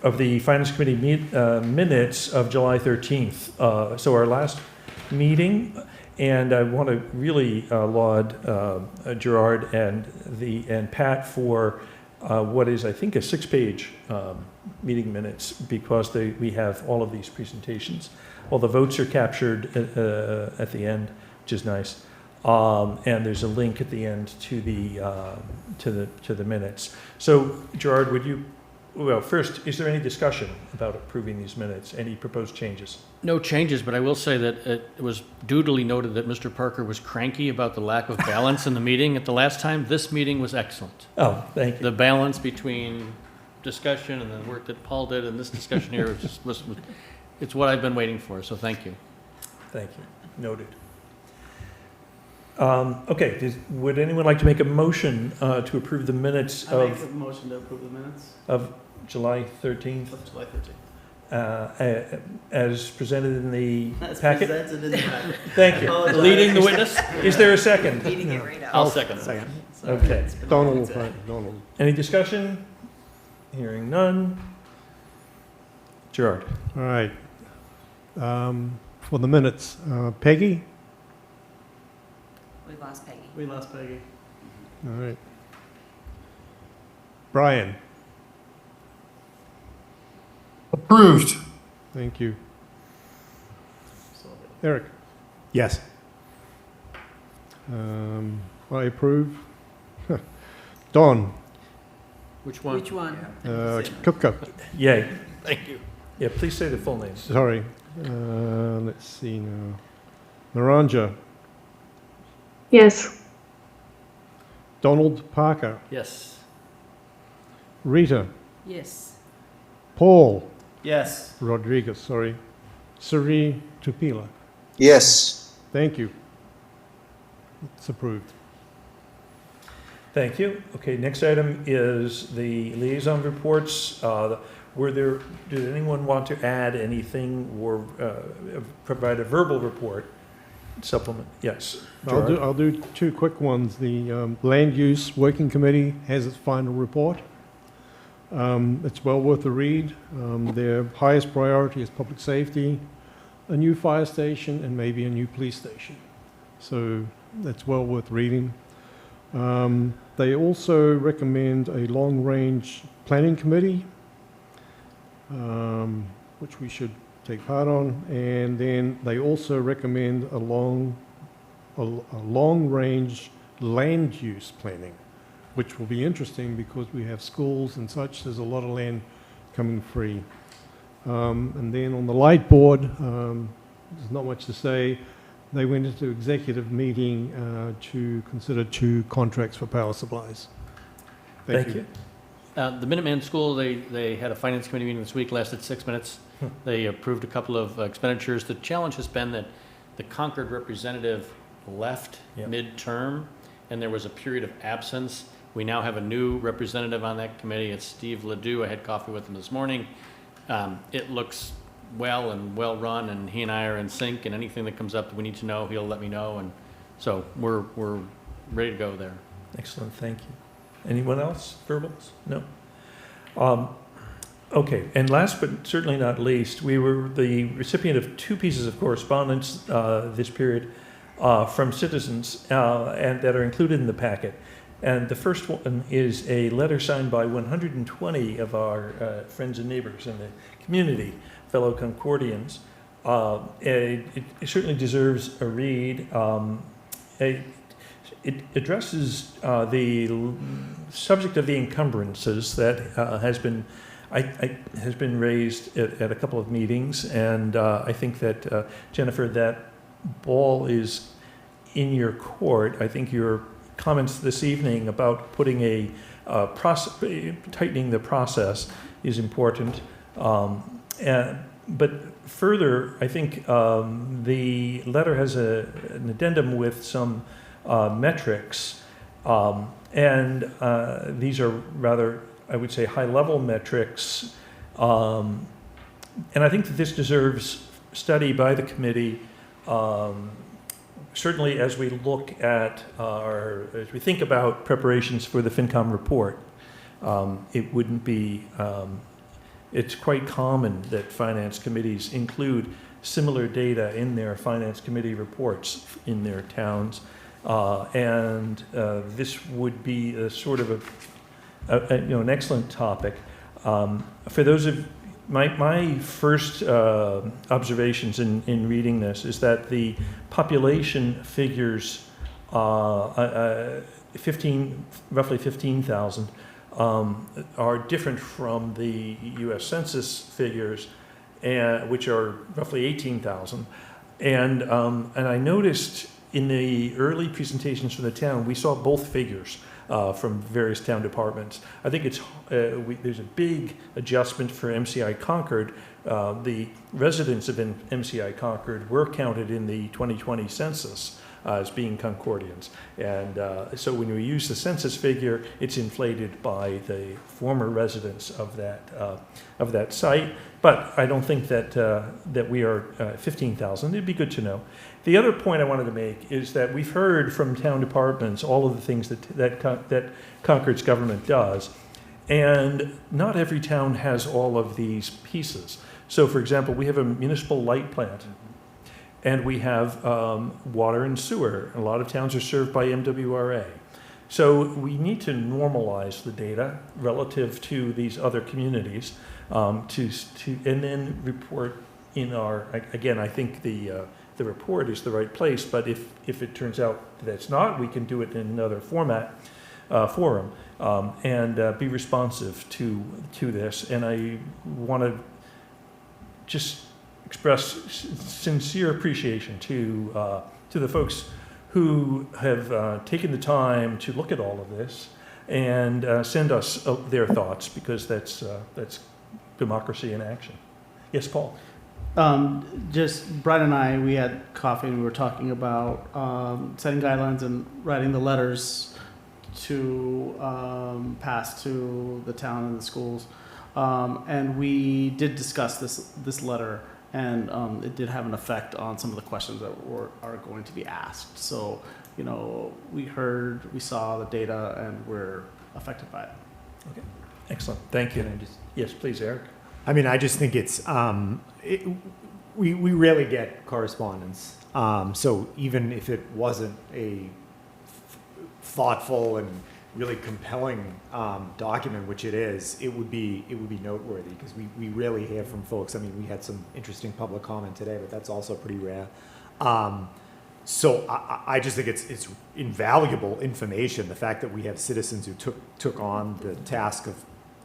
of the Finance Committee minutes of July 13th. So our last meeting, and I want to really laud Gerard and Pat for what is, I think, a 6-page meeting minutes, because we have all of these presentations. All the votes are captured at the end, which is nice. And there's a link at the end to the minutes. So, Gerard, first, is there any discussion about approving these minutes? Any proposed changes? No changes, but I will say that it was dutifully noted that Mr. Parker was cranky about the lack of balance in the meeting at the last time. This meeting was excellent. Oh, thank you. The balance between discussion and the work that Paul did and this discussion here it's what I've been waiting for, so thank you. Thank you. Noted. Okay, would anyone like to make a motion to approve the minutes I make a motion to approve the minutes of July 13th? of July 13th. As presented in the As packet? presented in the packet. Thank I you. apologize. Leading the witness? Is there a second? Beating it right up. I'll second. Sorry, Okay. it's been a Donald, long day. right, Donald. Any discussion? Hearing none. Gerard? All right. For the minutes, Peggy? We lost Peggy. We lost Peggy. All right. Brian? Approved. Thank you. Eric? Yes. I approve. Don? Which one? Which one? Kupka? Yay. Thank you. Yeah, please say the full names. Sorry. Let's see now. Naranja? Yes. Donald Parker? Yes. Rita? Yes. Paul? Yes. Rodriguez, sorry. Suri Tupila? Yes. Thank you. It's approved. Thank you. Okay, next item is the liaison reports. Did anyone want to add anything or provide a verbal report supplement? Yes. Gerard? I'll do 2 quick ones. The Land Use Working Committee has its final report. It's well worth the read. Their highest priority is public safety, a new fire station, and maybe a new police station. So that's well worth reading. They also recommend a long-range planning committee, which we should take part on, and then they also recommend a long-range land use planning, which will be interesting because we have schools and such. There's a lot of land coming free. And then on the light board, there's not much to say. They went into executive meeting to consider 2 contracts for power supplies. Thank you. The Minuteman School, they had a finance committee meeting this week, lasted 6 minutes. They approved a couple of expenditures. The challenge has been that the Concord representative left midterm, and there was a period of absence. We now have a new representative on that committee. It's Steve Ledoux. I had coffee with him this morning. It looks well and well run, and he and I are in sync, and anything that comes up that we need to know, he'll let me know. And so we're ready to go there. Excellent, thank you. Anyone else? Verbals? No? Okay, and last but certainly not least, we were the recipient of 2 pieces of correspondence this period from citizens and that are included in the packet. And the first one is a letter signed by 120 of our friends and neighbors in the community, fellow Concordians. It certainly deserves a read. It addresses the subject of the encumbrances that has been raised at a couple of meetings, and I think that Jennifer, that ball is in your court. I think your comments this evening about putting a tightening the process is important. But further, I think the letter has an addendum with some metrics, and these are rather, I would say, high-level metrics. And I think that this deserves study by the committee. Certainly, as we look at as we think about preparations for the FinCom report, it wouldn't be. It's quite common that finance committees include similar data in their finance committee reports in their towns, and this would be a sort of an excellent topic. For those of my first observations in reading this is that the population figures, roughly 15,000, are different from the U.S. Census figures, which are roughly 18,000. And I noticed in the early presentations from the town, we saw both figures from various town departments. I think there's a big adjustment for MCI Concord. The residents of MCI Concord were counted in the 2020 census as being Concordians. And so when we use the census figure, it's inflated by the former residents of that site. But I don't think that we are 15,000. It'd be good to know. The other point I wanted to make is that we've heard from town departments all of the things that Concord's government does, and not every town has all of these pieces. So, for example, we have a municipal light plant, and we have water and sewer. A lot of towns are served by MWRA. So we need to normalize the data relative to these other communities, and then report in our. Again, I think the report is the right place, but if it turns out that it's not, we can do it in another forum, and be responsive to this. And I want to just express sincere appreciation to the folks who have taken the time to look at all of this and send us their thoughts, because that's democracy in action. Yes, Paul. Just Brian and I, we had coffee and we were talking about setting guidelines and writing the letters to pass to the town and the schools. And we did discuss this letter, and it did have an effect on some of the questions that are going to be asked. So, you know, we saw the data, and we're affected by it. Okay. Excellent, thank you. Can I just- Yes, please, Eric. I mean, I just think it's, we rarely get correspondence. So even if it wasn't a thoughtful and really compelling document, which it is, it would be noteworthy because we rarely hear from folks. I mean, we had some interesting public comment today, but that's also pretty rare. So I just think it's invaluable information. The fact that we have citizens who took on the task of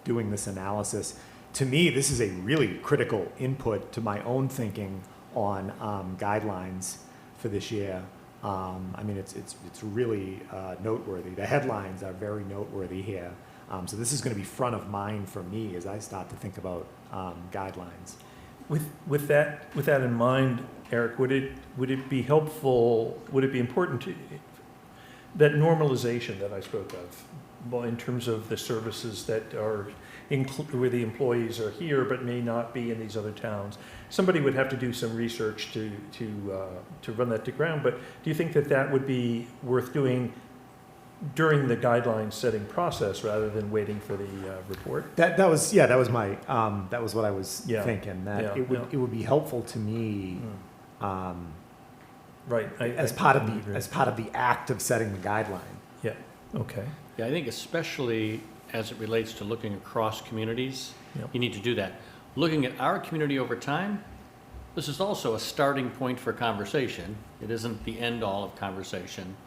doing this analysis. To me, this is a really critical input to my own thinking on guidelines for this year. I mean, it's really noteworthy. The headlines are very noteworthy here. So this is going to be front of mind for me as I start to think about guidelines. With that in mind, Eric, would it be helpful, would it be important to, that normalization that I spoke of, well, in terms of the services that are where the employees are here but may not be in these other towns? Somebody would have to do some research to run that to ground, but do you think that would be worth doing during the guideline setting process rather than waiting for the report? That was my that was what I was thinking, that it would be helpful to me right as part of the act of setting the guideline. Yeah. Okay. Yeah, I think especially as it relates to looking across communities, you need to do that. Looking at our community over time, this is also a starting point for conversation. It isn't the end all of conversation.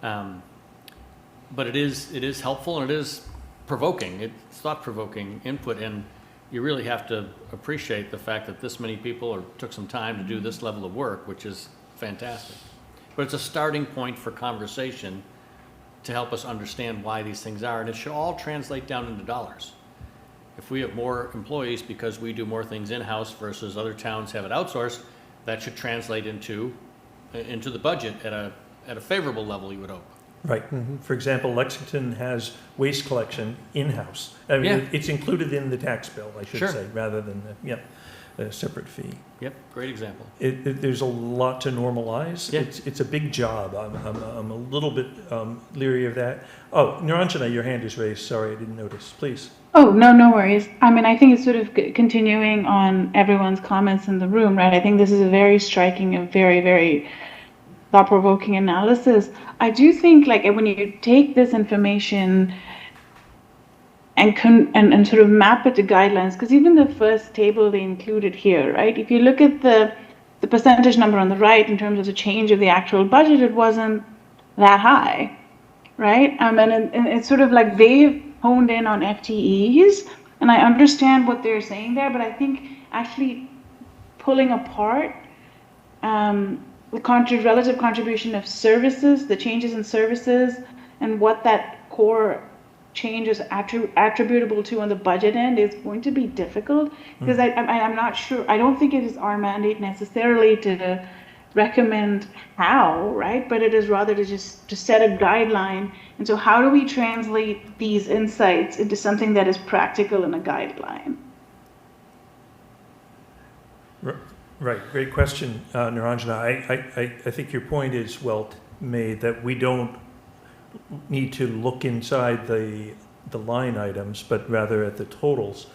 But it is helpful and it is provoking. It's thought-provoking input, and you really have to appreciate the fact that this many people took some time to do this level of work, which is fantastic. But it's a starting point for conversation to help us understand why these things are, and it should all translate down into dollars. If we have more employees because we do more things in-house versus other towns have it outsourced, that should translate into the budget at a favorable level, you would hope. Right. Mm-hmm. For example, Lexington has waste collection in-house. I mean, it's included in the tax bill, I should say, rather than a separate fee. Yep, great example. There's a lot to normalize. Yeah. It's a big job. I'm a little bit leery of that. Oh, Niranjana, your hand is raised. Sorry, I didn't notice. Please. Oh, no worries. I mean, I think it's sort of continuing on everyone's comments in the room, right? I think this is a very striking and very, very thought-provoking analysis. I do think, like, when you take this information and sort of map it to guidelines, because even the first table they included here, right? If you look at the percentage number on the right in terms of the change of the actual budget, it wasn't that high, right? And it's sort of like they've honed in on FTEs, and I understand what they're saying there, but I think actually pulling apart the relative contribution of services, the changes in services, and what that core change is attributable to on the budget end is going to be difficult, because I'm not sure. I don't think it is our mandate necessarily to recommend how, right? But it is rather to set a guideline. And so how do we translate these insights into something that is practical in a guideline? Right, great question, Niranjana. I think your point is well made, that we don't need to look inside the line items, but rather at the totals.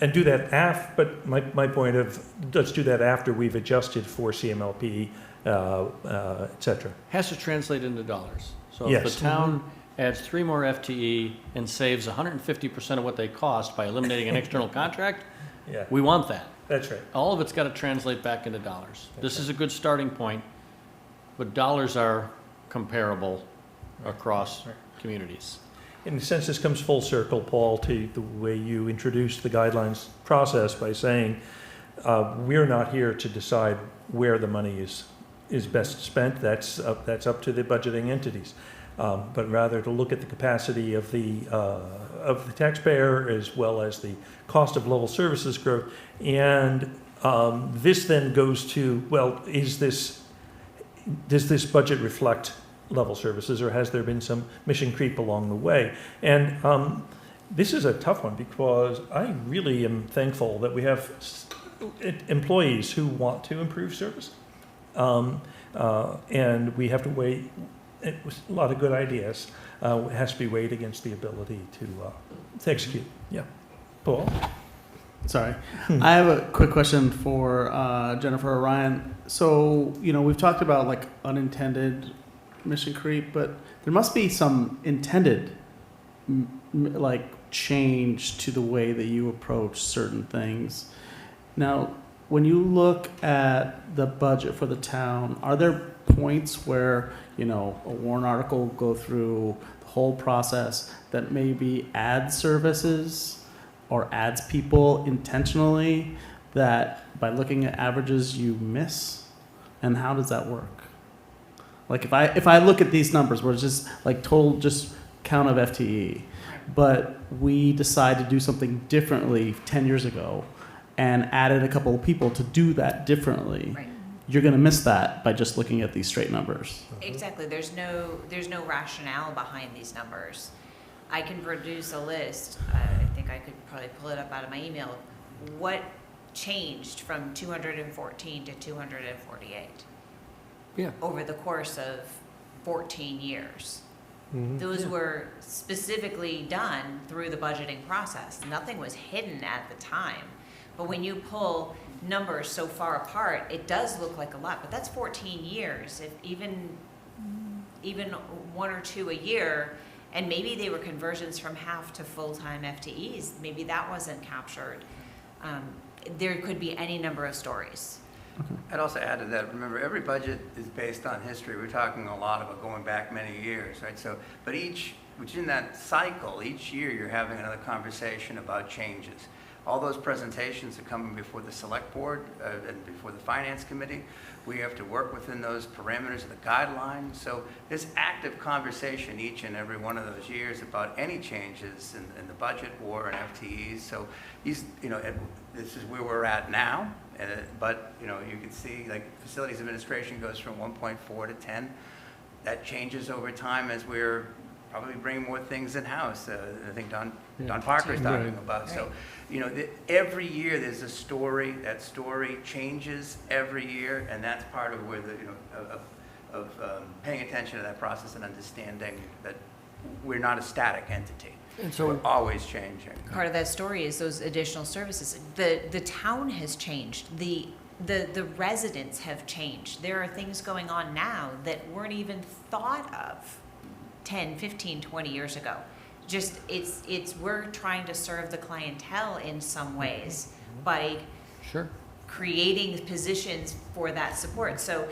And do that but my point of, let's do that after we've adjusted for CMLP, et cetera. Has to translate into dollars. So yes. If the town adds 3 more FTE and saves 150% of what they cost by eliminating an external contract, we want that. That's right. All of it's got to translate back into dollars. This is a good starting point, but dollars are comparable across communities. In a sense, this comes full circle, Paul, to the way you introduced the guidelines process by saying we're not here to decide where the money is best spent. That's up to the budgeting entities, but rather to look at the capacity of the taxpayer as well as the cost of level services growth. And this then goes to, well, does this budget reflect level services, or has there been some mission creep along the way? And this is a tough one, because I really am thankful that we have employees who want to improve service, and we have to weigh it was a lot of good ideas. It has to be weighed against the ability to execute. Yeah. Paul? Sorry. I have a quick question for Jennifer or Ryan. So, we've talked about like unintended mission creep, but there must be some intended like change to the way that you approach certain things. Now, when you look at the budget for the town, are there points where, a warrant article will go through the whole process that maybe adds services or adds people intentionally that by looking at averages you miss? And how does that work? Like if I look at these numbers where it's just like total just count of FTE, but we decide to do something differently 10 years ago and added a couple of people to do that differently, Right. you're going to miss that by just looking at these straight numbers. Exactly. There's no rationale behind these numbers. I can produce a list. I think I could probably pull it up out of my email. What changed from 214 to 248? Yeah. Over the course of 14 years. Those were specifically done through the budgeting process. Nothing was hidden at the time. But when you pull numbers so far apart, it does look like a lot, but that's 14 years. If even one or two a year, and maybe they were conversions from half to full-time FTEs, maybe that wasn't captured. There could be any number of stories. I'd also add to that, remember, every budget is based on history. We're talking a lot about going back many years, right? So, but which in that cycle, each year you're having another conversation about changes. All those presentations are coming before the select board and before the finance committee. We have to work within those parameters of the guidelines. So there's active conversation each and every one of those years about any changes in the budget or in FTEs. So this is where we're at now. But you can see like facilities administration goes from 1.4 to 10. That changes over time as we're probably bringing more things in-house. I think Don Parker's talking about. So, every year there's a story. That story changes every year, and that's part of where paying attention to that process and understanding that we're not a static entity. And so we're always changing. Part of that story is those additional services. The town has changed. The residents have changed. There are things going on now that weren't even thought of 10, 15, 20 years ago. Just we're trying to serve the clientele in some ways by creating positions for that support. So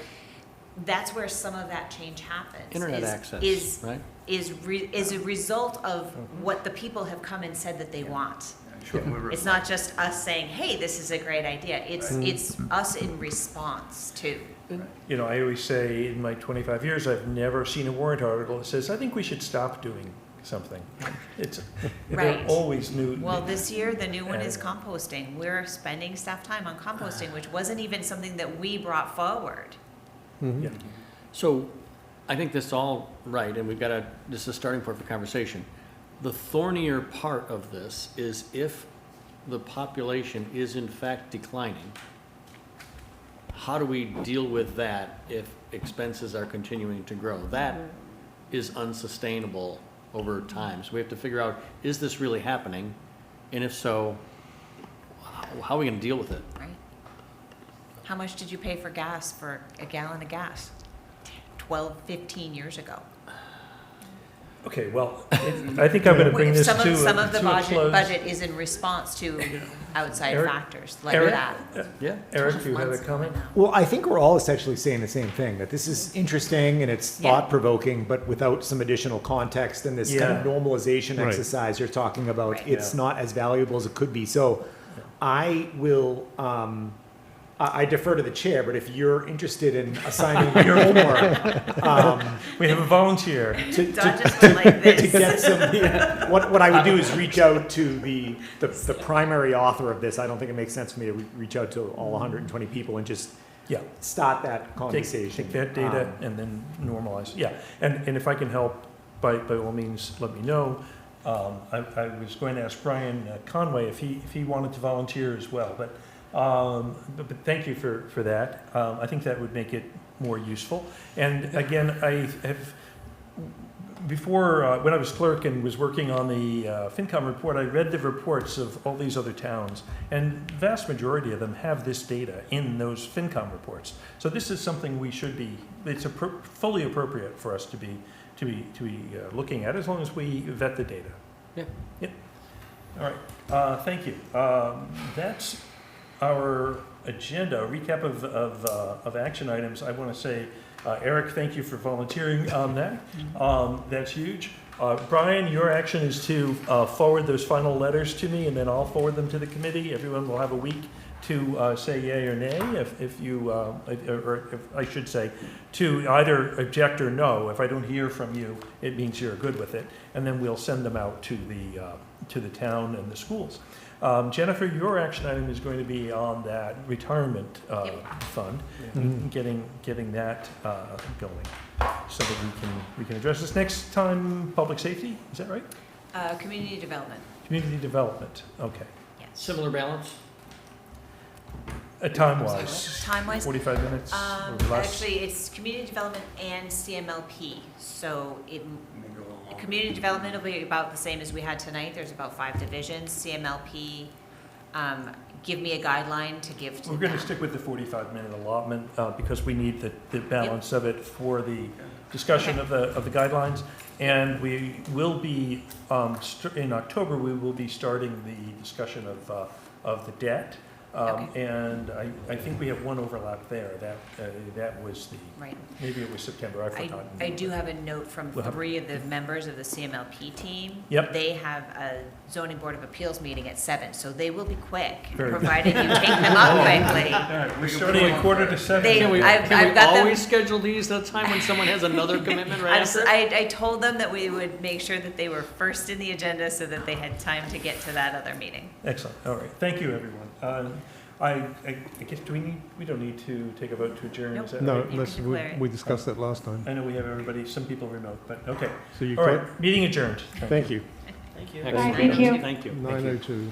that's where some of that change happens. Internet access, right? Is a result of what the people have come and said that they want. Sure. It's not just us saying, hey, this is a great idea. It's us in response to. I always say in my 25 years, I've never seen a warrant article that says, I think we should stop doing something. They're always new. Well, this year, the new one is composting. We're spending staff time on composting, which wasn't even something that we brought forward. Yeah. So I think this is all right, and this is a starting point for conversation. The thornier part of this is if the population is in fact declining, how do we deal with that if expenses are continuing to grow? That is unsustainable over time. So we have to figure out, is this really happening? And if so, how are we going to deal with it? Right. How much did you pay for gas, for a gallon of gas 12, 15 years ago? Okay, well, I think I'm going to bring this to a close. Some of the budget is in response to outside factors like that. Eric, do you have a comment? Well, I think we're all essentially saying the same thing, that this is interesting and it's thought-provoking, but without some additional context and this kind of normalization exercise you're talking about, it's not as valuable as it could be. So I will... I defer to the chair, but if you're interested in assigning your homework, we have a volunteer to get some. What I would do is reach out to the primary author of this. I don't think it makes sense for me to reach out to all 120 people and just start that conversation. Take that data and then normalize. Yeah, and if I can help, by all means, let me know. I was going to ask Brian Conway if he wanted to volunteer as well, but thank you for that. I think that would make it more useful. And again, I have before, when I was clerk and was working on the FinCom report, I read the reports of all these other towns, and the vast majority of them have this data in those FinCom reports. So this is something we should be, it's fully appropriate for us to be looking at, as long as we vet the data. Yeah. Yep. All right, thank you. That's our agenda, a recap of action items. I want to say, Eric, thank you for volunteering on that. That's huge. Brian, your action is to forward those final letters to me, and then I'll forward them to the committee. Everyone will have a week to say yay or nay, if I should say, to either object or no. If I don't hear from you, it means you're good with it, and then we'll send them out to the town and the schools. Jennifer, your action item is going to be on that retirement fund, getting that going, so that we can address this. Next time, public safety, is that right? Community development. Community development, okay. Yes. Similar balance? Time-wise? Time-wise? 45 minutes or less? Actually, it's community development and CMLP. So community development will be about the same as we had tonight. There's about 5 divisions. CMLP, give me a guideline to give to We're going to stick with the 45-minute allotment because we need the balance of it for the discussion of the guidelines. And we will be, in October, we will be starting the discussion of the debt. And I think we have one overlap there. That was right. Maybe it was September. I've forgotten. I do have a note from 3 of the members of the CMLP team. Yep. They have a zoning board of appeals meeting at 7, so they will be quick, Very provided you take them up quickly. All right, we're starting at 6:45. Can we I've got them- always schedule these at a time when someone has another commitment right after? I told them that we would make sure that they were first in the agenda so that they had time to get to that other meeting. Excellent. All right. Thank you, everyone. I guess we don't need to take a vote to adjourn. Nope. Is that No, right? we discussed that last time. I know we have everybody, some people remote, but okay. So you All right. Meeting adjourned. Thank you. Thank you. Bye, thank you. Thank you. 9:02.